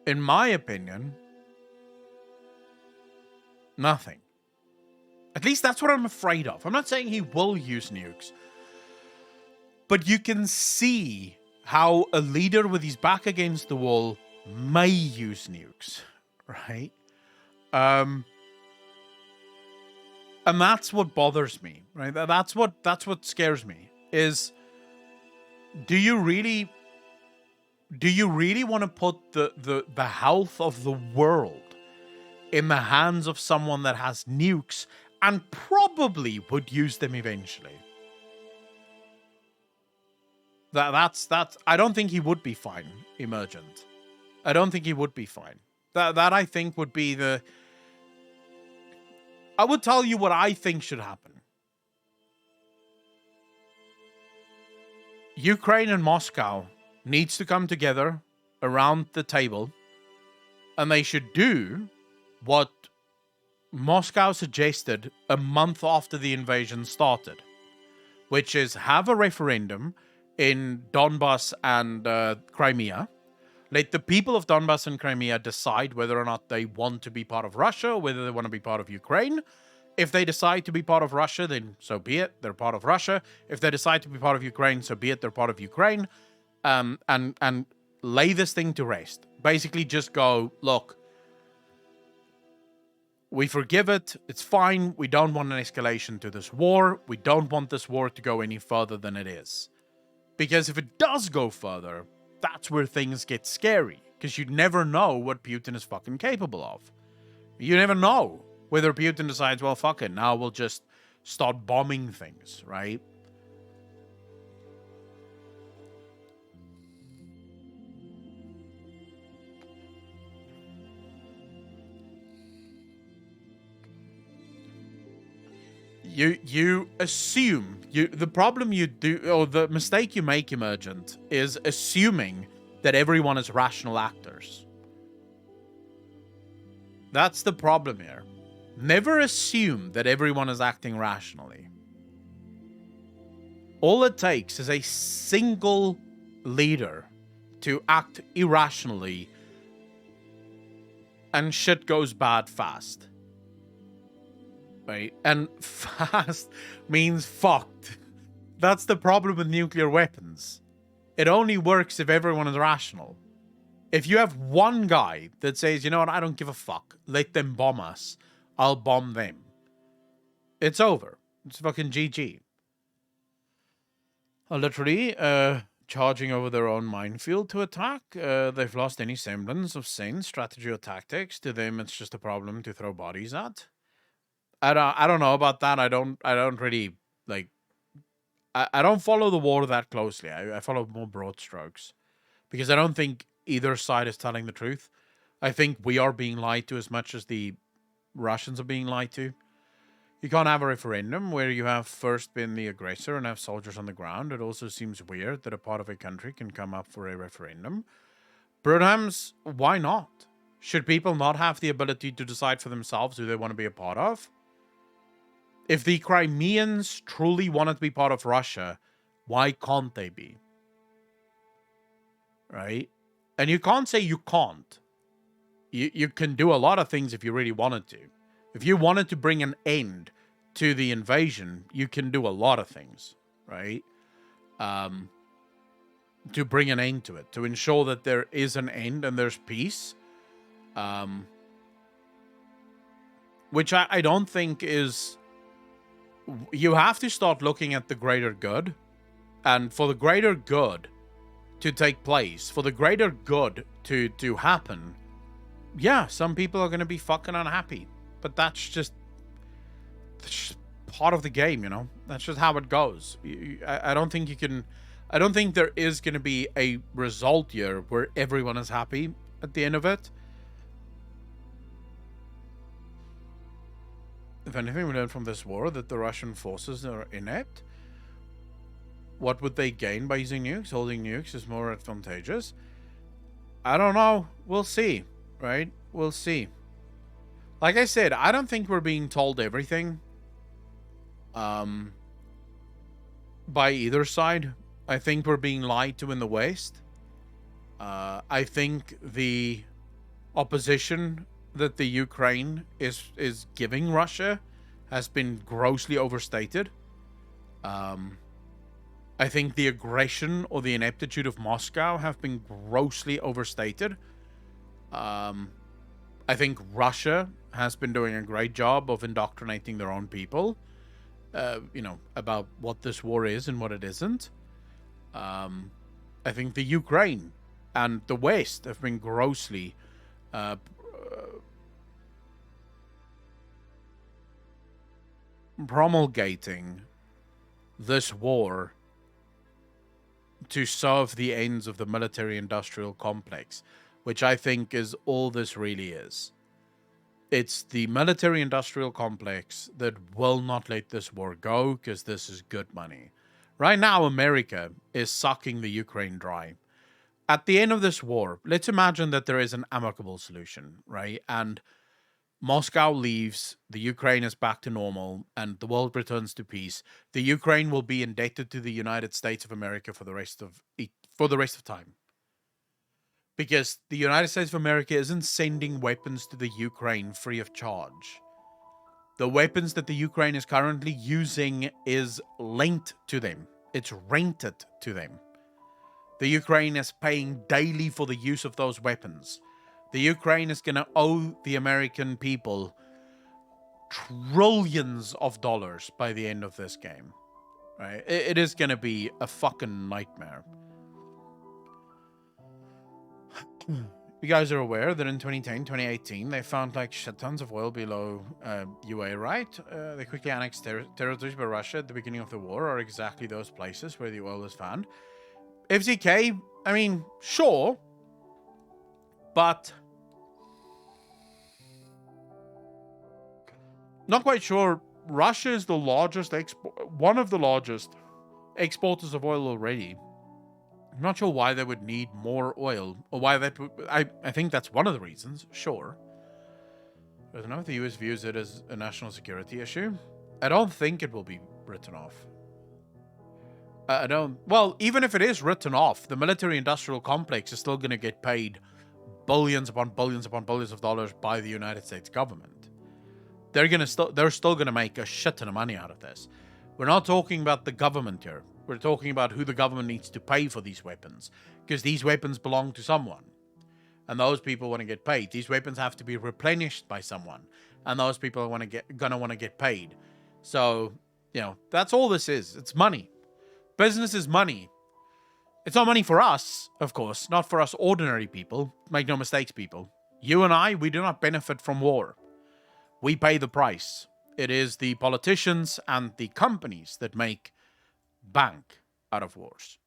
In my opinion, nothing. At least that's what I'm afraid of. I'm not saying he will use nukes. But you can see how a leader with his back against the wall may use nukes, right? And that's what bothers me, right? That's what scares me. Is do you really want to put the health of the world in the hands of someone that has nukes and probably would use them eventually? That's I don't think he would be fine, Emergent. I don't think he would be fine. That I think would be the... I would tell you what I think should happen. Ukraine and Moscow needs to come together around the table, and they should do what Moscow suggested a month after the invasion started, which is have a referendum in Donbass and Crimea. Let the people of Donbass and Crimea decide whether or not they want to be part of Russia or whether they want to be part of Ukraine. If they decide to be part of Russia, then so be it. They're part of Russia. If they decide to be part of Ukraine, so be it. They're part of Ukraine. And lay this thing to rest. Basically just go, look, we forgive it. It's fine. We don't want an escalation to this war. We don't want this war to go any further than it is. Because if it does go further, that's where things get scary. Because you never know what Putin is fucking capable of. You never know whether Putin decides, well, fuck it, now we'll just start bombing things, right? You assume the problem you do, or the mistake you make, Emergent, is assuming that everyone is rational actors. That's the problem here. Never assume that everyone is acting rationally. All it takes is a single leader to act irrationally, and shit goes bad fast. Right? And fast means fucked. That's the problem with nuclear weapons. It only works if everyone is rational. If you have one guy that says, you know what, I don't give a fuck, let them bomb us, I'll bomb them, it's over. It's fucking GG. Literally, charging over their own minefield to attack. They've lost any semblance of sense, strategy, or tactics. To them, it's just a problem to throw bodies at. I don't know about that. I don't really, like, I don't follow the war that closely. I follow more broad strokes. Because I don't think either side is telling the truth. I think we are being lied to as much as the Russians are being lied to. You can't have a referendum where you have first been the aggressor and have soldiers on the ground. It also seems weird that a part of a country can come up for a referendum. Burnhams, why not? Should people not have the ability to decide for themselves who they want to be a part of? If the Crimeans truly wanted to be part of Russia, why can't they be? Right? And you can't say you can't. You can do a lot of things if you really wanted to. If you wanted to bring an end to the invasion, you can do a lot of things, right? To bring an end to it, to ensure that there is an end and there's peace. Which I don't think is... You have to start looking at the greater good. And for the greater good to take place, for the greater good to happen, yeah, some people are going to be fucking unhappy. But that's just part of the game, you know? That's just how it goes. I don't think you can... I don't think there is going to be a result here where everyone is happy at the end of it. If anything, we learn from this war that the Russian forces are inept. What would they gain by using nukes? Holding nukes is more advantageous. I don't know. We'll see, right? We'll see. Like I said, I don't think we're being told everything by either side. I think we're being lied to in the West. I think the opposition that the Ukraine is giving Russia has been grossly overstated. I think the aggression or the ineptitude of Moscow have been grossly overstated. I think Russia has been doing a great job of indoctrinating their own people, about what this war is and what it isn't. I think the Ukraine and the West have been grossly promulgating this war to serve the ends of the military-industrial complex, which I think is all this really is. It's the military-industrial complex that will not let this war go because this is good money. Right now, America is sucking the Ukraine dry. At the end of this war, let's imagine that there is an amicable solution, right? And Moscow leaves, the Ukraine is back to normal, and the world returns to peace. The Ukraine will be indebted to the United States of America for the rest of time. Because the United States of America isn't sending weapons to the Ukraine free of charge. The weapons that the Ukraine is currently using is lent to them. It's rented to them. The Ukraine is paying daily for the use of those weapons. The Ukraine is going to owe the American people trillions of dollars by the end of this game. Right? It is going to be a fucking nightmare. You guys are aware that in 2010, 2018, they found like shit tons of oil below UA, right? They quickly annexed territories by Russia at the beginning of the war are exactly those places where the oil is found. FZK, I mean, sure, but not quite sure. Russia is the largest one of the largest exporters of oil already. I'm not sure why they would need more oil, or why that would. I think that's one of the reasons, sure. I don't know if the US views it as a national security issue. I don't think it will be written off. I don't. Well, even if it is written off, the military-industrial complex is still going to get paid billions upon billions upon billions of dollars by the United States government. They're still going to make a shit ton of money out of this. We're not talking about the government here. We're talking about who the government needs to pay for these weapons, because these weapons belong to someone, and those people want to get paid. These weapons have to be replenished by someone, and those people are gonna want to get paid. So, that's all this is. It's money. Business is money. It's not money for us, of course, not for us ordinary people. Make no mistakes, people. You and I, we do not benefit from war. We pay the price. It is the politicians and the companies that make bank out of wars.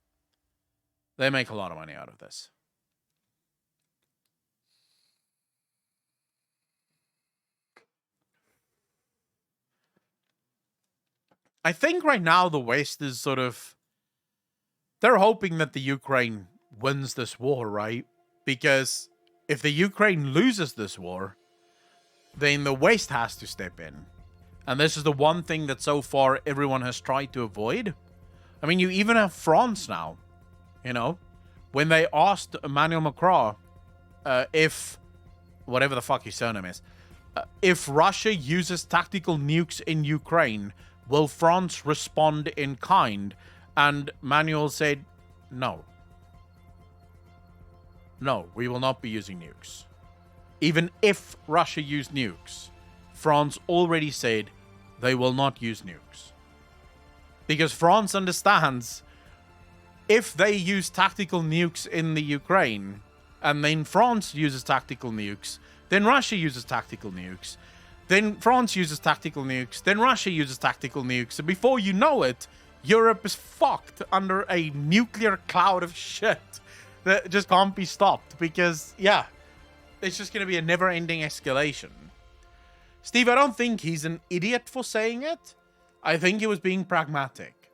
They make a lot of money out of this. I think right now the West is they're hoping that the Ukraine wins this war, right? Because if the Ukraine loses this war, then the West has to step in. And this is the one thing that so far everyone has tried to avoid. I mean, you even have France now, when they asked Emmanuel Macron if, whatever the fuck his surname is, if Russia uses tactical nukes in Ukraine, will France respond in kind? And Manuel said, no. No, we will not be using nukes. Even if Russia used nukes, France already said they will not use nukes. Because France understands if they use tactical nukes in the Ukraine, and then France uses tactical nukes, then Russia uses tactical nukes, then France uses tactical nukes, then Russia uses tactical nukes, and before you know it, Europe is fucked under a nuclear cloud of shit that just can't be stopped because, it's just going to be a never-ending escalation. Steve, I don't think he's an idiot for saying it. I think he was being pragmatic.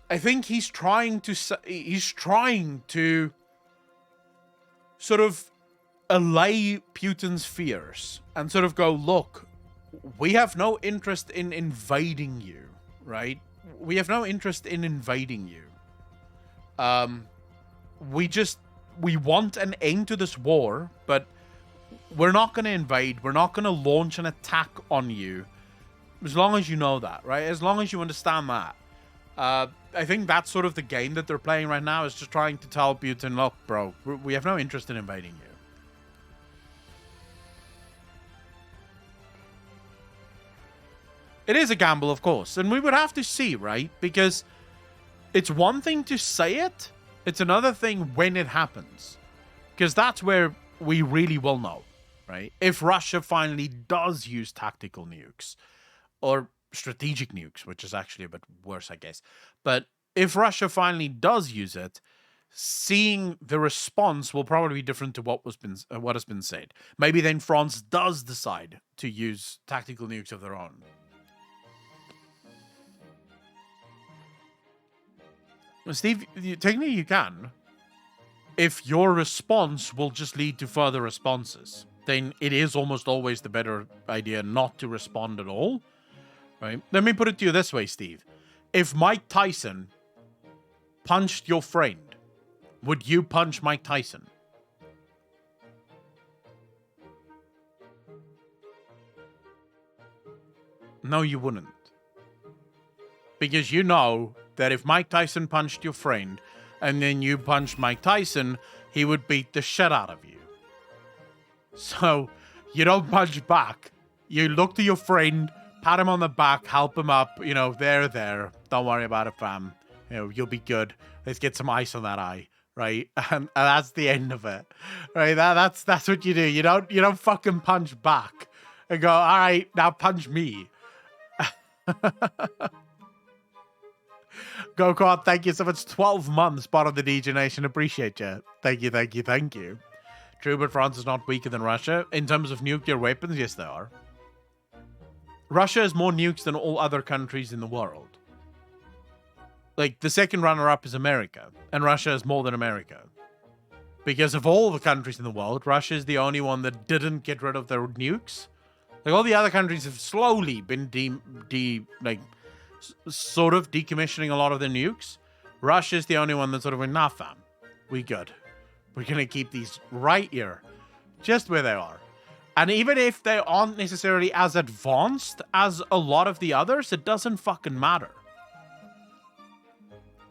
I think he's trying to sort of allay Putin's fears and sort of go, look, we have no interest in invading you, right? We have no interest in invading you. We want an end to this war, but we're not going to invade. We're not going to launch an attack on you. As long as you know that, right? As long as you understand that. I think that's sort of the game that they're playing right now, is just trying to tell Putin, look, bro, we have no interest in invading you. It is a gamble, of course. And we would have to see, right? Because it's one thing to say it. It's another thing when it happens. Because that's where we really will know, right? If Russia finally does use tactical nukes or strategic nukes, which is actually a bit worse, I guess. But if Russia finally does use it, seeing the response will probably be different to what has been said. Maybe then France does decide to use tactical nukes of their own. Steve, technically you can. If your response will just lead to further responses, then it is almost always the better idea not to respond at all. Right? Let me put it to you this way, Steve. If Mike Tyson punched your friend, would you punch Mike Tyson? No, you wouldn't. Because you know that if Mike Tyson punched your friend and then you punched Mike Tyson, he would beat the shit out of you. So you don't punch back. You look to your friend, pat him on the back, help him up. You know, there. Don't worry about it, fam. You know, you'll be good. Let's get some ice on that eye, right? And that's the end of it, right? That's what you do. You don't fucking punch back and go, all right, now punch me. Go Kart, thank you so much. 12 months, part of the DJ Nation. Appreciate you. Thank you. True, but France is not weaker than Russia. In terms of nuclear weapons, yes, they are. Russia has more nukes than all other countries in the world. Like, the second runner-up is America, and Russia has more than America. Because of all the countries in the world, Russia is the only one that didn't get rid of their nukes. Like, all the other countries have slowly been sort of decommissioning a lot of their nukes. Russia's the only one that sort of went, nah, fam, we good. We're going to keep these right here, just where they are. And even if they aren't necessarily as advanced as a lot of the others, it doesn't fucking matter.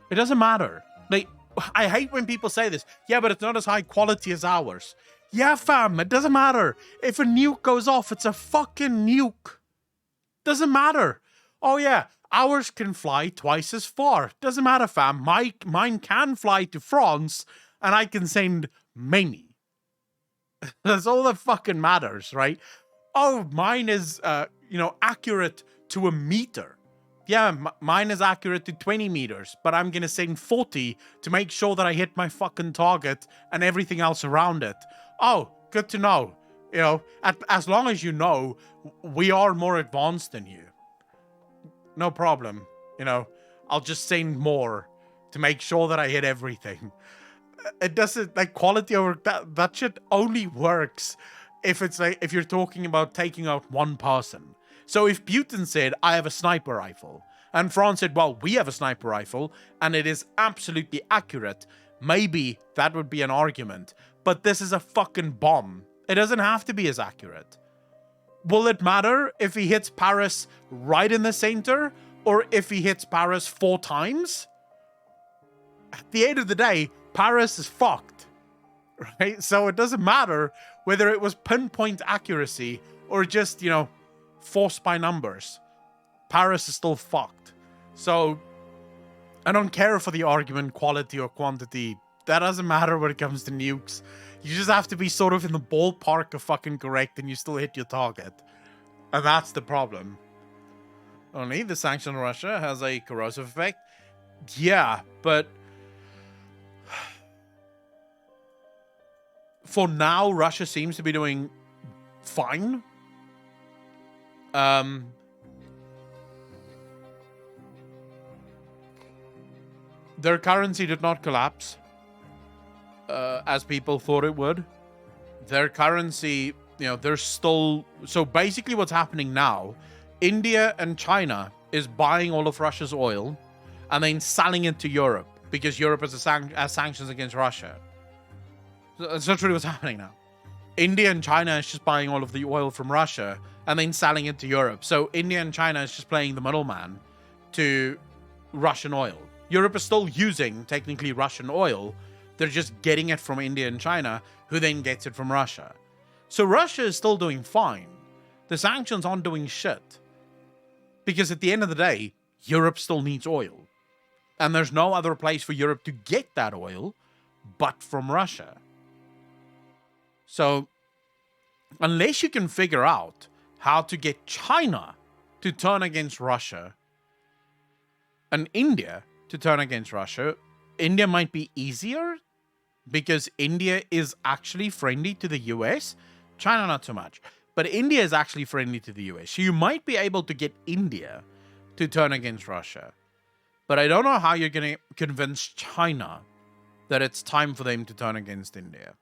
It doesn't matter. Like, I hate when people say this. Yeah, but it's not as high quality as ours. Yeah, fam, it doesn't matter. If a nuke goes off, it's a fucking nuke. Doesn't matter. Oh, yeah, ours can fly twice as far. Doesn't matter, fam. Mine can fly to France, and I can send many. That's all that fucking matters, right? Oh, mine is, accurate to a meter. Yeah, mine is accurate to 20 meters, but I'm going to send 40 to make sure that I hit my fucking target and everything else around it. Oh, good to know. You know, as long as you know, we are more advanced than you. No problem. You know, I'll just send more to make sure that I hit everything. It doesn't, like, quality over that shit only works if it's like, if you're talking about taking out one person. So if Putin said, I have a sniper rifle, and France said, well, we have a sniper rifle, and it is absolutely accurate, maybe that would be an argument. But this is a fucking bomb. It doesn't have to be as accurate. Will it matter if he hits Paris right in the center, or if he hits Paris 4 times? At the end of the day, Paris is fucked, right? So it doesn't matter whether it was pinpoint accuracy or just, forced by numbers. Paris is still fucked. So I don't care for the argument, quality or quantity. That doesn't matter when it comes to nukes. You just have to be sort of in the ballpark of fucking correct and you still hit your target. And that's the problem. Only the sanction on Russia has a corrosive effect. Yeah, but for now, Russia seems to be doing fine. Their currency did not collapse as people thought it would. Their currency, they're still... So basically what's happening now, India and China is buying all of Russia's oil and then selling it to Europe because Europe has sanctions against Russia. So that's literally what's happening now. India and China is just buying all of the oil from Russia and then selling it to Europe. So India and China is just playing the middleman to Russian oil. Europe is still using, technically, Russian oil. They're just getting it from India and China, who then gets it from Russia. So Russia is still doing fine. The sanctions aren't doing shit. Because at the end of the day, Europe still needs oil. And there's no other place for Europe to get that oil but from Russia. So, unless you can figure out how to get China to turn against Russia and India to turn against Russia, India might be easier because India is actually friendly to the US. China, not so much. But India is actually friendly to the US. So you might be able to get India to turn against Russia. But I don't know how you're going to convince China that it's time for them to turn against India.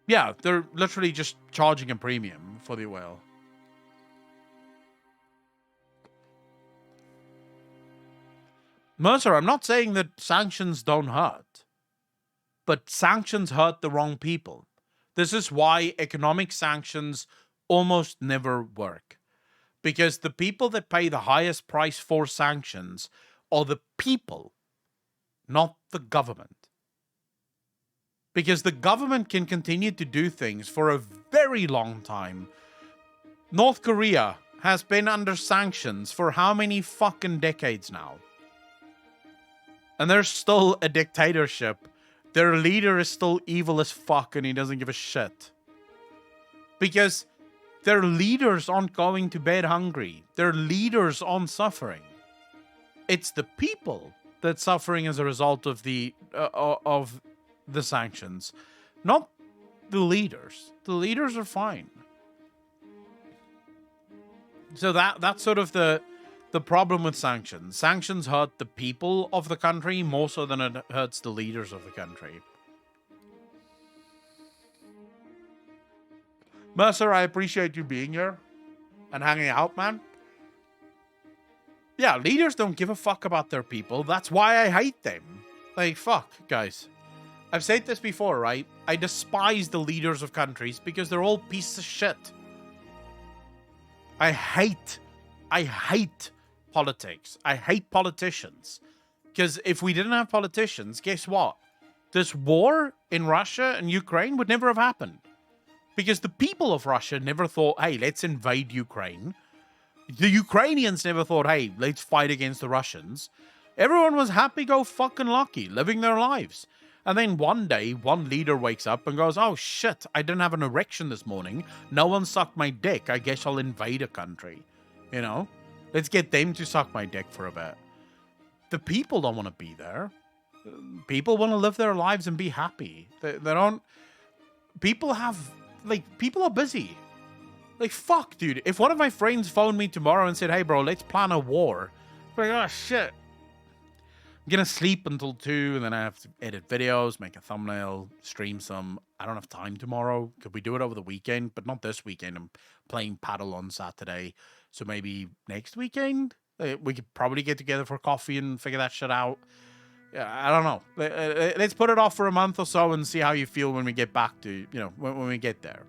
Yeah, they're literally just charging a premium for the oil. Mercer, I'm not saying that sanctions don't hurt, but sanctions hurt the wrong people. This is why economic sanctions almost never work. Because the people that pay the highest price for sanctions are the people, not the government. Because the government can continue to do things for a very long time. North Korea has been under sanctions for how many fucking decades now? And they're still a dictatorship. Their leader is still evil as fuck and he doesn't give a shit. Because their leaders aren't going to bed hungry. Their leaders aren't suffering. It's the people that's suffering as a result of the sanctions, not the leaders. The leaders are fine. So that's sort of the problem with sanctions. Sanctions hurt the people of the country more so than it hurts the leaders of the country. Mercer, I appreciate you being here and hanging out, man. Yeah, leaders don't give a fuck about their people. That's why I hate them. Like, fuck, guys. I've said this before, right? I despise the leaders of countries because they're all pieces of shit. I hate politics. I hate politicians. Because if we didn't have politicians, guess what? This war in Russia and Ukraine would never have happened. Because the people of Russia never thought, hey, let's invade Ukraine. The Ukrainians never thought, hey, let's fight against the Russians. Everyone was happy-go-fucking-lucky, living their lives. And then one day, one leader wakes up and goes, oh shit, I didn't have an erection this morning. No one sucked my dick. I guess I'll invade a country. You know? Let's get them to suck my dick for a bit. The people don't want to be there. People want to live their lives and be happy. They don't... People have... Like, people are busy. Like, fuck, dude. If one of my friends phoned me tomorrow and said, hey, bro, let's plan a war. I'm like, oh, shit. I'm going to sleep until 2, and then I have to edit videos, make a thumbnail, stream some. I don't have time tomorrow. Could we do it over the weekend? But not this weekend. I'm playing paddle on Saturday. So maybe next weekend? We could probably get together for coffee and figure that shit out. Yeah, I don't know. Let's put it off for a month or so and see how you feel when we get back to, you know, when we get there.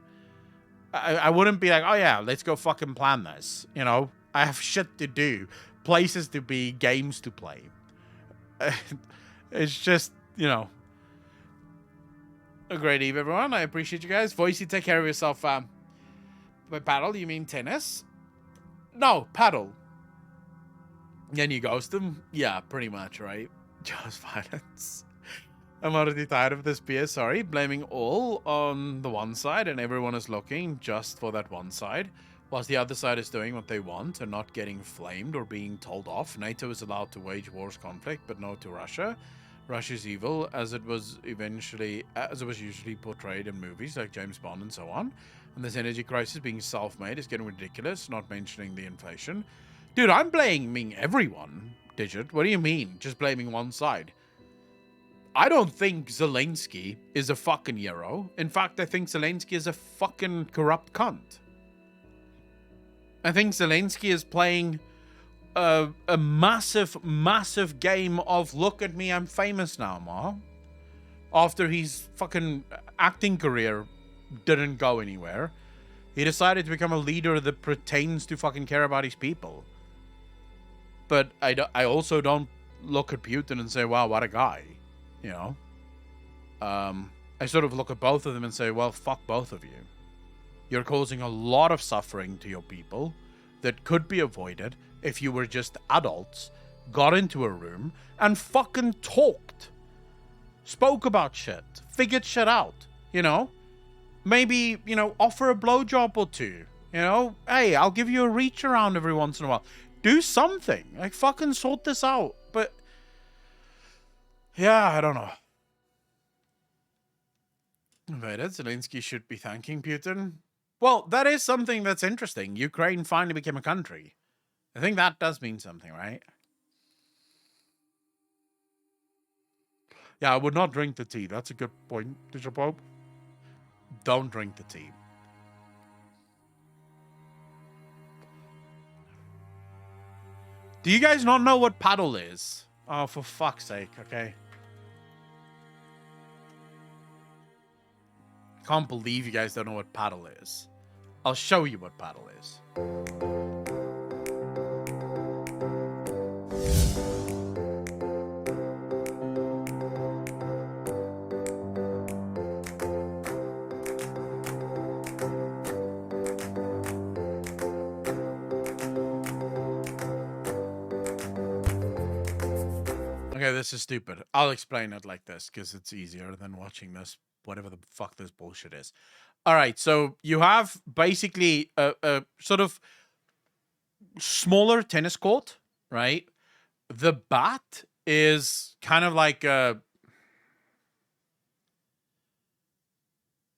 I wouldn't be like, oh yeah, let's go fucking plan this. You know, I have shit to do, places to be, games to play. It's just, you know. A great eve, everyone. I appreciate you guys. Voicey, take care of yourself. By paddle, you mean tennis? No, paddle. Then you ghost them? Yeah, pretty much, right? Just violence. I'm already tired of this beer, sorry. Blaming all on the one side, and everyone is looking just for that one side, whilst the other side is doing what they want and not getting flamed or being told off. NATO is allowed to wage wars conflict, but no to Russia. Russia's evil, as it was usually portrayed in movies like James Bond and so on. And this energy crisis being self-made is getting ridiculous, not mentioning the inflation. Dude, I'm blaming everyone, Digit. What do you mean? Just blaming one side? I don't think Zelensky is a fucking hero. In fact, I think Zelensky is a fucking corrupt cunt. I think Zelensky is playing a massive, massive game of look at me, I'm famous now, ma. After his fucking acting career didn't go anywhere, he decided to become a leader that pretends to fucking care about his people. But I also don't look at Putin and say, wow, what a guy. You know? I sort of look at both of them and say, well, fuck both of you. You're causing a lot of suffering to your people that could be avoided if you were just adults, got into a room, and fucking talked. Spoke about shit. Figured shit out, you know? Maybe, you know, offer a blowjob or two. You know? Hey, I'll give you a reach around every once in a while. Do something. Like, fucking sort this out. But, yeah, I don't know. Invited, Zelensky should be thanking Putin. Well, that is something that's interesting. Ukraine finally became a country. I think that does mean something, right? Yeah, I would not drink the tea. That's a good point, Bishop Pope. Don't drink the tea. Do you guys not know what paddle is? Oh, for fuck's sake, okay. Can't believe you guys don't know what paddle is. I'll show you what paddle is. Okay, this is stupid. I'll explain it like this because it's easier than watching this, whatever the fuck this bullshit is. All right, so you have basically a sort of smaller tennis court, right? The bat is kind of like a...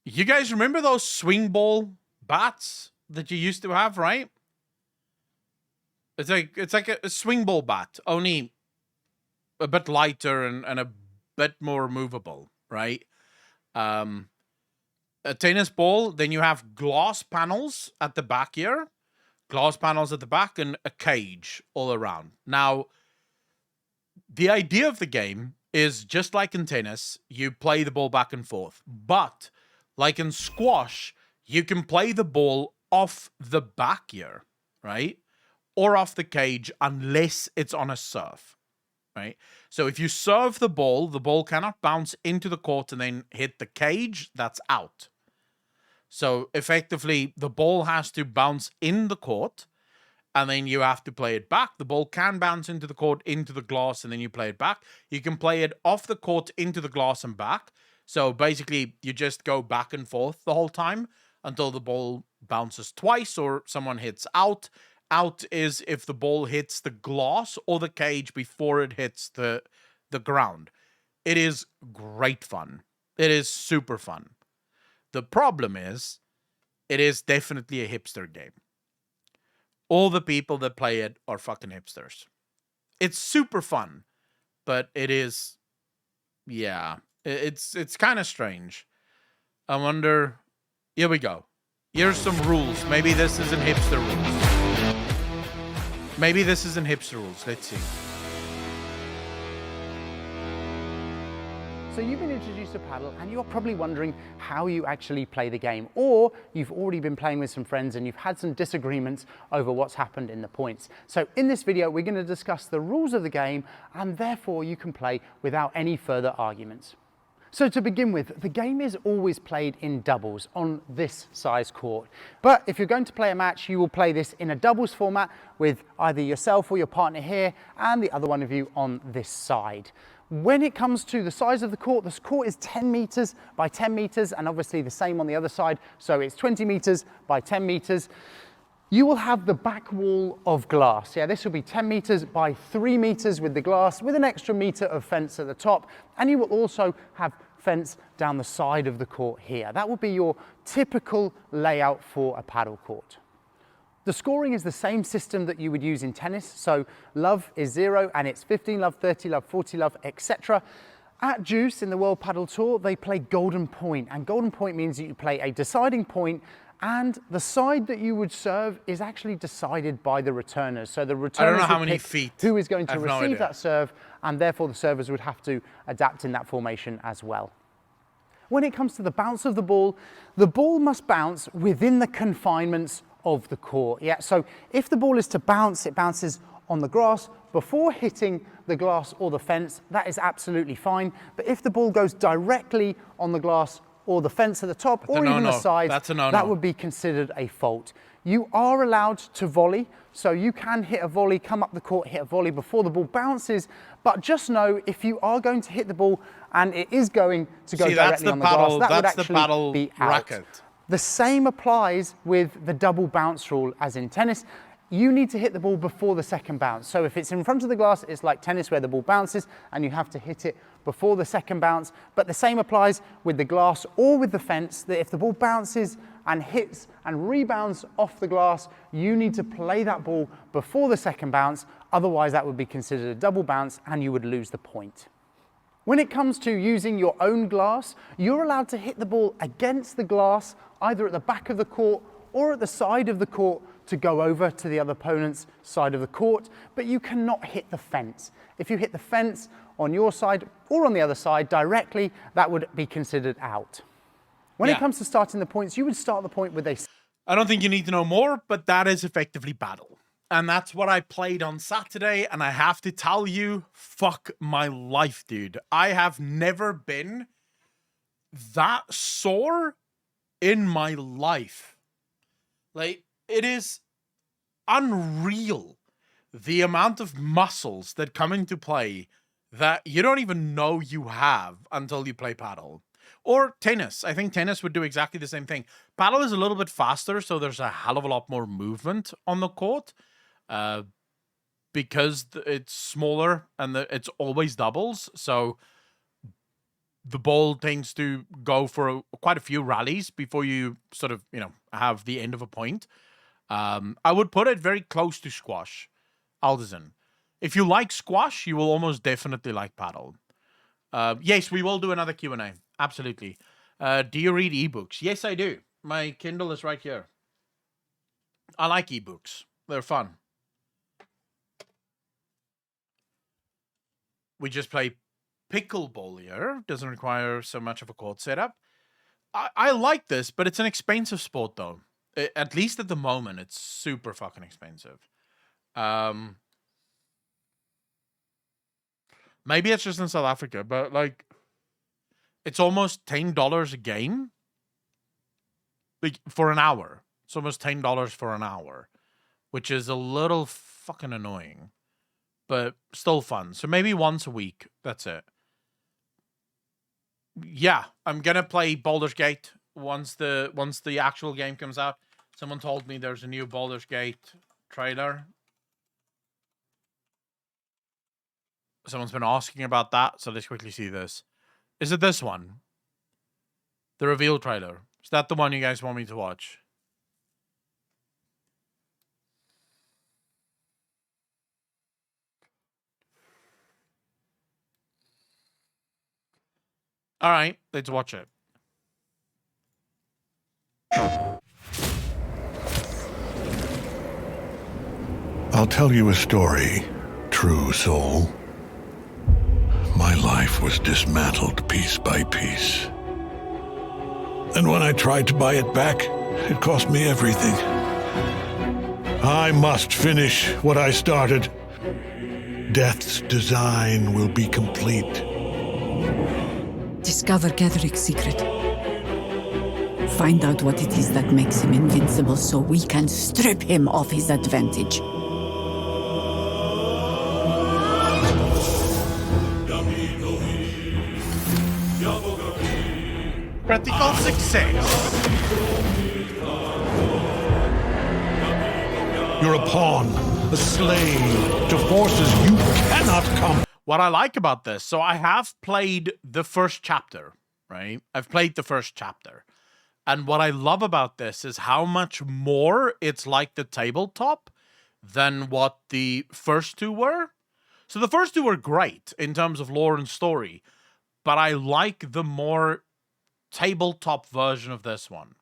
You guys remember those swing ball bats that you used to have, right? It's like a swing ball bat, only a bit lighter and a bit more movable, right? A tennis ball, then you have glass panels at the back here, glass panels at the back, and a cage all around. Now, the idea of the game is just like in tennis, you play the ball back and forth. But, like in squash, you can play the ball off the back here, right? Or off the cage, unless it's on a serve. Right? So if you serve the ball cannot bounce into the court and then hit the cage. That's out. So effectively, the ball has to bounce in the court, and then you have to play it back. The ball can bounce into the court, into the glass, and then you play it back. You can play it off the court, into the glass, and back. So basically, you just go back and forth the whole time until the ball bounces twice or someone hits out. Out is if the ball hits the glass or the cage before it hits the ground. It is great fun. It is super fun. The problem is, it is definitely a hipster game. All the people that play it are fucking hipsters. It's super fun, but it is, yeah, it's kind of strange. I wonder, here we go. Here's some rules. Maybe this isn't hipster rules. Maybe this isn't hipster rules. Let's see. So you've been introduced to paddle and you're probably wondering how you actually play the game, or you've already been playing with some friends and you've had some disagreements over what's happened in the points. So in this video, we're going to discuss the rules of the game, and therefore you can play without any further arguments. So to begin with, the game is always played in doubles on this size court. But if you're going to play a match, you will play this in a doubles format with either yourself or your partner here and the other one of you on this side. When it comes to the size of the court, this court is 10 meters by 10 meters, and obviously the same on the other side. So it's 20 meters by 10 meters. You will have the back wall of glass. Yeah, this will be 10 meters by 3 meters with the glass, with an extra meter of fence at the top. And you will also have fence down the side of the court here. That will be your typical layout for a paddle court. The scoring is the same system that you would use in tennis. So love is 0 and it's 15 love, 30 love, 40 love, etc. At Juice in the World Paddle Tour, they play golden point, and golden point means that you play a deciding point, and the side that you would serve is actually decided by the returners. So the returners, I don't know how many feet. Who is going to receive no that serve, and therefore the servers would have to adapt in that formation as well. When it comes to the bounce of the ball must bounce within the confinements of the court. Yeah, so if the ball is to bounce, it bounces on the grass before hitting the glass or the fence, that is absolutely fine. But if the ball goes directly on the glass or the fence at the top, or even the sides, that would be considered a fault. You are allowed to volley, so you can hit a volley, come up the court, hit a volley before the ball bounces, but just know if you are going to hit the ball and it is going to go directly on the glass, that would actually be out. Racket. The same applies with the double bounce rule as in tennis. You need to hit the ball before the second bounce. So if it's in front of the glass, it's like tennis where the ball bounces and you have to hit it before the second bounce. But the same applies with the glass or with the fence, that if the ball bounces and hits and rebounds off the glass, you need to play that ball before the second bounce. Otherwise, that would be considered a double bounce and you would lose the point. When it comes to using your own glass, you're allowed to hit the ball against the glass, either at the back of the court or at the side of the court to go over to the other opponent's side of the court, but you cannot hit the fence. If you hit the fence on your side or on the other side directly, that would be considered out. When it comes to starting the points, you would start the point with a... I don't think you need to know more, but that is effectively battle. And that's what I played on Saturday, and I have to tell you, fuck my life, dude. I have never been that sore in my life. Like, it is unreal the amount of muscles that come into play that you don't even know you have until you play paddle. Or tennis. I think tennis would do exactly the same thing. Paddle is a little bit faster, so there's a hell of a lot more movement on the court. Because it's smaller and it's always doubles, so the ball tends to go for quite a few rallies before you sort of, have the end of a point. I would put it very close to squash, Alderson. If you like squash, you will almost definitely like paddle. Yes, we will do another Q&A. Absolutely. Do you read ebooks? Yes, I do. My Kindle is right here. I like ebooks. They're fun. We just play pickleball here. Doesn't require so much of a court setup. I like this, but it's an expensive sport, though. At least at the moment, it's super fucking expensive. Maybe it's just in South Africa, but like, it's almost $10 a game. Like, for an hour. It's almost $10 for an hour, which is a little fucking annoying. But still fun. So maybe once a week. That's it. Yeah, I'm gonna play Baldur's Gate once the actual game comes out. Someone told me there's a new Baldur's Gate trailer. Someone's been asking about that, so let's quickly see this. Is it this one? The reveal trailer. Is that the one you guys want me to watch? All right, let's watch it. I'll tell you a story, true soul. My life was dismantled piece by piece. And when I tried to buy it back, it cost me everything. I must finish what I started. Death's design will be complete. Discover Ketherick's secret. Find out what it is that makes him invincible so we can strip him of his advantage. Practical success. You're a pawn, a slave to forces you cannot come. What I like about this, so I have played the first chapter, right? I've played the first chapter. And what I love about this is how much more it's like the tabletop than what the first two were. So the first two were great in terms of lore and story, but I like the more tabletop version of this one.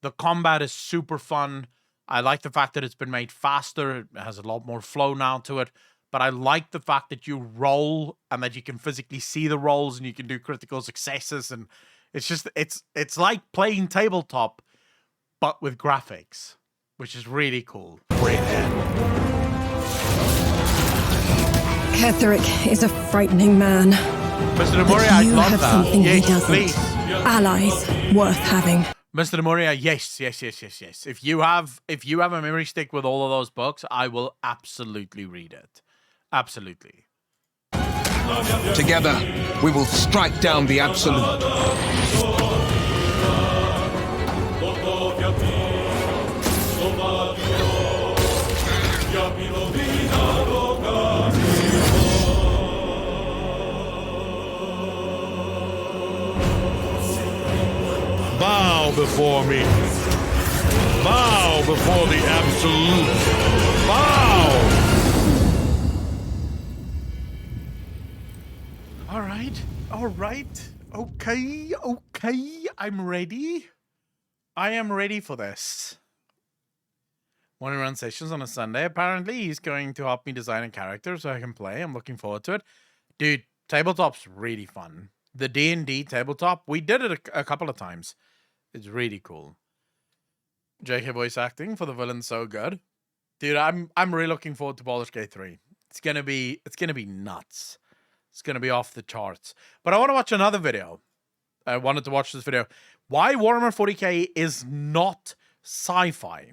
The combat is super fun. I like the fact that it's been made faster. It has a lot more flow now to it. But I like the fact that you roll and that you can physically see the rolls and you can do critical successes. And it's just, it's like playing tabletop, but with graphics, which is really cool. Great hand. Hetheric is a frightening man. Mr. But Demoria, I you love have that. something he Yes, doesn't. please. Allies worth having. Mr. Demoria, yes. If you have a memory stick with all of those books, I will absolutely read it. Absolutely. Together, we will strike down the Absolute. Bow before me. Bow before the Absolute. Bow! All right. Okay. I'm ready. I am ready for this. Want to run sessions on a Sunday? Apparently, he's going to help me design a character so I can play. I'm looking forward to it. Dude, tabletop's really fun. The D&D tabletop, we did it a couple of times. It's really cool. JK voice acting for the villain so good. Dude, I'm really looking forward to Baldur's Gate 3. It's gonna be nuts. It's gonna be off the charts. But I want to watch another video. I wanted to watch this video. Why Warhammer 40k is not sci-fi.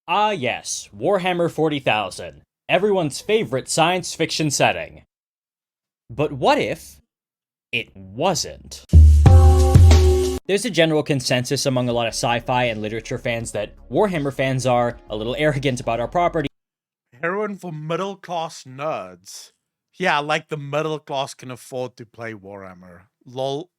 Ah yes, Warhammer 40,000. Everyone's favorite science fiction setting. But what if it wasn't? There's a general consensus among a lot of sci-fi and literature fans that Warhammer fans are a little arrogant about our property. Heroin for middle-class nerds. Yeah, like the middle class can afford to play Warhammer. Lol.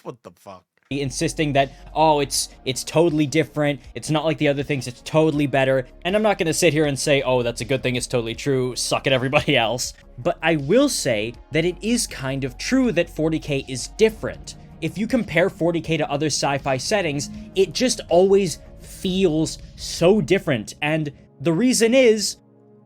What the fuck? Insisting that, oh, it's totally different, it's not like the other things, it's totally better. And I'm not gonna sit here and say, oh, that's a good thing, it's totally true, suck at everybody else. But I will say that it is kind of true that 40k is different. If you compare 40k to other sci-fi settings, it just always feels so different. And the reason is,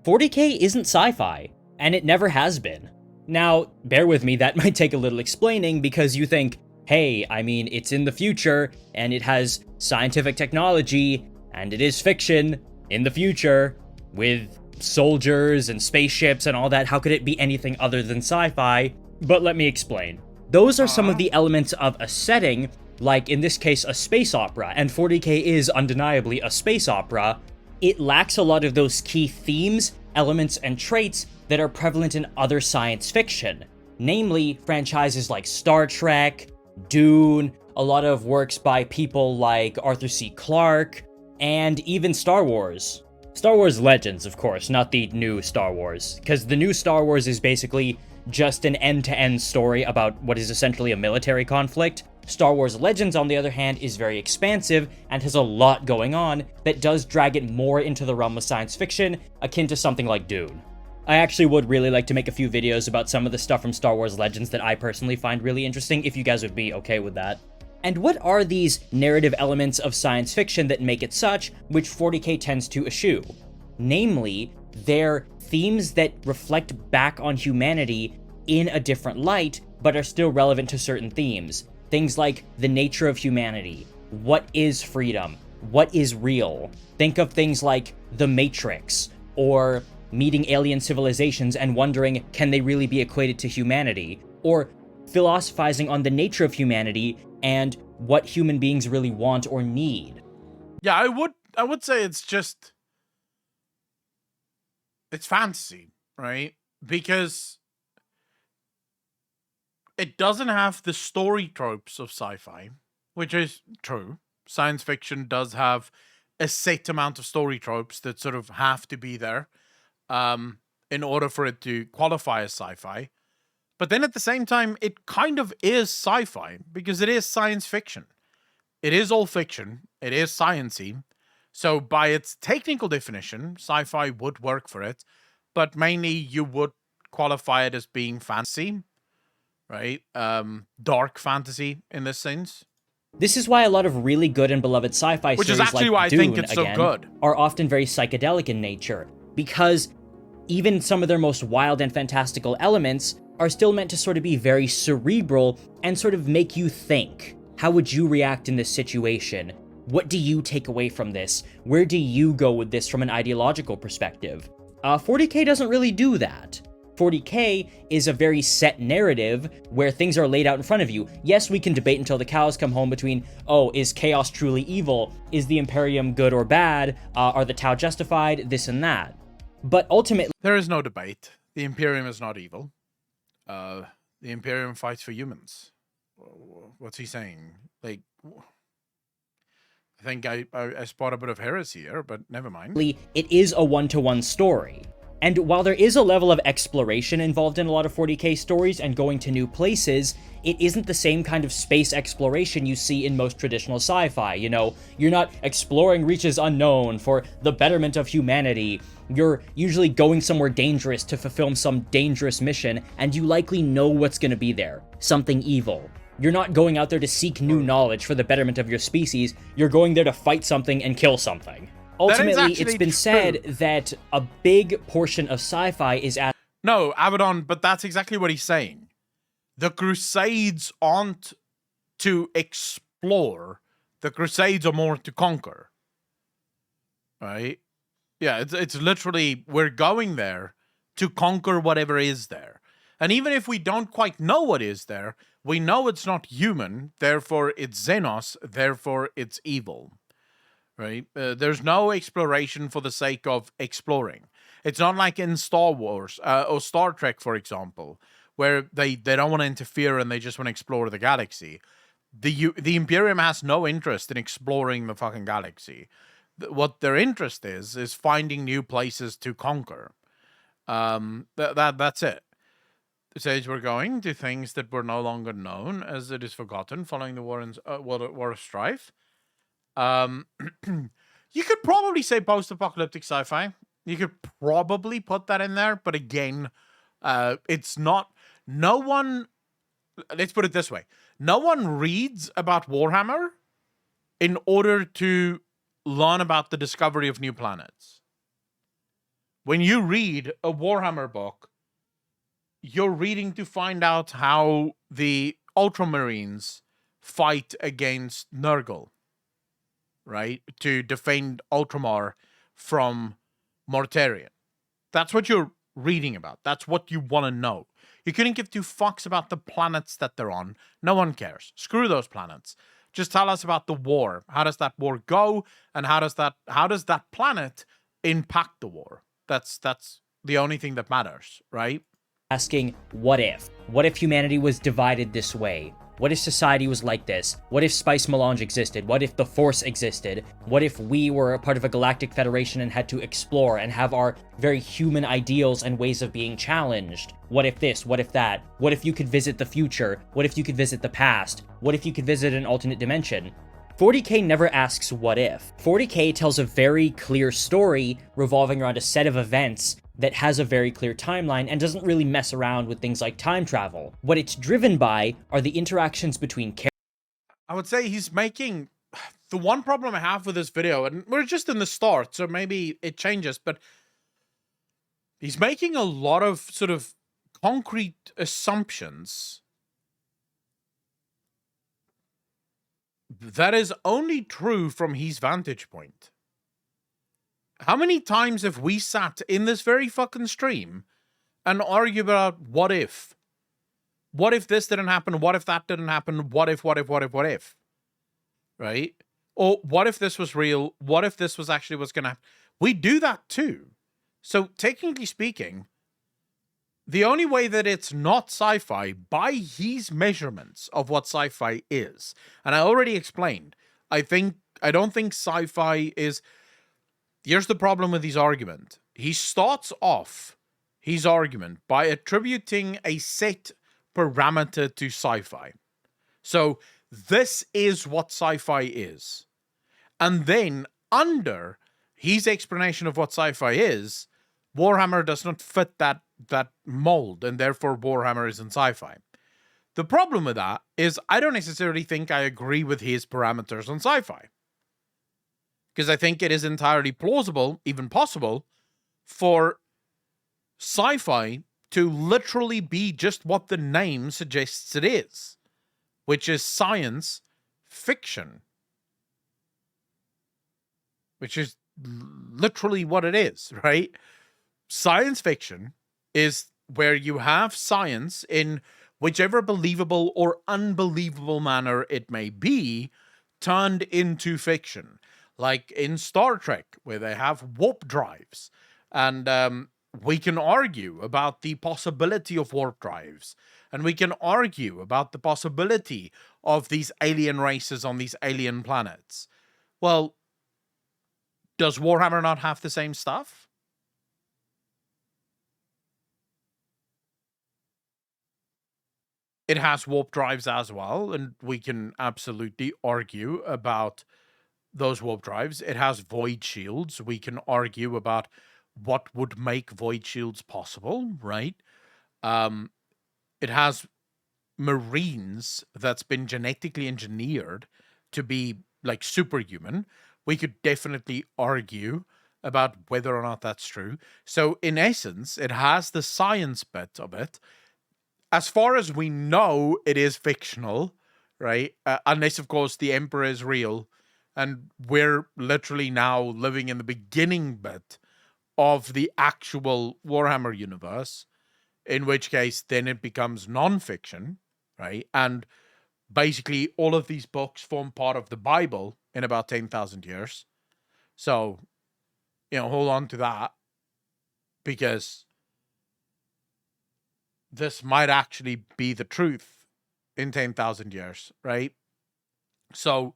40k isn't sci-fi, and it never has been. Now, bear with me, that might take a little explaining because you think, hey, I mean, it's in the future, and it has scientific technology, and it is fiction in the future, with soldiers and spaceships and all that. How could it be anything other than sci-fi? But let me explain. Those are some of the elements of a setting, like in this case, a space opera, and 40k is undeniably a space opera. It lacks a lot of those key themes, elements, and traits that are prevalent in other science fiction. Namely, franchises like Star Trek, Dune, a lot of works by people like Arthur C. Clarke, and even Star Wars. Star Wars Legends, of course, not the new Star Wars, because the new Star Wars is basically just an end-to-end story about what is essentially a military conflict. Star Wars Legends, on the other hand, is very expansive and has a lot going on that does drag it more into the realm of science fiction, akin to something like Dune. I actually would really like to make a few videos about some of the stuff from Star Wars Legends that I personally find really interesting, if you guys would be okay with that. And what are these narrative elements of science fiction that make it such, which 40k tends to eschew? Namely, they're themes that reflect back on humanity in a different light, but are still relevant to certain themes. Things like the nature of humanity, what is freedom, what is real. Think of things like The Matrix, or meeting alien civilizations and wondering, can they really be equated to humanity? Or philosophizing on the nature of humanity and what human beings really want or need. Yeah, I would say it's fantasy, right? Because it doesn't have the story tropes of sci-fi, which is true. Science fiction does have a set amount of story tropes that sort of have to be there in order for it to qualify as sci-fi. But then at the same time, it kind of is sci-fi because it is science fiction. It is all fiction. It is science-y. So by its technical definition, sci-fi would work for it. But mainly you would qualify it as being fantasy, right? Dark fantasy in this sense. This is why a lot of really good and beloved sci-fi Which series is actually like why I Dune, think it's again, so good. are often very psychedelic in nature, because even some of their most wild and fantastical elements are still meant to sort of be very cerebral and sort of make you think. How would you react in this situation? What do you take away from this? Where do you go with this from an ideological perspective? 40K doesn't really do that. 40K is a very set narrative where things are laid out in front of you. Yes, we can debate until the cows come home between, oh, is chaos truly evil? Is the Imperium good or bad? Are the Tau justified? This and that. But ultimately... There is no debate. The Imperium is not evil. The Imperium fights for humans. What's he saying? Like... I think I spot a bit of heresy here, but never mind. It is a one-to-one story. And while there is a level of exploration involved in a lot of 40K stories and going to new places, it isn't the same kind of space exploration you see in most traditional sci-fi. You know, you're not exploring reaches unknown for the betterment of humanity. You're usually going somewhere dangerous to fulfill some dangerous mission, and you likely know what's going to be there. Something evil. You're not going out there to seek new knowledge for the betterment of your species. You're going there to fight something and kill something. Ultimately, it's been said that a big portion of sci-fi is at... No, Abaddon, but that's exactly what he's saying. The Crusades aren't to explore. The Crusades are more to conquer. Right? Yeah, it's literally, we're going there to conquer whatever is there. And even if we don't quite know what is there, we know it's not human, therefore it's Xenos, therefore it's evil. Right? There's no exploration for the sake of exploring. It's not like in Star Wars or Star Trek, for example, where they don't want to interfere and they just want to explore the galaxy. The Imperium has no interest in exploring the fucking galaxy. What their interest is finding new places to conquer. That's it. It says we're going to things that were no longer known as it is forgotten following the war of strife. You could probably say post-apocalyptic sci-fi. You could probably put that in there, but again, it's not. No one. Let's put it this way: no one reads about Warhammer in order to learn about the discovery of new planets. When you read a Warhammer book, you're reading to find out how the Ultramarines fight against Nurgle. Right? To defend Ultramar from Mortarion. That's what you're reading about. That's what you want to know. You couldn't give two fucks about the planets that they're on. No one cares. Screw those planets. Just tell us about the war. How does that war go? And how does that planet impact the war? That's the only thing that matters, right? Asking, what if? What if humanity was divided this way? What if society was like this? What if Spice Melange existed? What if the Force existed? What if we were a part of a galactic federation and had to explore and have our very human ideals and ways of being challenged? What if this? What if that? What if you could visit the future? What if you could visit the past? What if you could visit an alternate dimension? 40K never asks what if. 40K tells a very clear story revolving around a set of events that has a very clear timeline and doesn't really mess around with things like time travel. What it's driven by are the interactions between characters. I would say he's making... The one problem I have with this video, and we're just in the start, so maybe it changes, but he's making a lot of sort of concrete assumptions that is only true from his vantage point. How many times have we sat in this very fucking stream and argued about what if? What if this didn't happen? What if that didn't happen? What if? Right? Or what if this was real? What if this was actually what's going to happen? We do that too. So technically speaking, the only way that it's not sci-fi by his measurements of what sci-fi is, and I already explained, I don't think sci-fi is... Here's the problem with his argument. He starts off his argument by attributing a set parameter to sci-fi. So this is what sci-fi is. And then under his explanation of what sci-fi is, Warhammer does not fit that mold, and therefore Warhammer isn't sci-fi. The problem with that is I don't necessarily think I agree with his parameters on sci-fi. Because I think it is entirely plausible, even possible, for sci-fi to literally be just what the name suggests it is, which is science fiction. which is literally what it is, right? Science fiction is where you have science in whichever believable or unbelievable manner it may be, turned into fiction. Like in Star Trek, where they have warp drives. And we can argue about the possibility of warp drives. And we can argue about the possibility of these alien races on these alien planets. Well, does Warhammer not have the same stuff? It has warp drives as well, and we can absolutely argue about those warp drives. It has void shields. We can argue about what would make void shields possible, right? It has Marines that's been genetically engineered to be like superhuman. We could definitely argue about whether or not that's true. So in essence, it has the science bit of it. As far as we know, it is fictional, right? Unless, of course, the Emperor is real. And we're literally now living in the beginning bit of the actual Warhammer universe, in which case then it becomes non-fiction, right? And basically all of these books form part of the Bible in about 10,000 years. So, hold on to that, because this might actually be the truth in 10,000 years, right? So,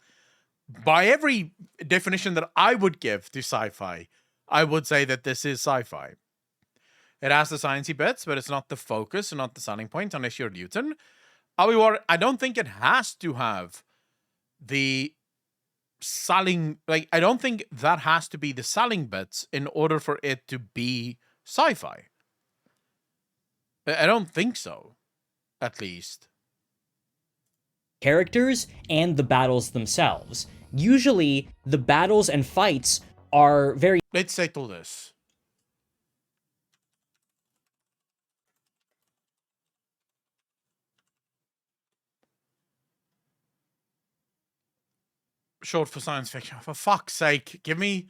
by every definition that I would give to sci-fi, I would say that this is sci-fi. It has the sciencey bits, but it's not the focus and not the selling point, unless you're Luton. I don't think it has to have the selling, I don't think that has to be the selling bits in order for it to be sci-fi. I don't think so, at least. Characters and the battles themselves. Usually, the battles and fights are very... Let's settle this. Short for science fiction. For fuck's sake, give me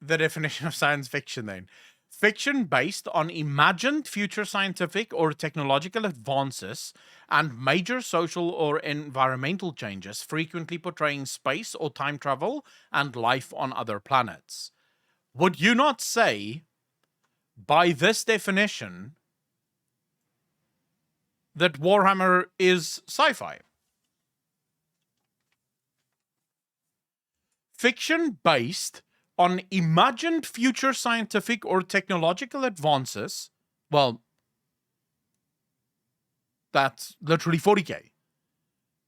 the definition of science fiction then. Fiction based on imagined future scientific or technological advances and major social or environmental changes, frequently portraying space or time travel and life on other planets. Would you not say, by this definition, that Warhammer is sci-fi? Fiction based on imagined future scientific or technological advances, well, that's literally 40k.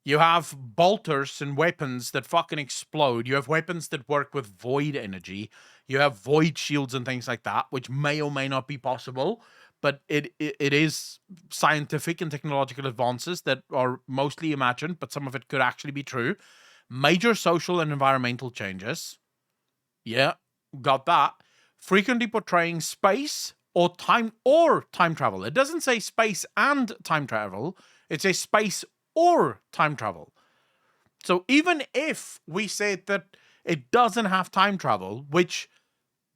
You have bolters and weapons that fucking explode. You have weapons that work with void energy. You have void shields and things like that, which may or may not be possible, but it is scientific and technological advances that are mostly imagined, but some of it could actually be true. Major social and environmental changes. Yeah, got that. Frequently portraying space or time travel. It doesn't say space and time travel. It says space or time travel. So even if we said that it doesn't have time travel, which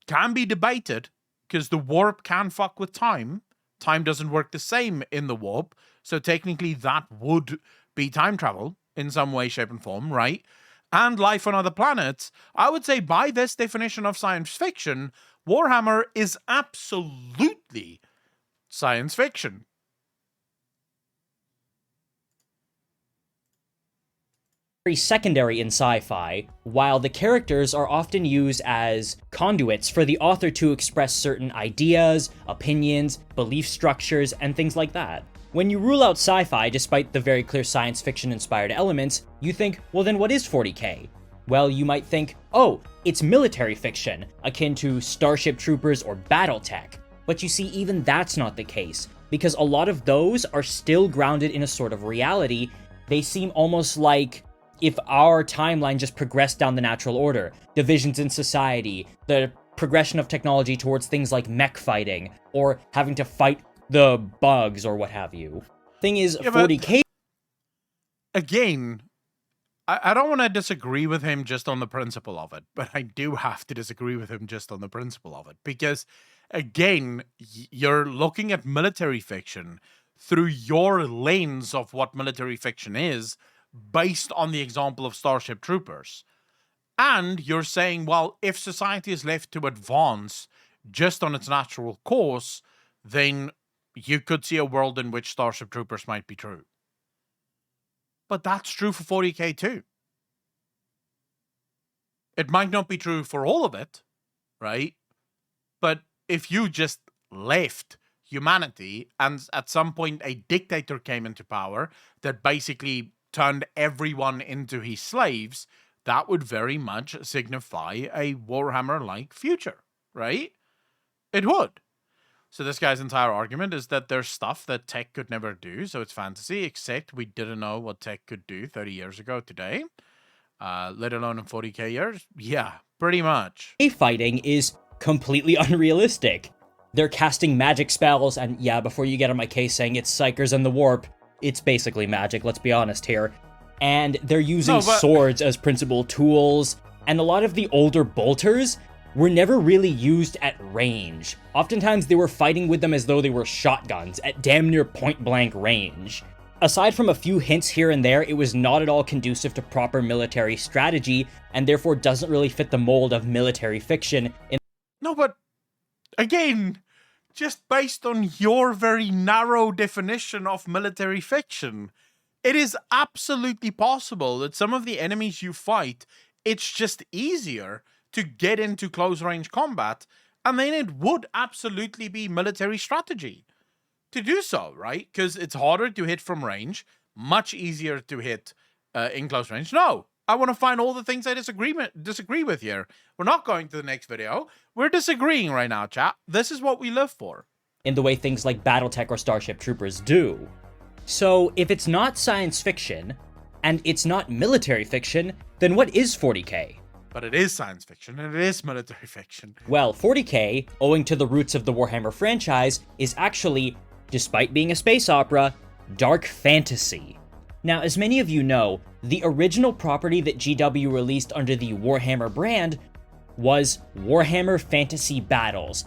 can be debated because the warp can fuck with time. Time doesn't work the same in the warp. So technically that would be time travel in some way, shape, and form, right? And life on other planets, I would say by this definition of science fiction, Warhammer is absolutely science fiction. Very secondary in sci-fi, while the characters are often used as conduits for the author to express certain ideas, opinions, belief structures, and things like that. When you rule out sci-fi, despite the very clear science fiction-inspired elements, you think, well then what is 40k? Well, you might think, oh, it's military fiction, akin to Starship Troopers or Battletech. But you see, even that's not the case, because a lot of those are still grounded in a sort of reality. They seem almost like if our timeline just progressed down the natural order, divisions in society, the progression of technology towards things like mech fighting, or having to fight the bugs or what have you. Thing is, 40k... Again, I don't want to disagree with him just on the principle of it, but I do have to disagree with him just on the principle of it. Because, again, you're looking at military fiction through your lens of what military fiction is, based on the example of Starship Troopers. And you're saying, well, if society is left to advance just on its natural course, then you could see a world in which Starship Troopers might be true. But that's true for 40K too. It might not be true for all of it, right? But if you just left humanity and at some point a dictator came into power that basically turned everyone into his slaves, that would very much signify a Warhammer-like future, right? It would. So this guy's entire argument is that there's stuff that tech could never do, so it's fantasy, except we didn't know what tech could do 30 years ago today, let alone in 40K years. Yeah, pretty much. Fighting is completely unrealistic. They're casting magic spells, and yeah, before you get on my case saying it's Psychers and the Warp, it's basically magic, let's be honest here. And they're using swords as principal tools, and a lot of the older bolters were never really used at range. Oftentimes they were fighting with them as though they were shotguns, at damn near point-blank range. Aside from a few hints here and there, it was not at all conducive to proper military strategy, and therefore doesn't really fit the mold of military fiction. No, but again, just based on your very narrow definition of military fiction, it is absolutely possible that some of the enemies you fight, it's just easier to get into close-range combat, and then it would absolutely be military strategy to do so, right? Because it's harder to hit from range, much easier to hit in close range. No, I want to find all the things I disagree with here. We're not going to the next video. We're disagreeing right now, chat. This is what we live for. In the way things like Battletech or Starship Troopers do. So, if it's not science fiction, and it's not military fiction, then what is 40K? But it is science fiction, and it is military fiction. Well, 40K, owing to the roots of the Warhammer franchise, is actually, despite being a space opera, dark fantasy. Now, as many of you know, the original property that GW released under the Warhammer brand was Warhammer Fantasy Battles,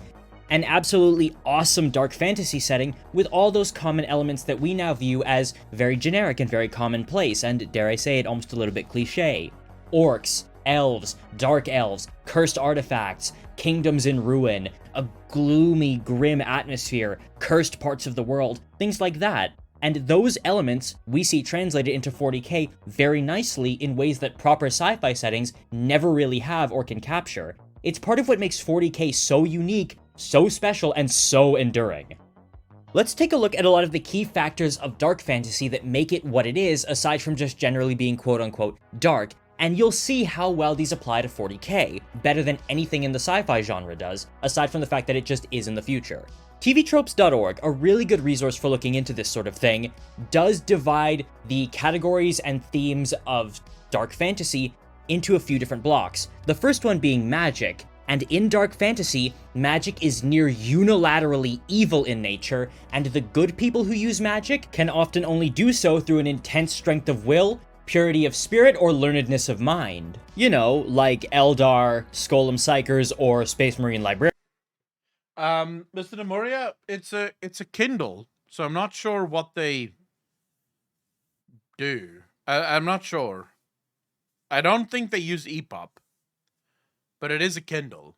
an absolutely awesome dark fantasy setting with all those common elements that we now view as very generic and very commonplace, and dare I say it, almost a little bit cliche. Orcs, elves, dark elves, cursed artifacts, kingdoms in ruin, a gloomy, grim atmosphere, cursed parts of the world, things like that. And those elements we see translated into 40K very nicely in ways that proper sci-fi settings never really have or can capture. It's part of what makes 40K so unique, so special, and so enduring. Let's take a look at a lot of the key factors of dark fantasy that make it what it is, aside from just generally being quote-unquote dark, and you'll see how well these apply to 40K, better than anything in the sci-fi genre does, aside from the fact that it just is in the future. TVTropes.org, a really good resource for looking into this sort of thing, does divide the categories and themes of dark fantasy into a few different blocks. The first one being magic, and in dark fantasy, magic is near unilaterally evil in nature, and the good people who use magic can often only do so through an intense strength of will, purity of spirit, or learnedness of mind. You know, like Eldar, Skolum Psychers, or Space Marine Librarian. Mr. Namuria, it's a Kindle, so I'm not sure what they do. I'm not sure. I don't think they use EPUB, but it is a Kindle.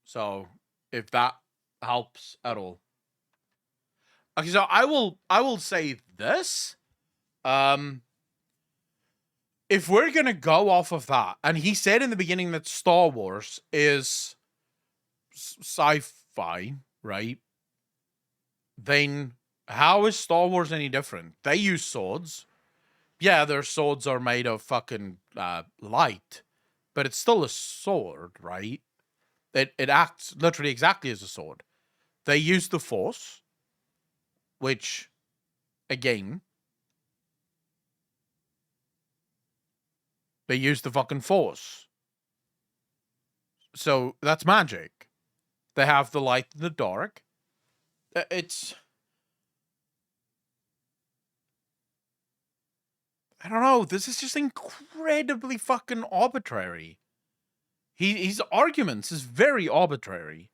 So if that helps at all. Okay, so I will say this. If we're gonna go off of that, and he said in the beginning that Star Wars is sci-fi, right? Then how is Star Wars any different? They use swords. Yeah, their swords are made of fucking light, but it's still a sword, right? It acts literally exactly as a sword. They use the Force, which, again, they use the fucking Force. So that's magic. They have the light and the dark. It's I don't know. This is just incredibly fucking arbitrary. His arguments is very arbitrary.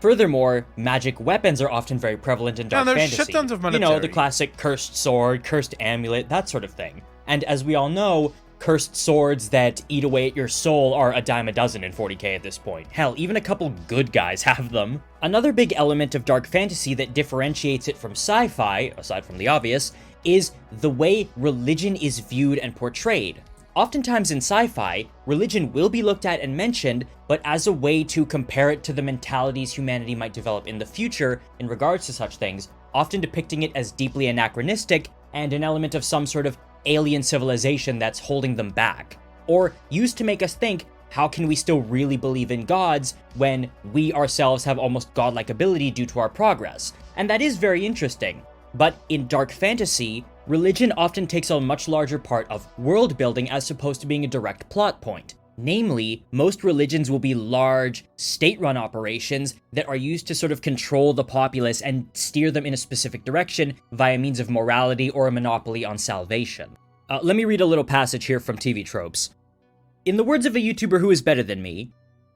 Furthermore, magic weapons are often very prevalent in Dark there's Fantasy. shit tons of You know, the monetary. classic cursed sword, cursed amulet, that sort of thing. And as we all know, cursed swords that eat away at your soul are a dime a dozen in 40k at this point. Hell, even a couple good guys have them. Another big element of Dark Fantasy that differentiates it from sci-fi, aside from the obvious, is the way religion is viewed and portrayed. Oftentimes in sci-fi, religion will be looked at and mentioned, but as a way to compare it to the mentalities humanity might develop in the future in regards to such things, often depicting it as deeply anachronistic and an element of some sort of alien civilization that's holding them back. Or used to make us think, how can we still really believe in gods when we ourselves have almost godlike ability due to our progress? And that is very interesting. But in Dark Fantasy, religion often takes a much larger part of world building as opposed to being a direct plot point. Namely, most religions will be large, state-run operations that are used to sort of control the populace and steer them in a specific direction via means of morality or a monopoly on salvation. Let me read a little passage here from TV Tropes. In the words of a YouTuber who is better than me,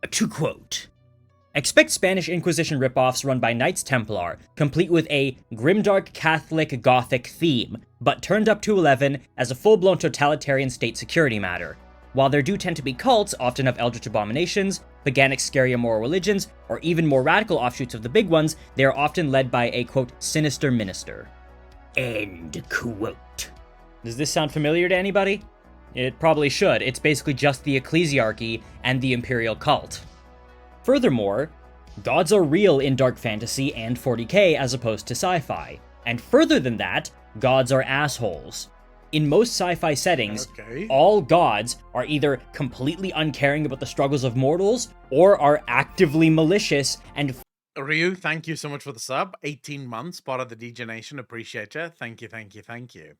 to quote, "Expect Spanish Inquisition ripoffs run by Knights Templar, complete with a grimdark Catholic Gothic theme, but turned up to 11 as a full-blown totalitarian state security matter. While there do tend to be cults, often of eldritch abominations, paganic scary immoral religions, or even more radical offshoots of the big ones, they are often led by a, quote, sinister minister." End quote. Does this sound familiar to anybody? It probably should. It's basically just the ecclesiarchy and the imperial cult. Furthermore, gods are real in Dark Fantasy and 40k as opposed to sci-fi. And further than that, gods are assholes. In most sci-fi settings, all gods are either completely uncaring about the struggles of mortals, or are actively malicious and Ryu, thank you so much for the sub. 18 months, part of the DJ Nation. Appreciate you. Thank you, thank you, thank you.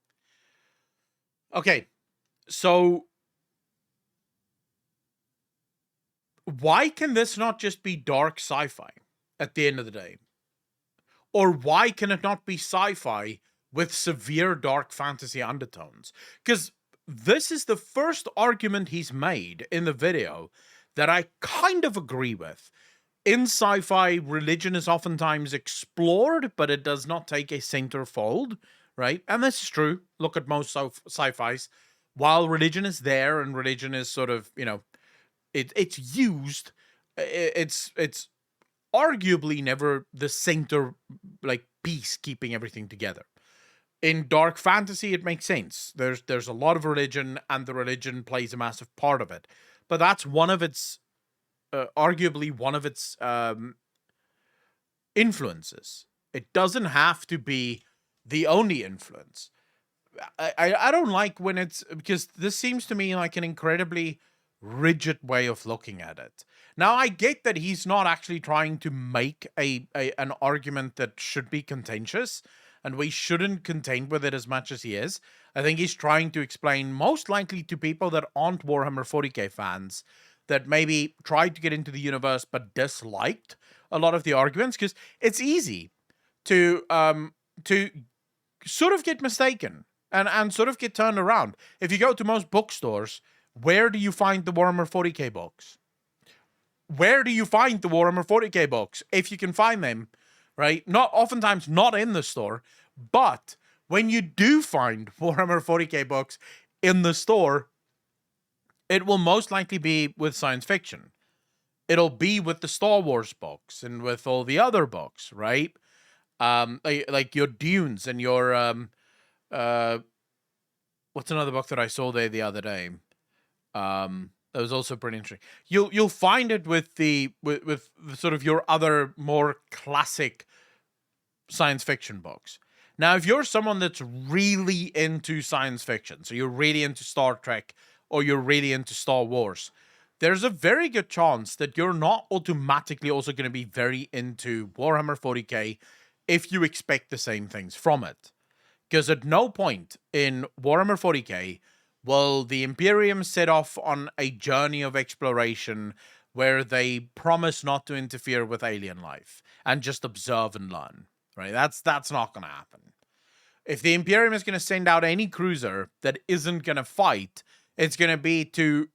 Okay, so why can this not just be dark sci-fi at the end of the day? Or why can it not be sci-fi with severe dark fantasy undertones? Because this is the first argument he's made in the video that I kind of agree with. In sci-fi, religion is oftentimes explored, but it does not take a centerfold, right? And this is true. Look at most sci-fis. While religion is there and religion is sort of, you know, it's used, it's arguably never the center, like, piece keeping everything together. In dark fantasy, it makes sense. There's a lot of religion, and the religion plays a massive part of it. But that's one of its, arguably one of its influences. It doesn't have to be the only influence. I don't like when it's, because this seems to me like an incredibly rigid way of looking at it. Now, I get that he's not actually trying to make an argument that should be contentious, and we shouldn't contend with it as much as he is. I think he's trying to explain, most likely to people that aren't Warhammer 40k fans, that maybe tried to get into the universe but disliked a lot of the arguments, because it's easy to sort of get mistaken and sort of get turned around. If you go to most bookstores, where do you find the Warhammer 40k books? Where do you find the Warhammer 40k books? If you can find them, right? Oftentimes not in the store, but when you do find Warhammer 40k books in the store, it will most likely be with science fiction. It'll be with the Star Wars books and with all the other books, right? Like your Dunes and your what's another book that I saw there the other day? That was also pretty interesting. You'll find it with with sort of your other more classic science fiction books. Now, if you're someone that's really into science fiction, so you're really into Star Trek or you're really into Star Wars, there's a very good chance that you're not automatically also going to be very into Warhammer 40k if you expect the same things from it. Because at no point in Warhammer 40k will the Imperium set off on a journey of exploration where they promise not to interfere with alien life and just observe and learn, right? That's not going to happen. If the Imperium is going to send out any cruiser that isn't going to fight, it's going to be to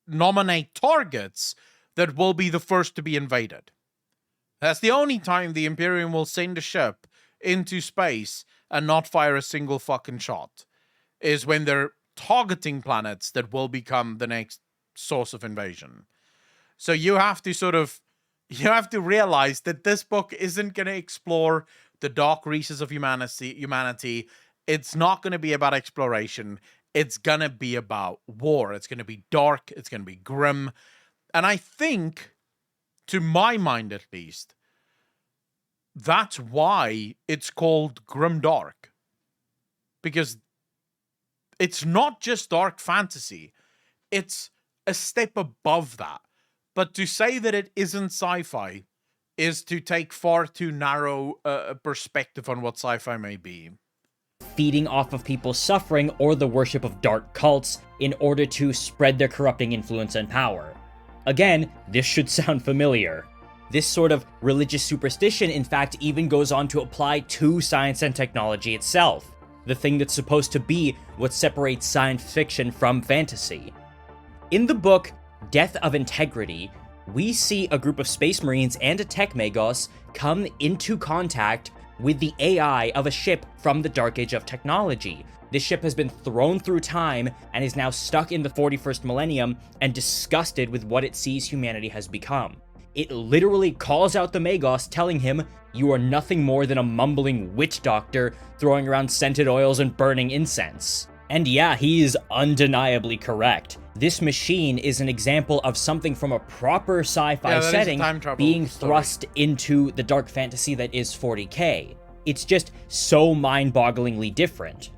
nominate targets that will be the first to be invaded. That's the only time the Imperium will send a ship into space and not fire a single fucking shot, is when they're targeting planets that will become the next source of invasion. So you have to realize that this book isn't going to explore the dark reaches of humanity. It's not going to be about exploration. It's going to be about war. It's going to be dark. It's going to be grim. And I think, to my mind at least, that's why it's called Grimdark. Because it's not just dark fantasy. It's a step above that. But to say that it isn't sci-fi is to take far too narrow a perspective on what sci-fi may be. Feeding off of people's suffering or the worship of dark cults in order to spread their corrupting influence and power. Again, this should sound familiar. This sort of religious superstition, in fact, even goes on to apply to science and technology itself, the thing that's supposed to be what separates science fiction from fantasy. In the book Death of Integrity, we see a group of space marines and a tech magos come into contact with the AI of a ship from the Dark Age of technology. This ship has been thrown through time and is now stuck in the 41st millennium and disgusted with what it sees humanity has become. It literally calls out the Magos, telling him, "You are nothing more than a mumbling witch doctor throwing around scented oils and burning incense." And yeah, he is undeniably correct. This machine is an example of something from a proper sci-fi setting being thrust into the dark fantasy that is 40K. It's just so mind-bogglingly different.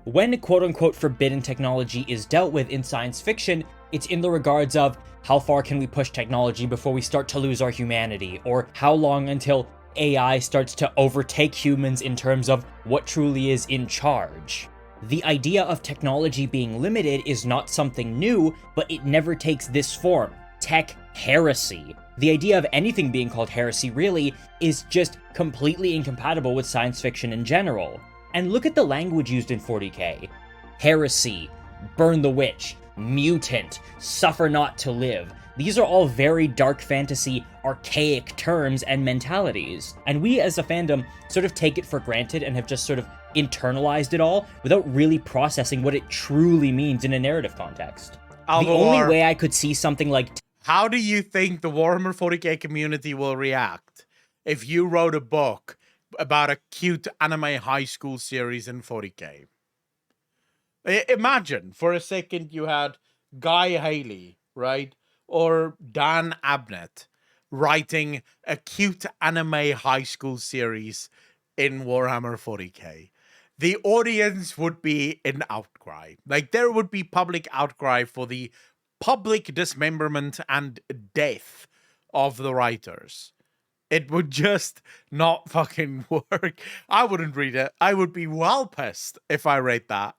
When quote-unquote forbidden technology is dealt with in science fiction, it's in the regards of how far can we push technology before we start to lose our humanity, or how long until AI starts to overtake humans in terms of what truly is in charge. The idea of technology being limited is not something new, but it never takes this form: tech heresy. The idea of anything being called heresy really is just completely incompatible with science fiction in general. And look at the language used in 40K. Heresy, burn the witch, mutant, suffer not to live. These are all very dark fantasy, archaic terms and mentalities. And we as a fandom sort of take it for granted and have just sort of internalized it all without really processing what it truly means in a narrative context. The only way I could see something like... How do you think the Warhammer 40K community will react if you wrote a book about a cute anime high school series in 40K? Imagine for a second you had Guy Haley, right? Or Dan Abnett writing a cute anime high school series in Warhammer 40K. The audience would be in outcry. Like, there would be public outcry for the public dismemberment and death of the writers. It would just not fucking work. I wouldn't read it. I would be well pissed if I read that.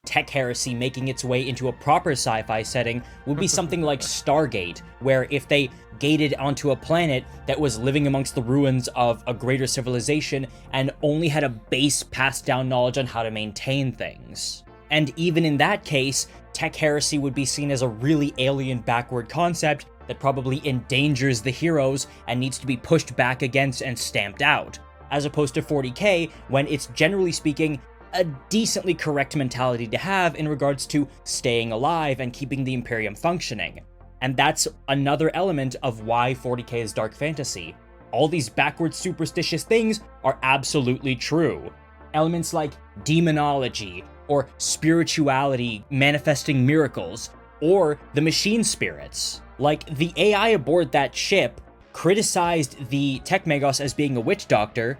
Tech heresy making its way into a proper sci-fi setting would be something like Stargate, where if they gated onto a planet that was living amongst the ruins of a greater civilization and only had a base passed down knowledge on how to maintain things. And even in that case, tech heresy would be seen as a really alien backward concept that probably endangers the heroes and needs to be pushed back against and stamped out, as opposed to 40K, when it's generally speaking a decently correct mentality to have in regards to staying alive and keeping the Imperium functioning. And that's another element of why 40K is dark fantasy. All these backwards superstitious things are absolutely true. Elements like demonology, or spirituality manifesting miracles, or the machine spirits. Like, the AI aboard that ship criticized the Tech Magos as being a witch doctor,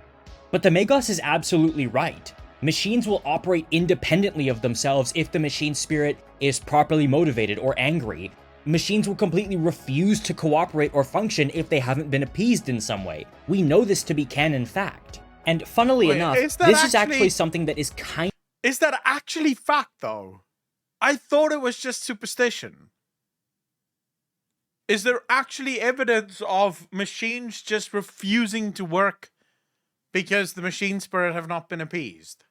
but the Magos is absolutely right. Machines will operate independently of themselves if the machine spirit is properly motivated or angry. Machines will completely refuse to cooperate or function if they haven't been appeased in some way. We know this to be canon fact. And funnily enough, this is actually something that is kind... Is that actually fact, though? I thought it was just superstition. Is there actually evidence of machines just refusing to work Because the machine spirit have not been appeased.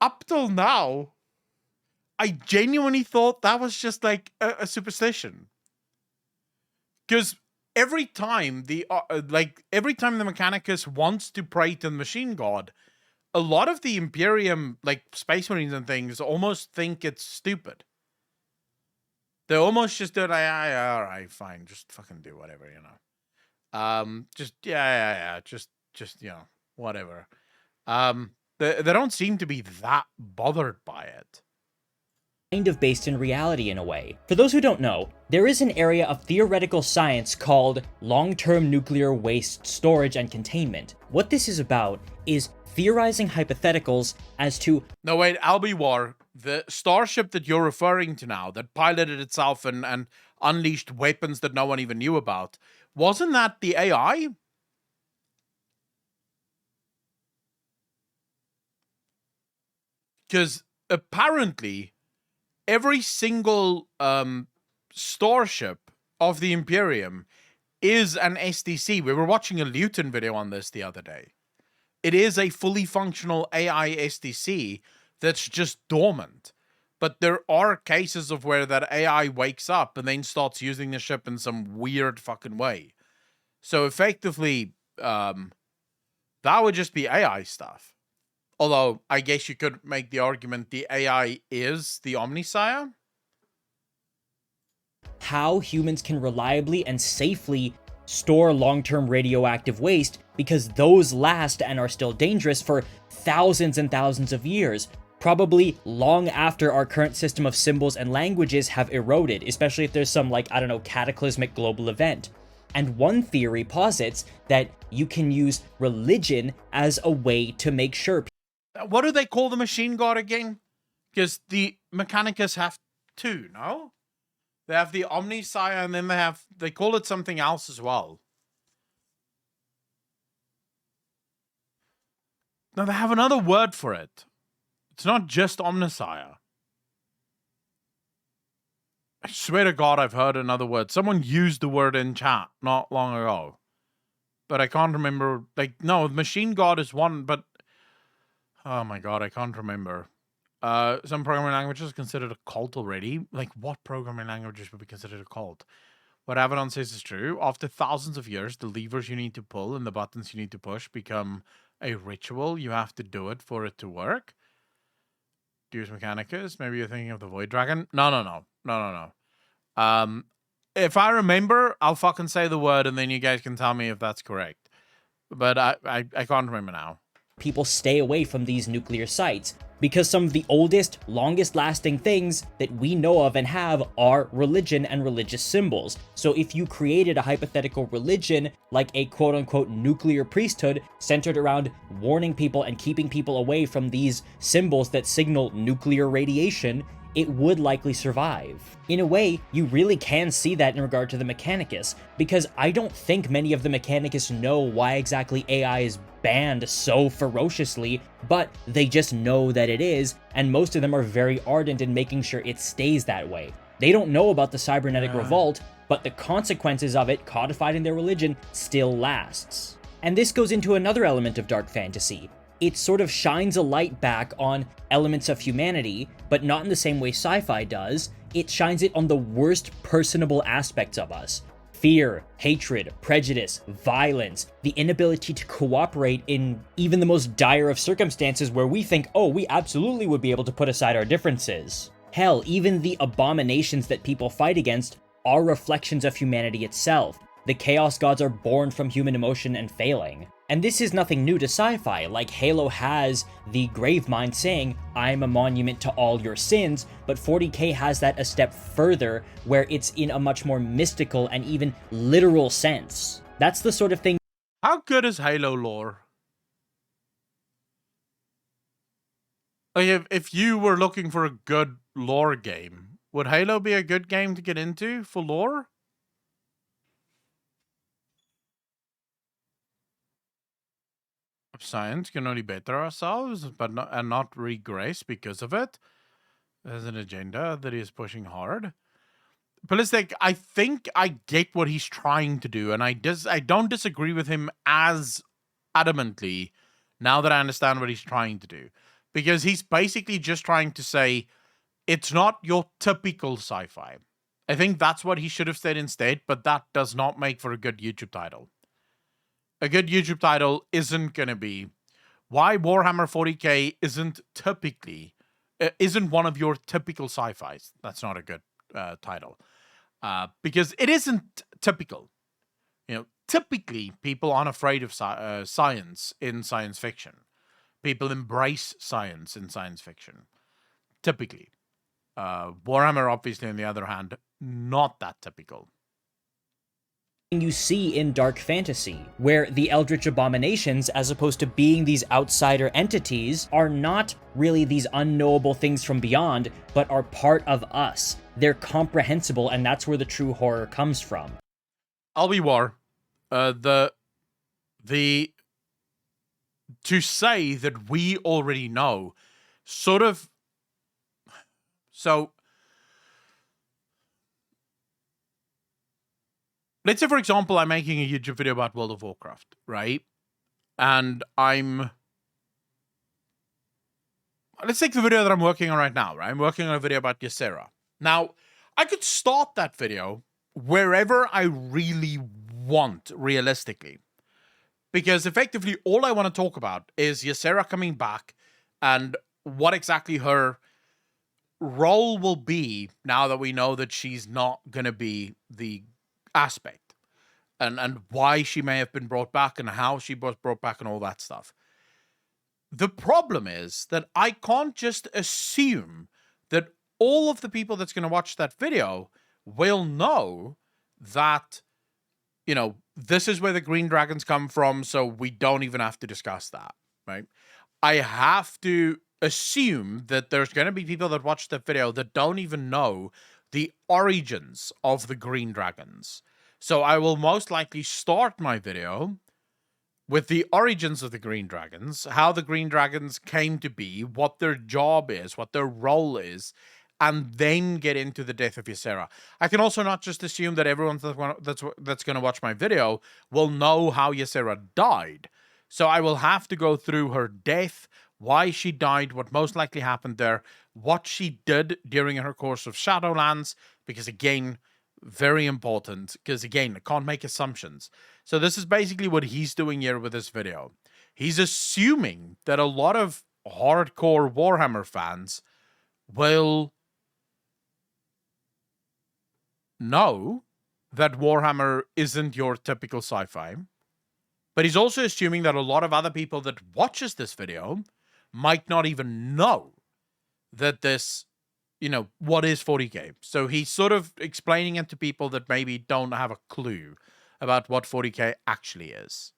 Up till now, I genuinely thought that was just like a superstition. Because every time the Mechanicus wants to pray to the machine god, a lot of the Imperium, like Space Marines and things, almost think it's stupid. They almost just do like, all right, fine, just fucking do whatever, you know. Just just whatever. They don't seem to be that bothered by it. Kind of based in reality in a way. For those who don't know, there is an area of theoretical science called long-term nuclear waste storage and containment. What this is about is theorizing hypotheticals as to... No, wait, Albiwar, the starship that you're referring to now, that piloted itself and unleashed weapons that no one even knew about, wasn't that the AI? Because apparently... every single starship of the Imperium is an SDC. We were watching a Luton video on this the other day. It is a fully functional AI SDC that's just dormant. But there are cases of where that AI wakes up and then starts using the ship in some weird fucking way. So effectively, that would just be AI stuff. Although, I guess you could make the argument the AI is the Omnissiah. How humans can reliably and safely store long-term radioactive waste, because those last and are still dangerous for thousands and thousands of years, probably long after our current system of symbols and languages have eroded, especially if there's some, like, I don't know, cataclysmic global event. And one theory posits that you can use religion as a way to make sure... What do they call the machine god again? Because the Mechanicus have two, no? They have the Omnissiah, and then they call it something else as well. No, they have another word for it. It's not just Omnissiah. I swear to God, I've heard another word. Someone used the word in chat not long ago. But I can't remember. Like, no, machine god is one, but... oh my God, I can't remember. Some programming languages are considered a cult already. Like, what programming languages would be considered a cult? What Abaddon says is true. After thousands of years, the levers you need to pull and the buttons you need to push become a ritual. You have to do it for it to work. Deus Mechanicus. Maybe you're thinking of the Void Dragon. No. If I remember, I'll fucking say the word and then you guys can tell me if that's correct. But I can't remember now. People stay away from these nuclear sites, because some of the oldest, longest lasting things that we know of and have are religion and religious symbols. So if you created a hypothetical religion, like a quote-unquote nuclear priesthood, centered around warning people and keeping people away from these symbols that signal nuclear radiation, it would likely survive. In a way, you really can see that in regard to the Mechanicus, because I don't think many of the Mechanicus know why exactly AI is banned so ferociously, but they just know that it is, and most of them are very ardent in making sure it stays that way. They don't know about the cybernetic revolt, but the consequences of it, codified in their religion, still lasts. And this goes into another element of dark fantasy. It sort of shines a light back on elements of humanity, but not in the same way sci-fi does. It shines it on the worst personable aspects of us. Fear, hatred, prejudice, violence, the inability to cooperate in even the most dire of circumstances where we think, oh, we absolutely would be able to put aside our differences. Hell, even the abominations that people fight against are reflections of humanity itself. The Chaos Gods are born from human emotion and failing. And this is nothing new to sci-fi, like Halo has the Gravemind saying, I'm a monument to all your sins, but 40k has that a step further, where it's in a much more mystical and even literal sense. That's the sort of thing. How good is Halo lore? Like, if you were looking for a good lore game, would Halo be a good game to get into for lore? Science can only better ourselves, but not regress because of it. There's an agenda that is pushing hard. Ballistic, I think I get what he's trying to do, and I don't disagree with him as adamantly now that I understand what he's trying to do. Because he's basically just trying to say, it's not your typical sci-fi. I think that's what he should have said instead, but that does not make for a good YouTube title. A good YouTube title isn't going to be why Warhammer 40k isn't one of your typical sci-fis. That's not a good title. Because it isn't typical. You know, typically people aren't afraid of science in science fiction. People embrace science in science fiction. Typically. Warhammer, obviously, on the other hand, not that typical. You see in dark fantasy, where the Eldritch Abominations, as opposed to being these outsider entities, are not really these unknowable things from beyond, but are part of us. They're comprehensible, and that's where the true horror comes from. I'll be war. To say that we already know, sort of. So, let's say, for example, I'm making a YouTube video about World of Warcraft, right? And let's take the video that I'm working on right now, right? I'm working on a video about Ysera. Now, I could start that video wherever I really want, realistically. Because effectively, all I want to talk about is Ysera coming back and what exactly her role will be now that we know that she's not going to be the aspect. And why she may have been brought back and how she was brought back and all that stuff. The problem is that I can't just assume that all of the people that's going to watch that video will know that, you know, this is where the green dragons come from, so we don't even have to discuss that, right? I have to assume that there's going to be people that watch that video that don't even know the origins of the green dragons. So I will most likely start my video with the origins of the green dragons, how the green dragons came to be, what their job is, what their role is, and then get into the death of Ysera. I can also not just assume that everyone that's going to watch my video will know how Ysera died. So I will have to go through her death, why she died, what most likely happened there, what she did during her course of Shadowlands, because again, very important, because again, I can't make assumptions. So this is basically what he's doing here with this video. He's assuming that a lot of hardcore Warhammer fans will know that Warhammer isn't your typical sci-fi. But he's also assuming that a lot of other people that watches this video might not even know that this, you know, what is 40k. So he's sort of explaining it to people that maybe don't have a clue about what 40k actually is.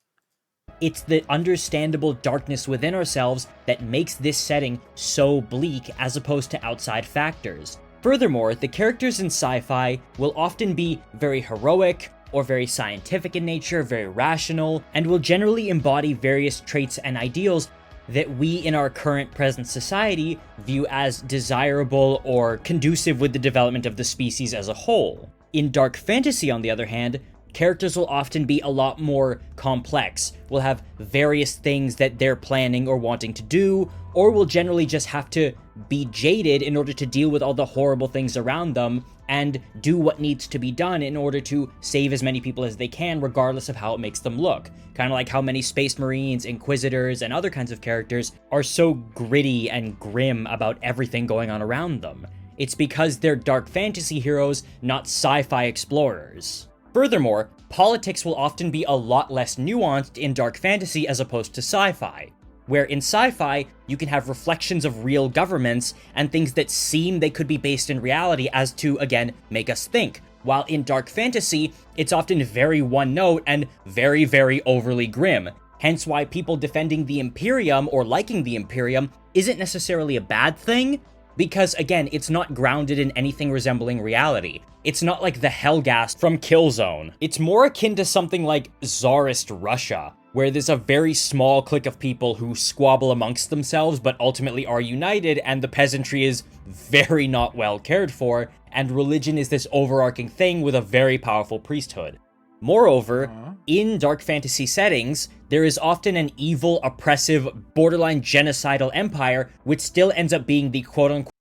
It's the understandable darkness within ourselves that makes this setting so bleak as opposed to outside factors. Furthermore, the characters in sci-fi will often be very heroic or very scientific in nature, very rational, and will generally embody various traits and ideals that we in our current present society view as desirable or conducive with the development of the species as a whole. In dark fantasy, on the other hand, characters will often be a lot more complex, will have various things that they're planning or wanting to do, or will generally just have to be jaded in order to deal with all the horrible things around them and do what needs to be done in order to save as many people as they can, regardless of how it makes them look. Kind of like how many Space Marines, Inquisitors, and other kinds of characters are so gritty and grim about everything going on around them. It's because they're dark fantasy heroes, not sci-fi explorers. Furthermore, politics will often be a lot less nuanced in dark fantasy as opposed to sci-fi, where in sci-fi, you can have reflections of real governments and things that seem they could be based in reality as to, again, make us think. While in dark fantasy, it's often very one-note and very, very overly grim. Hence why people defending the Imperium or liking the Imperium isn't necessarily a bad thing, because again, it's not grounded in anything resembling reality. It's not like the Helghast from Killzone. It's more akin to something like Tsarist Russia, where there's a very small clique of people who squabble amongst themselves but ultimately are united, and the peasantry is very not well cared for, and religion is this overarching thing with a very powerful priesthood. Moreover, in dark fantasy settings, there is often an evil, oppressive, borderline genocidal empire, which still ends up being the quote-unquote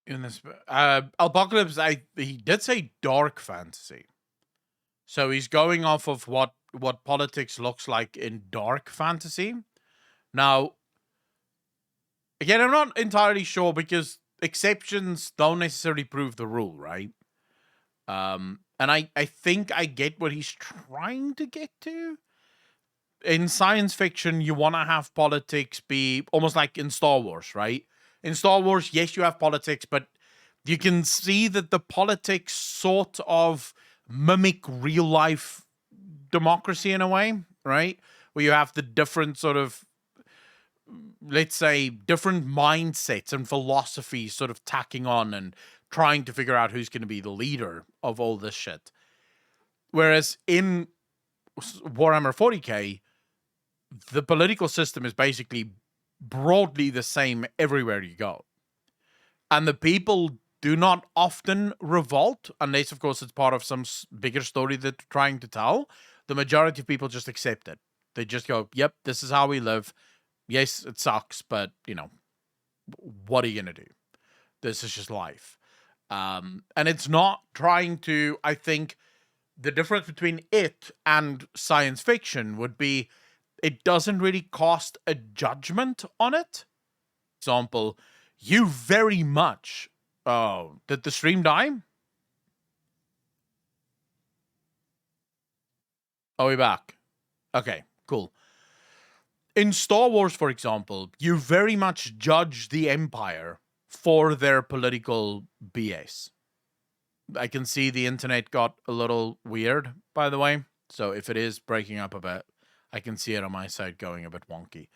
in this Apocalypse, he did say dark fantasy, so he's going off of what politics looks like in dark fantasy. Now, again, I'm not entirely sure because exceptions don't necessarily prove the rule, right? And I think I get what he's trying to get to. In science fiction, you want to have politics be almost like in Star Wars, right? In Star Wars, yes, you have politics, but you can see that the politics sort of mimic real life democracy in a way, right? Where you have the different sort of, let's say, different mindsets and philosophies sort of tacking on and trying to figure out who's going to be the leader of all this shit. Whereas in Warhammer 40k, the political system is basically broadly the same everywhere you go. And the people do not often revolt, unless, of course, it's part of some bigger story that they're trying to tell. The majority of people just accept it. They just go, yep, this is how we live. Yes, it sucks, but, you know, what are you going to do? This is just life. And it's not trying to, I think, the difference between it and science fiction would be it doesn't really cast a judgment on it. For example, you very much... Oh, did the stream die? Oh, we're back. Okay, cool. In Star Wars, for example, you very much judge the Empire for their political BS. I can see the internet got a little weird, by the way. So if it is breaking up a bit, I can see it on my side going a bit wonky.